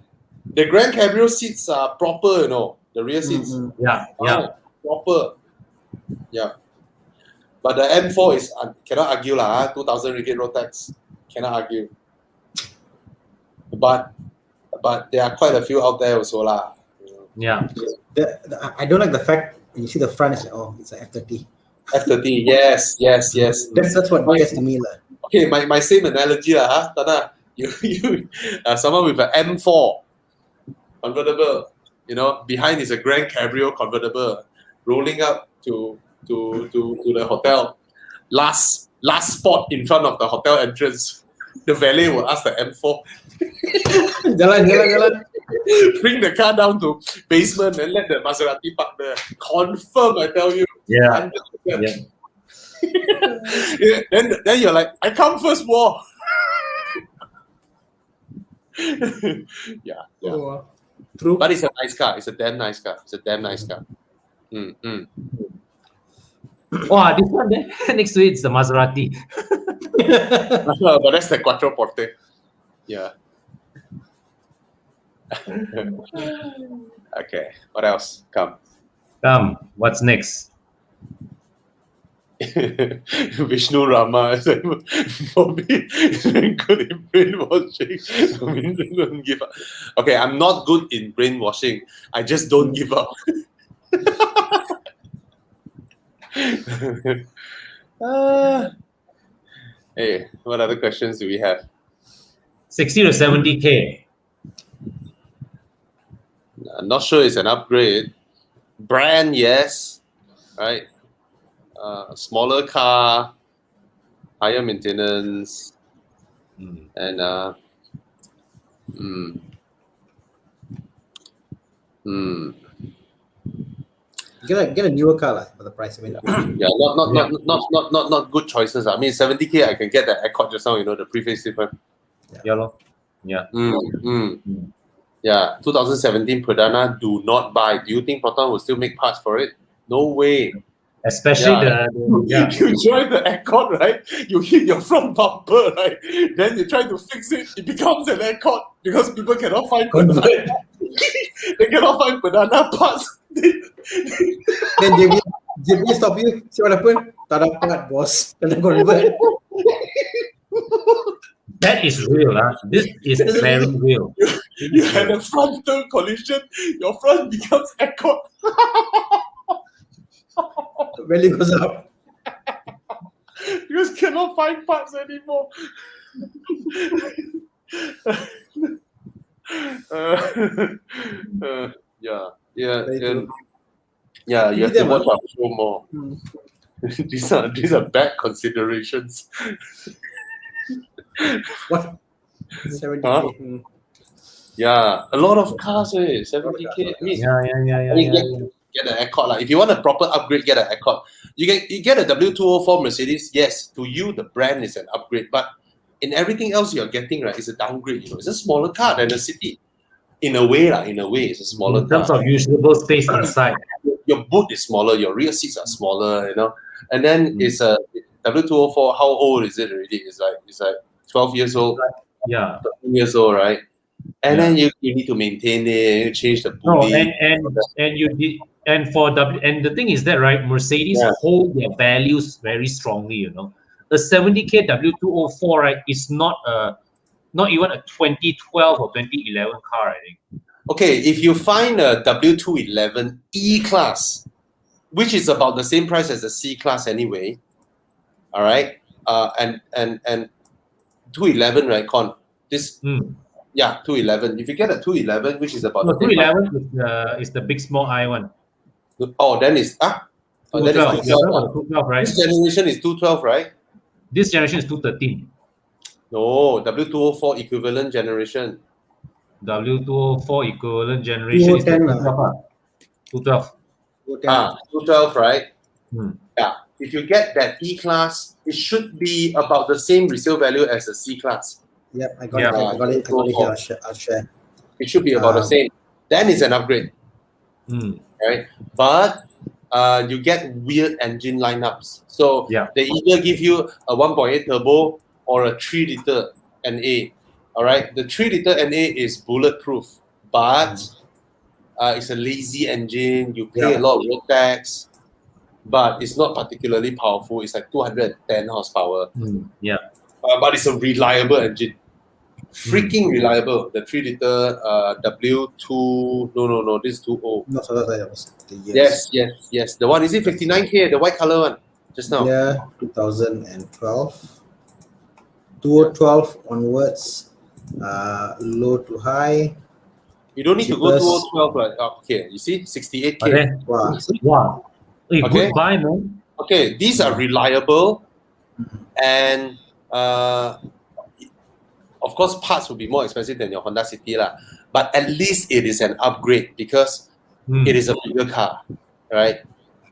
The Grand Cabrio seats are proper, you know, the rear seats. Yeah. Proper. Yeah. But the M4 is, cannot argue, 2,000 ringgit road tax. Cannot argue. but there are quite a few out there also lah. Yeah. I don't like the fact you see the front is like, oh, it's an F30. F30, yes. That's what gets to me lah. Okay, my same analogy lah, huh? Tana, you someone with an M4 convertible, behind is a Grand Cabrio convertible, rolling up to the hotel. Last spot in front of the hotel entrance, the valet will ask the M4. Jalan. Bring the car down to basement and let the Maserati park there. Confirm, I tell you. Yeah. 100%. Then you're like, I come first, war. Yeah. Oh, true. But it's a nice car. It's a damn nice car. Wow, this one there next to it is the Maserati. But that's the Quattroporte. Yeah. Okay. What else? Come. What's next? Vishnu Rama for me is very good in brainwashing. Means I don't give up. Okay, I'm not good in brainwashing. I just don't give up. Hey, what other questions do we have? 60 to 70K. I'm not sure it's an upgrade. Brand, yes. Right? Smaller car, higher maintenance, and Get a newer car for the price. I mean, yeah, not good choices. I mean, 70K, I can get the Accord just now. The pre-facelift one. Yeah. Yeah, 2017 Pradana, do not buy. Do you think Proton will still make parts for it? No way. Especially You drive the Accord, right? You hit your front bumper, right? Then you try to fix it. It becomes an Accord because people cannot find Pradana. They cannot find Pradana parts. then JB stop you. See what happened? Tak dapat, boss. Kena convert. That is real, huh? This is very real. You had a frontal collision. Your front becomes Accord. Value goes up. You just cannot find parts anymore. Yeah. You have to watch our show more. These are bad considerations. What? 70K. Huh? Yeah, a lot of cars, 70K. Get an Accord. If you want a proper upgrade, get an Accord. You get a W204 Mercedes. Yes, to you the brand is an upgrade, but in everything else you're getting, right, it's a downgrade. It's a smaller car than a City. In a way, it's a smaller car. In terms of usable space inside. Your boot is smaller, your rear seats are smaller, And then it's a W204. How old is it already? It's like 12 years old. Yeah. 13 years old, right? And then you need to maintain it, change the pulley. And the thing is that, right, Mercedes hold their values very strongly, The 70K W204, right, is not even a 2012 or 2011 car, I think. Okay, if you find a W211 E-Class, which is about the same price as the C-Class anyway, all right, and 211, right, Con? Yeah, 211. If you get a 211, which is about 211 is the big small I one. Oh, then it's 212. 212, right? This generation is 212, right? This generation is 213. No, W204 equivalent generation. W204 equivalent generation is 212. 212, right? Yeah. If you get that E-Class, it should be about the same resale value as the C-Class. Yep, I got it here. I'll share. It should be about the same. Then it's an upgrade. Right? But you get weird engine lineups. So they either give you a 1.8 turbo or a 3-liter NA. All right? The 3-liter NA is bulletproof, but it's a lazy engine. You pay a lot of road tax, but it's not particularly powerful. It's like 210 horsepower. Yeah. But it's a reliable engine. freaking reliable. The 3-liter W2. No, this is 2.0. No, so that was the years. Yes. The one, is it 59K? The white color one just now. Yeah, 2012. 2012 onwards, low to high. You don't need Cheapest. to go 2012, right? Okay, you see, 68K. Okay. Wow. Wow. Hey, Okay. good buy, man. Okay, these are reliable, and of course, parts will be more expensive than your Honda City lah. But at least it is an upgrade because it is a bigger car, right?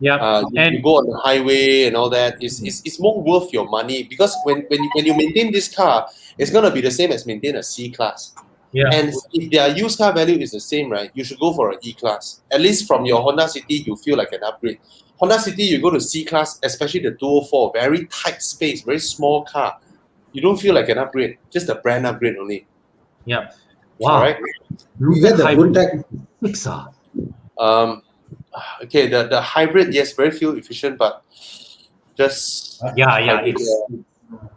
Yeah. You go on the highway and all that. It's more worth your money because when you maintain this car, it's gonna be the same as maintain a C class. Yeah. And if their used car value is the same, right, you should go for an E class. At least from your Honda City, you feel like an upgrade. Honda City, you go to C class, especially the 204, very tight space, very small car. You don't feel like an upgrade, just a brand upgrade only. Yeah. Wow. All right. You get the good tech. Okay, the hybrid, yes, very fuel efficient, but just It's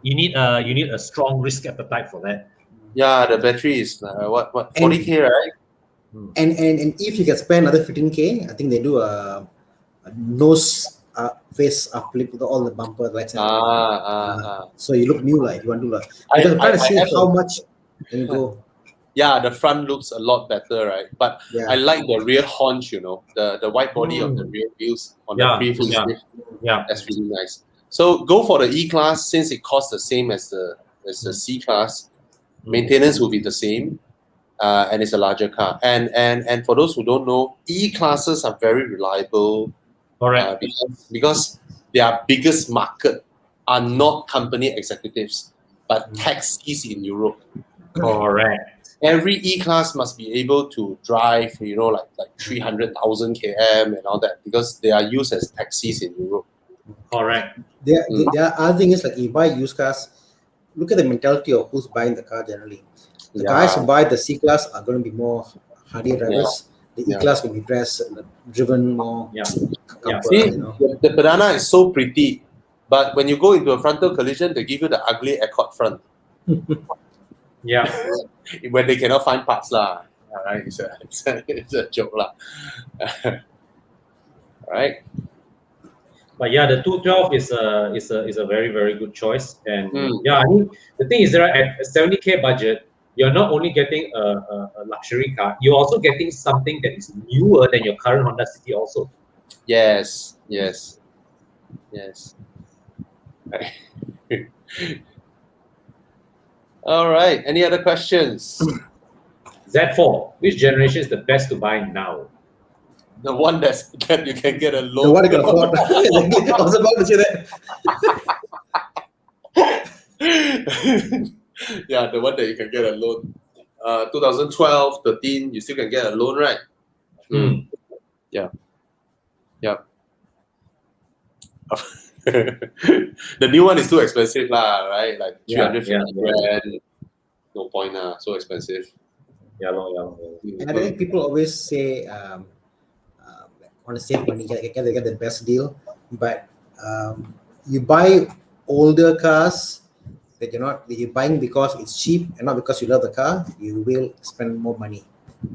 you need a strong risk appetite for that. Yeah, the battery is what 40K, right? And if you can spend another 15K, I think they do a nose face uplift with all the bumper lights. So you look new, like you want to look. I'm trying to see how much can you go. Yeah, the front looks a lot better, right? But I like the rear haunch, the white body of the rear wheels on the pre-facelift. Yeah, that's really nice. So go for the E class since it costs the same as the C class. Maintenance will be the same, and it's a larger car. And for those who don't know, E classes are very reliable. Correct. Because their biggest market are not company executives, but taxis in Europe. Correct. Every E-Class must be able to drive, like 300,000 km and all that because they are used as taxis in Europe. Correct. The other thing is, like, you buy used cars, look at the mentality of who's buying the car generally. The guys who buy the C-Class are going to be more hardy drivers. The E-Class will be driven more. Comfort, See, the banana is so pretty, but when you go into a frontal collision, they give you the ugly Accord front. When they cannot find parts lah. Right? It's a joke lah. Right? But the 212 is a very, very good choice. And I mean, the thing is that at a 70K budget, you're not only getting a luxury car, you're also getting something that is newer than your current Honda City also. Yes. All right. Any other questions? Z4. Which generation is the best to buy now? The one that you can get a loan. The one you can afford. I was about to say that. Yeah, the one that you can get a loan. 2012, 13, you still can get a loan, right? Yeah. The new one is too expensive, right? Like 350 grand. No point, so expensive. And I think people always say, want to save money, get the best deal. But you buy older cars that you're buying because it's cheap and not because you love the car, you will spend more money.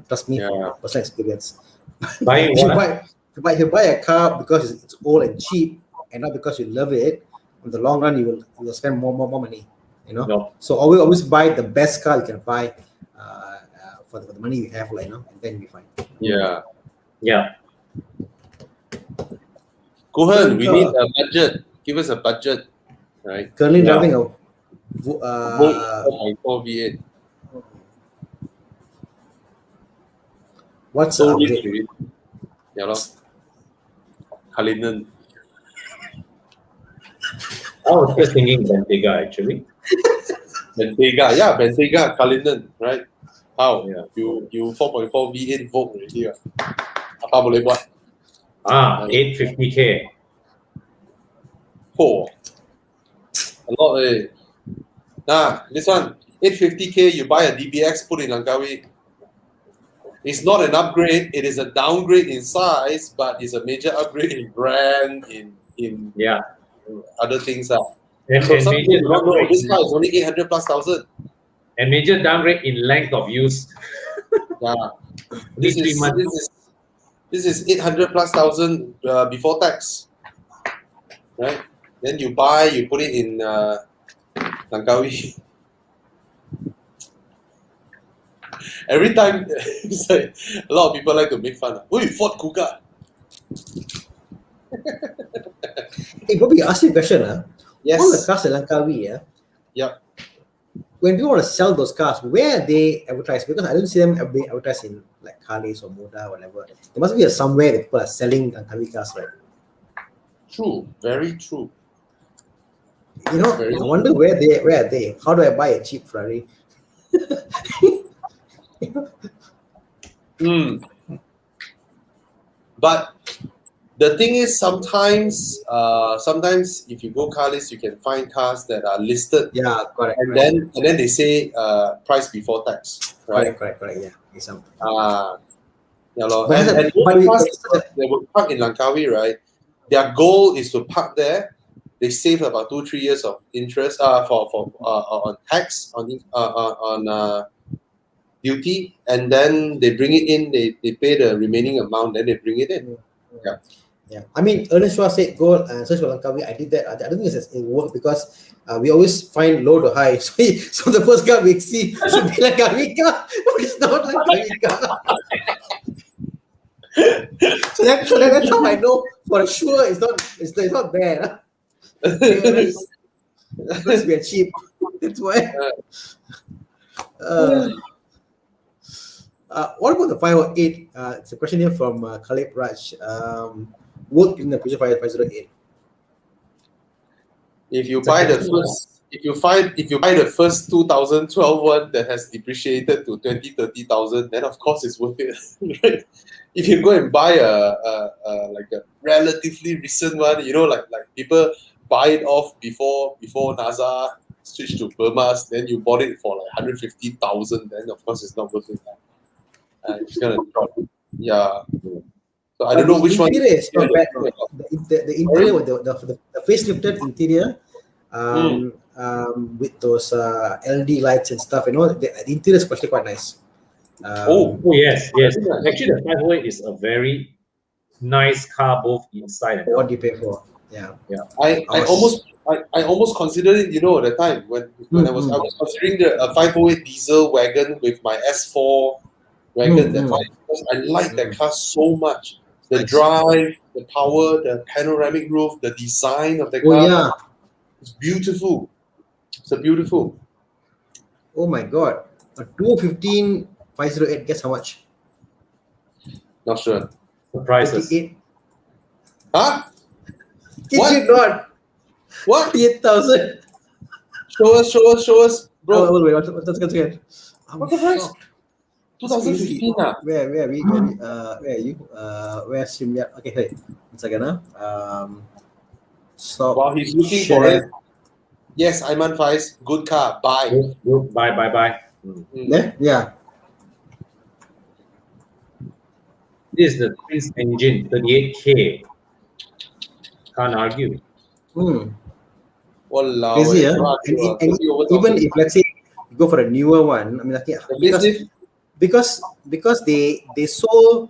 Trust me, from personal experience. If you buy a car because it's old and cheap and not because you love it, in the long run you will spend more money. So always buy the best car you can buy for the money you have, and then you'll be fine. Yeah. Kuhan, we need a budget. Give us a budget, right? Currently driving a Volt 4 V8. What's so the Cullinan. I was just thinking Bentayga actually. Bentayga, Cullinan, right? How? You 4.4 V8 Volt already. Apa boleh buat? 850K. A lot, this one, 850K, you buy a DBX, put in Langkawi. It's not an upgrade, it is a downgrade in size, but it's a major upgrade in brand, in other things. And so some people don't know, this car is only 800,000+. And major downgrade in length of use. Yeah. Only 3 months. This is 800 plus thousand before tax, right? Then you buy, you put it in Langkawi. Every time, it's like, a lot of people like to make fun. Oh, Ford Kuga. Hey, Bobby, ask you a question. Yes. All the cars in Langkawi, Yeah. when people want to sell those cars, where are they advertised? Because I don't see them being advertised in like Carlis or Moda or whatever. There must be somewhere that people are selling Langkawi cars, right? True. Very true. You know, Very I wonder where are they? How do I buy a cheap Ferrari? But the thing is, sometimes if you go car list, you can find cars that are listed. Yeah, correct. And then they say price before tax, right? Correct. Yeah, example. Yeah, lor. But And but those cars they will park in Langkawi, right? Their goal is to park there. They save about 2-3 years of interest for on tax on duty, and then they bring it in. They pay the remaining amount, then they bring it in. Yeah. I mean, Ernest Shaw said go search for Langkawi. I did that. I don't think it worked because we always find low to high. So the first car we see should be Langkawi car, but it's not Langkawi car. so that's how I know for sure it's not there. Because we are cheap. That's why. What about the 508? It's a question here from Khalib Raj. Work in the Peugeot 508. If you buy the first 2012 one that has depreciated to 20,000-30,000, then of course it's worth it. Right? If you go and buy a like a relatively recent one, like people buy it off before NASA switched to Burma's, then you bought it for like 150,000, then of course it's not worth it. It's gonna drop. Yeah. So I don't know which one. The interior is not bad. The interior with the facelifted interior, with those LED lights and stuff. The interior is actually quite nice. Yes. Actually, the 508 is a very nice car, both inside and out. What do you pay for? Yeah. I almost considered it, at the time when I was considering a 508 diesel wagon with my S4 wagon. Because I like that car so much. The drive, the power, the panoramic roof, the design of the car. Oh yeah, it's beautiful. It's a beautiful. Oh my god, a 215 508. Guess how much? Not sure. The prices. 58. Huh? What? You not? What? 8,000. Show us, bro. Oh, wait, what's again? What's the price? 2015. Where are you? Where's Simyat? Okay, hey. One second. Stop. While he's looking for it. Yes, Aiman Faiz. Good car. Buy. Good. Buy. Yeah. This is the Prince engine, 38K. Can't argue. Wallah, crazy, and even if let's say you go for a newer one, I mean, because they sold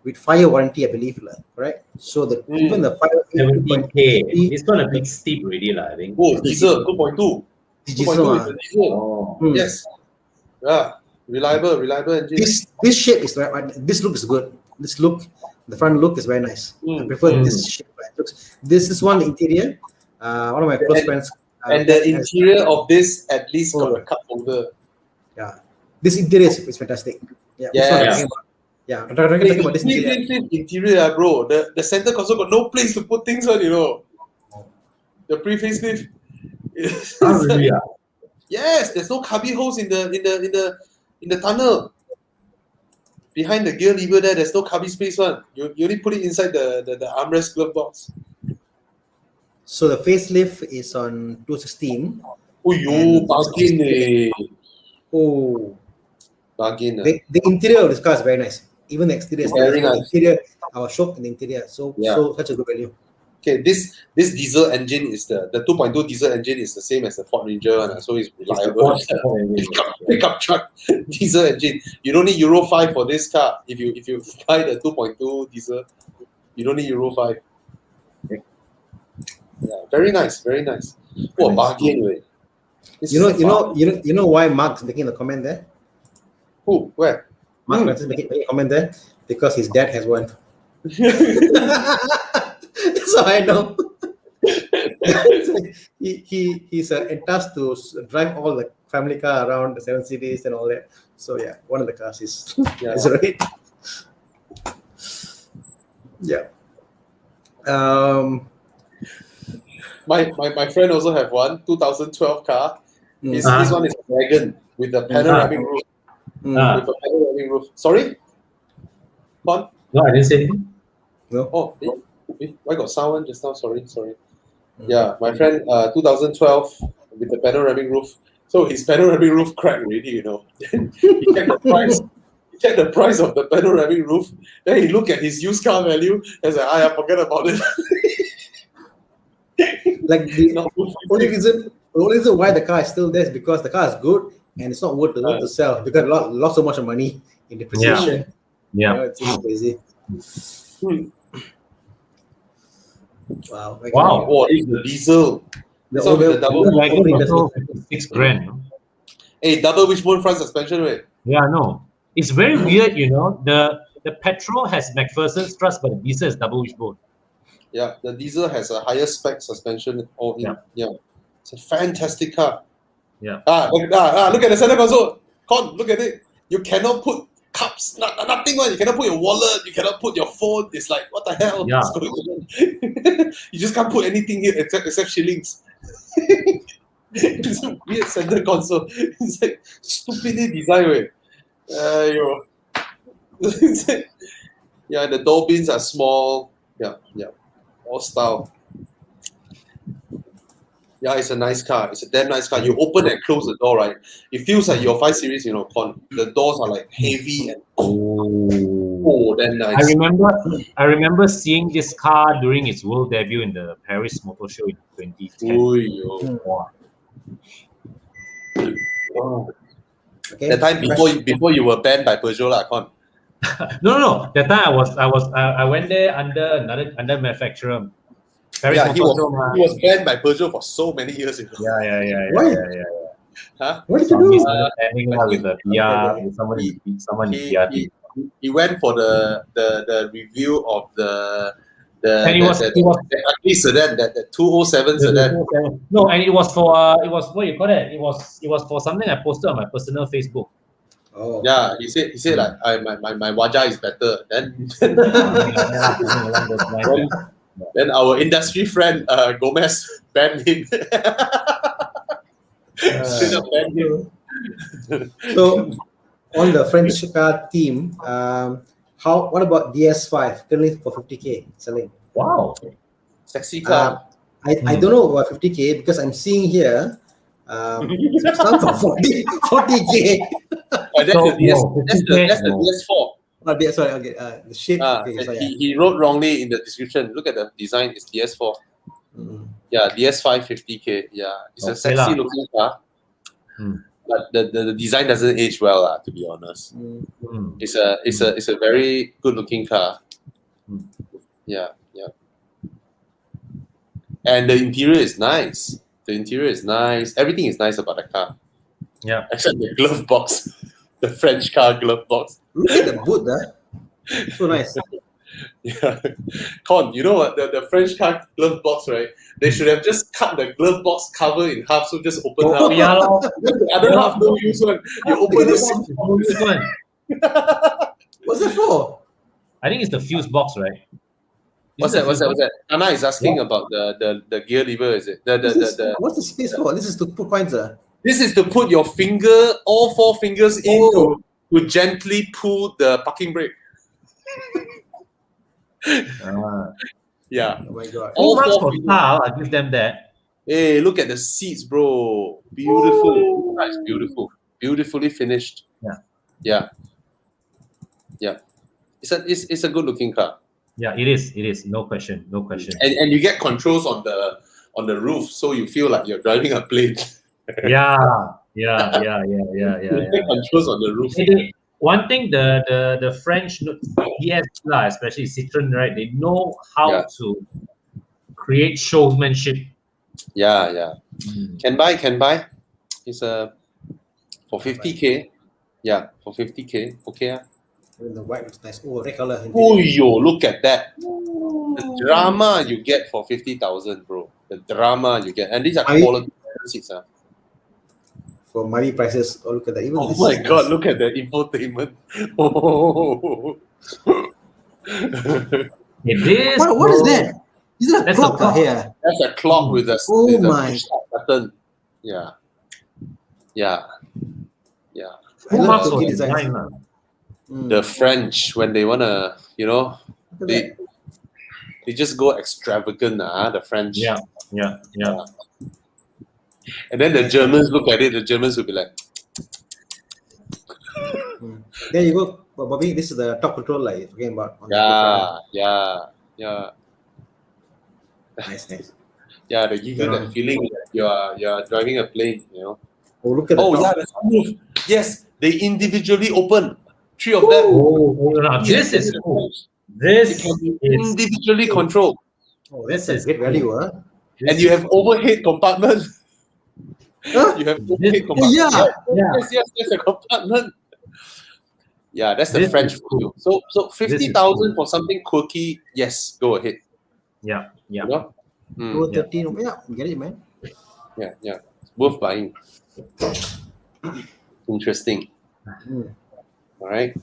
with fire warranty, I believe, right? So even the 70K, it's gonna be steep already, I think. Oh, diesel 2.2. Diesel. Yes. Yeah. Reliable engine. This shape is right. This looks good. The front look is very nice. I prefer this shape. Right? This is one interior. One of my close friends. And the interior of this at least got a cup holder. Yeah. This interior is fantastic. Yeah. I'm talking about this interior, bro. The center console got no place to put things on, The pre-facelift. Really? Yes, there's no cubby holes in the tunnel. Behind the gear lever there's no cubby space one. You only put it inside the armrest glove box. So the facelift is on 216. Oh, you bargain. Bargain. The interior of this car is very nice. Even the exterior is very nice. The interior, I was shocked in the interior. So such a good value. Okay, this diesel engine is the 2.2 diesel engine is the same as the Ford Ranger one, so it's reliable. Pickup truck diesel engine. You don't need Euro 5 for this car. If you buy the 2.2 diesel, you don't need Euro 5. Yeah, very nice, very nice. Oh, bargain way. You know why Mark's making the comment there? Who? Where? Mark is making a comment there because his dad has one. So I know. He's tasked to drive all the family car around the 7 cities and all that. So yeah, one of the cars is right. Yeah. My friend also have one 2012 car. This one is a wagon with a panoramic roof. With a panoramic roof. Sorry? Con? No, I didn't say anything. No. Oh, I got someone just now. Sorry. Yeah, my friend, 2012 with the panoramic roof. So his panoramic roof cracked already, you know. Then he checked the price. He checked the price of the panoramic roof. Then he looked at his used car value and said, I forget about it. Like the only reason why the car is still there is because the car is good and it's not worth to sell because lost so much money in depreciation. Yeah. You know, it's just crazy. Wow. Oh, it's the diesel. This one with the double $6,000. Hey, double wishbone front suspension, right? Yeah, no. It's very weird, you know. The petrol has McPherson's thrust, but the diesel is double wishbone. Yeah, the diesel has a higher spec suspension. Yeah. It's a fantastic car. Yeah. Look at the center console. Con, look at it. You cannot put cups, nothing on. You cannot put your wallet. You cannot put your phone. It's like, what the hell? Yeah. You just can't put anything here except shillings. It's a weird center console. It's like stupidly designed way. Yeah, the door bins are small. Yeah. All style. Yeah, it's a nice car. It's a damn nice car. You open and close the door, right? It feels like your 5 Series, you know, Con. The doors are like heavy and damn nice. I remember seeing this car during its world debut in the Paris Motor Show in 2010. Wow. Okay. That time before you were banned by Peugeot, lah, Con. No. That time I went there under manufacturer. Yeah, he was banned by Peugeot for so many years. You know? Yeah. Huh? What did you do? With the PR, with someone in PRT. He went for the review of the ugly sedan, the 207 sedan. No, and it was for what you call it? It was for something I posted on my personal Facebook. Oh. Yeah, he said like my Waja is better. Then our industry friend Gomez banned him. Straight up banned him. So on the French car team, what about DS5 currently for 50K selling? Wow, sexy car. I don't know about 50K because I'm seeing here some for 40K. That's the DS4. Sorry, okay. The shape. He wrote wrongly in the description. Look at the design. It's DS4. Yeah, DS5 50K. Yeah, it's a sexy looking car. But the design doesn't age well, to be honest. It's a very good looking car. Yeah. And the interior is nice. Everything is nice about the car. Yeah. Except the glove box. The French car glove box. Look at the boot, so nice. Yeah. Con, you know what? The French car glove box, right? They should have just cut the glove box cover in half, so just open up. Yeah. The other half, no use one. You open this one. What's that for? I think it's the fuse box, right? What's that? Anna is asking about the gear lever, is it? What's the space for? This is to put coins, This is to put your finger, all 4 fingers in to gently pull the parking brake. Yeah. Oh my god. All 4 for style, I give them that. Hey, look at the seats, bro. Beautiful. Nice, beautiful. Beautifully finished. Yeah. It's a good looking car. Yeah, it is. It is. No question. No question. And you get controls on the roof, so you feel like you're driving a plane. Yeah. Yeah. Yeah. Yeah. Yeah. You Yeah. get controls on the roof. One thing the French PS lah, especially Citroen, right? They know how Yeah. to create showmanship. Yeah. Can buy. It's for 50K. Yeah, for 50K. Okay. The white was nice. Oh, red color. Oh, yo, look at that. The drama you get for 50,000, bro. The drama you get. And these are quality seats. For money prices, oh, look at that. Even Oh this my is god, nice. look at the infotainment. Oh. What is that? Is that a That's clock a clock. here? That's a clock with a, Oh with a my. push-up button. Yeah. I Who love marks for Turkey design designs. lah? The French, when they wanna, Look at they that. they just go extravagant, the French. Yeah. And then the Germans look at it, the Germans will be like, There you go, Bobby. This is the top control like you're talking about. On yeah. Nice. Yeah, they give you that feeling that you are driving a plane, Oh, look at the Oh, top. yeah, the sunroof. Yes, they individually open. 3 of them. Now this is cool. This It can be is individually controlled. Oh, This that's is a great value, huh? And you have overhead compartment. Huh? You have overhead compartment. yeah. Yes, there's a compartment. Yeah, that's the This French is for you. So 50,000 for something quirky, yes, go ahead. yeah. You know? 213. Yeah, get it, man. Yeah. It's worth buying. Interesting. All right.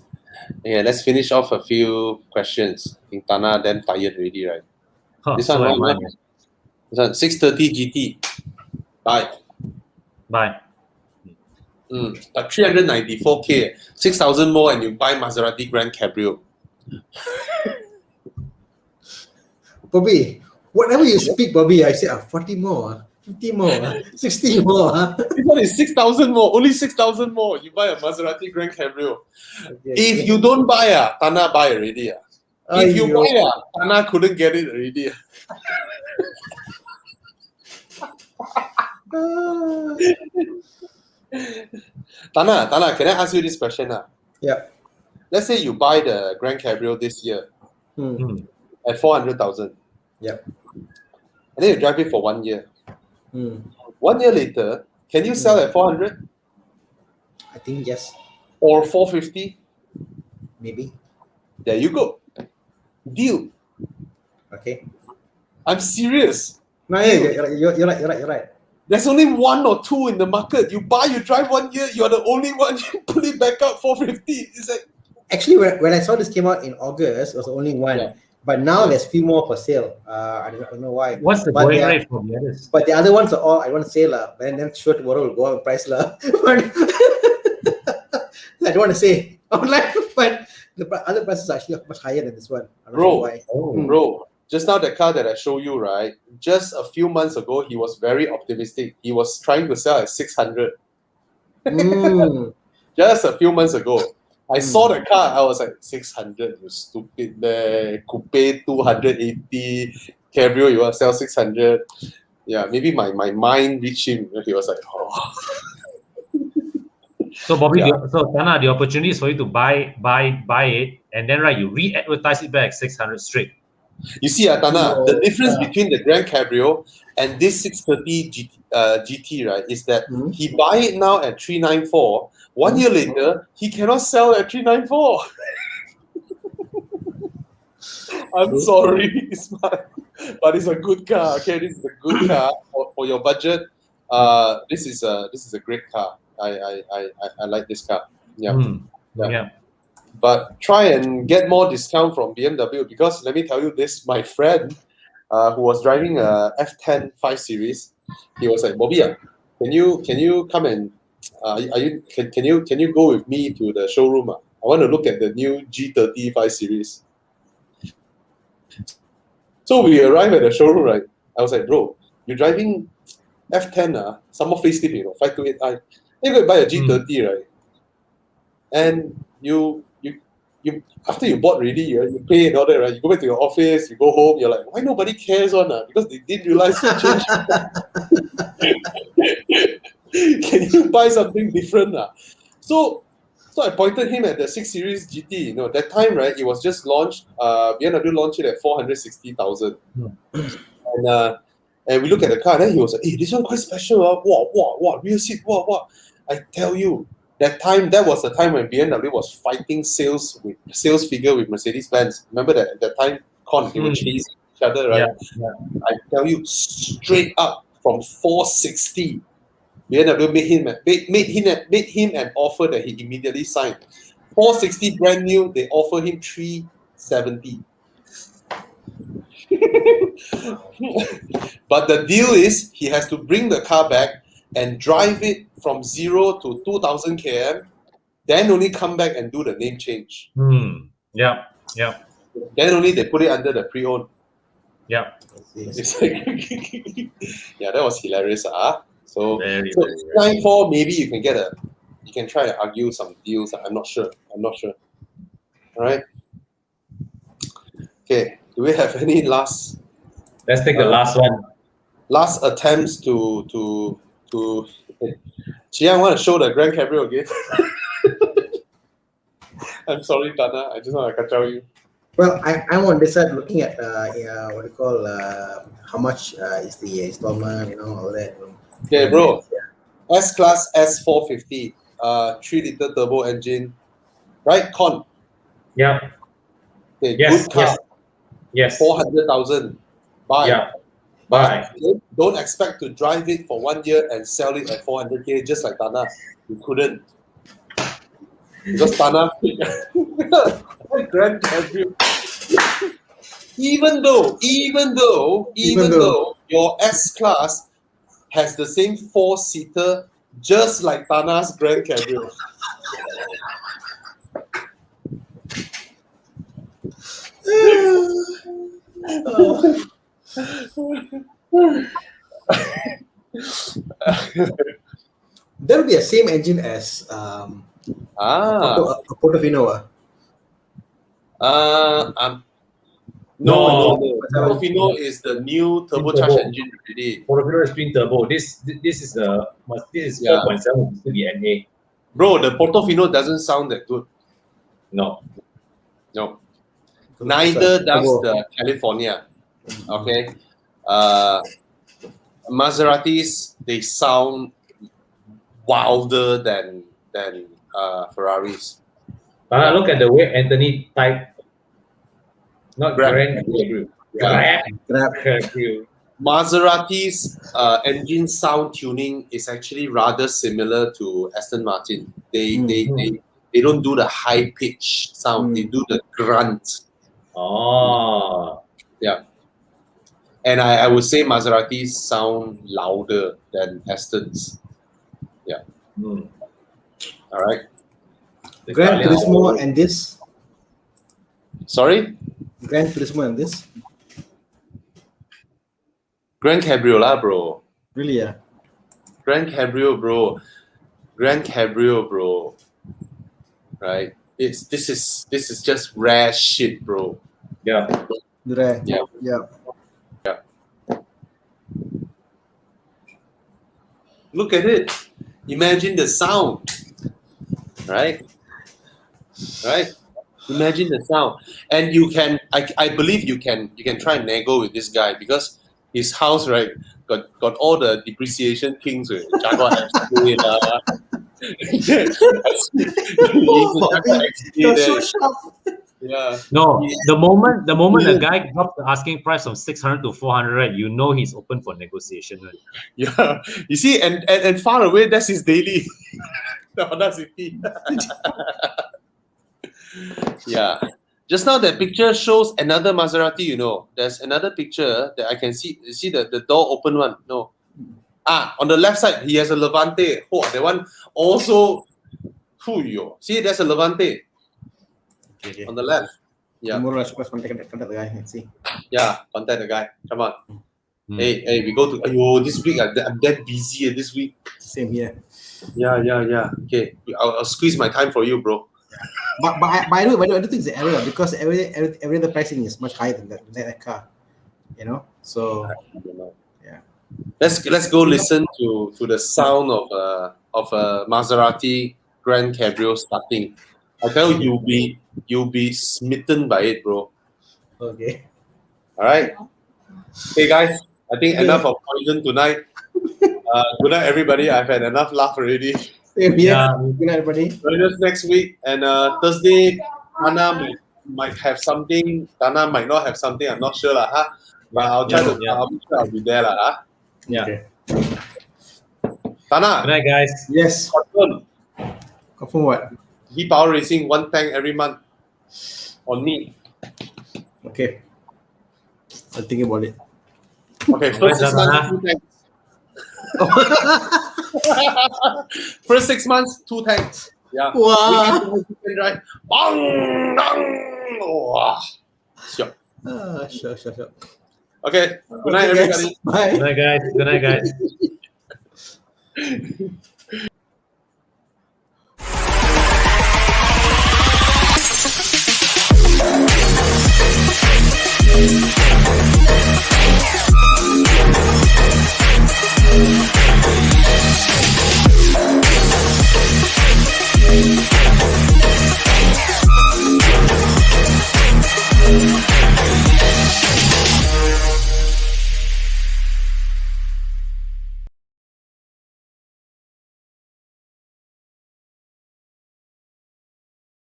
Yeah, let's finish off a few questions. I think Tana then tired already, right? Huh, This so one, am I. This one, 630 GT. Buy. Bye. But 394K, 6,000 more, and you buy Maserati Grand Cabrio. Bobby, whatever you speak, Bobby, I say 40 more, 50 more, 60 more. This one is 6,000 more, only 6,000 more. You buy a Maserati Grand Cabrio. If you don't buy, Tana buy already. If you buy, Tana couldn't get it already. Tana, can I ask you this question? Yeah. Let's say you buy the Grand Cabrio this year at 400,000. Yep. And then you drive it for 1 year. 1 year later, can you sell at 400? I think yes. Or 450? Maybe. There you go. Deal. Okay. I'm serious. No, yeah, you're right. There's only 1 or 2 in the market. You buy, you drive 1 year, you're the only one. You put it back up 450. It's like, actually, when I saw this came out in August, it was only one. Yeah. But now there's few more for sale. I don't know why. What's the going rate for the others? But the other ones are all I want to sale. But then sure tomorrow will go up in price. But I don't want to say online, but the other prices are actually much higher than this one. I don't know why. Bro, just now the car that I show you, right? Just a few months ago, he was very optimistic. He was trying to sell at 600. Just a few months ago. I saw the car, I was like, 600, you stupid man. Coupe 280, Cabrio, you want to sell 600. Yeah, maybe my mind reached him. He was like, oh. So Bobby, so Tana, the opportunity is for you to buy it, and then you re-advertise it back at 600 straight. You see, Tana, the difference between the Grand Cabrio and this 630 GT, right, is that he buy it now at 394. 1 year later, he cannot sell at 394. I'm sorry, but it's a good car. Okay, this is a good car for your budget. This is a great car. I like this car. Yeah. But try and get more discount from BMW, because let me tell you this, my friend who was driving a F10 5 Series, he was like, Bobby, can you come and can you go with me to the showroom? I want to look at the new G30 5 Series. So we arrived at the showroom, right? I was like, bro, you're driving F10, some more facelift, 528i. You're going to buy a G30, right? And you after you bought already, you pay and all that, right? You go back to your office, you go home, you're like, why nobody cares on because they didn't realize you changed. Can you buy something different? So I pointed him at the 6 Series GT. That time, right, it was just launched. BMW launched it at 460,000. And we look at the car, and then he was like, hey, this one quite special. Wow, rear seat, wow. I tell you, that was the time when BMW was fighting sales figure with Mercedes-Benz. Remember that at that time, they were chasing each other, right? Yeah. I tell you, straight up from 460, BMW made him an offer that he immediately signed. 460 brand new, they offer him 370. But the deal is he has to bring the car back and drive it from 0 to 2,000 km, then only come back and do the name change. Yeah. Then only they put it under the pre-owned. Yeah. It's like, yeah, that was hilarious. So 94, maybe you can try to argue some deals. I'm not sure. All right. Okay. Do we have any last? Let's take the last one. Last attempts to. Chia, I want to show the Grand Cabrio again. I'm sorry, Tana. I just want to catch you. Well, I'm on this side looking at what do you call how much is the installment, all that. Okay, bro. S-Class S450, 3-liter turbo engine, right? Con. Yeah. Okay, Yes. good car. Yes. 400,000. Buy. Yeah. Buy. Don't expect to drive it for 1 year and sell it at 400K, just like Tana. You couldn't. Because Tana, Grand Cabrio. Even though your S-Class has the same 4-seater, just like Tana's Grand Cabrio. There'll be a same engine as Portofino. No. Portofino is the new turbocharged engine already. Portofino is twin turbo. This is 4.7 to the NA. Bro, the Portofino doesn't sound that good. No. Neither does the California. Okay. Maseratis, they sound wilder than Ferraris. Look at the way Anthony typed. Not Grand Cabrio. Grand Cabrio. Maserati's engine sound tuning is actually rather similar to Aston Martin. They don't do the high pitch sound. They do the grunt. Oh. Yeah. And I would say Maseratis sound louder than Aston's. Yeah. All right. Gran Turismo and this. Sorry? Gran Turismo and this. Grand Cabrio lah, bro. Really, yeah. Grand Cabrio, bro. Right? This is just rare shit, bro. Yeah. Rare. Yeah. Look at it. Imagine the sound. Right? Imagine the sound. And you can I believe you can try and nego with this guy because his house, right, got all the depreciation kings with Jaguar XJ. You're so sharp. Yeah. No, the moment the guy dropped the asking price from 600 to 400, right, you know he's open for negotiation. Right? Yeah. You see, and far away, that's his daily. The Honda City. Yeah. Just now that picture shows another Maserati, There's another picture that I can see. You see the door open one? No. On the left side, he has a Levante. Oh, that one also. See, there's a Levante. Okay. On the left. Yeah. Tomorrow, contact the guy and see. Yeah, contact the guy. Come on. Hey, we go to. This week I'm that busy this week. Same here. Yeah. Okay, I'll squeeze my time for you, bro. But I don't think it's an error because every other pricing is much higher than that car. You know, so yeah. Let's go listen to the sound of a Maserati Grand Cabrio starting. I tell you, you'll be smitten by it, bro. Okay. All right. Okay, guys. I think enough of poison tonight. Good night, everybody. I've had enough laugh already. Same here. Good night, everybody. Join us next week, and Thursday, Dana might have something. Dana might not have something. I'm not sure, huh? But I'll try to. I'll be sure I'll be there, huh? Yeah. Okay. Dana. Good night, guys. Yes. Confirm what? Power Racing 1 tank every month on me. Okay. I'll think about it. Okay, first 6 months, 2 tanks. First 6 months, 2 tanks. Yeah. Wow. Right. Bang, bang. Wow. Sure. Sure. Okay. Good night, everybody. Bye. Good night, guys. Good night, guys.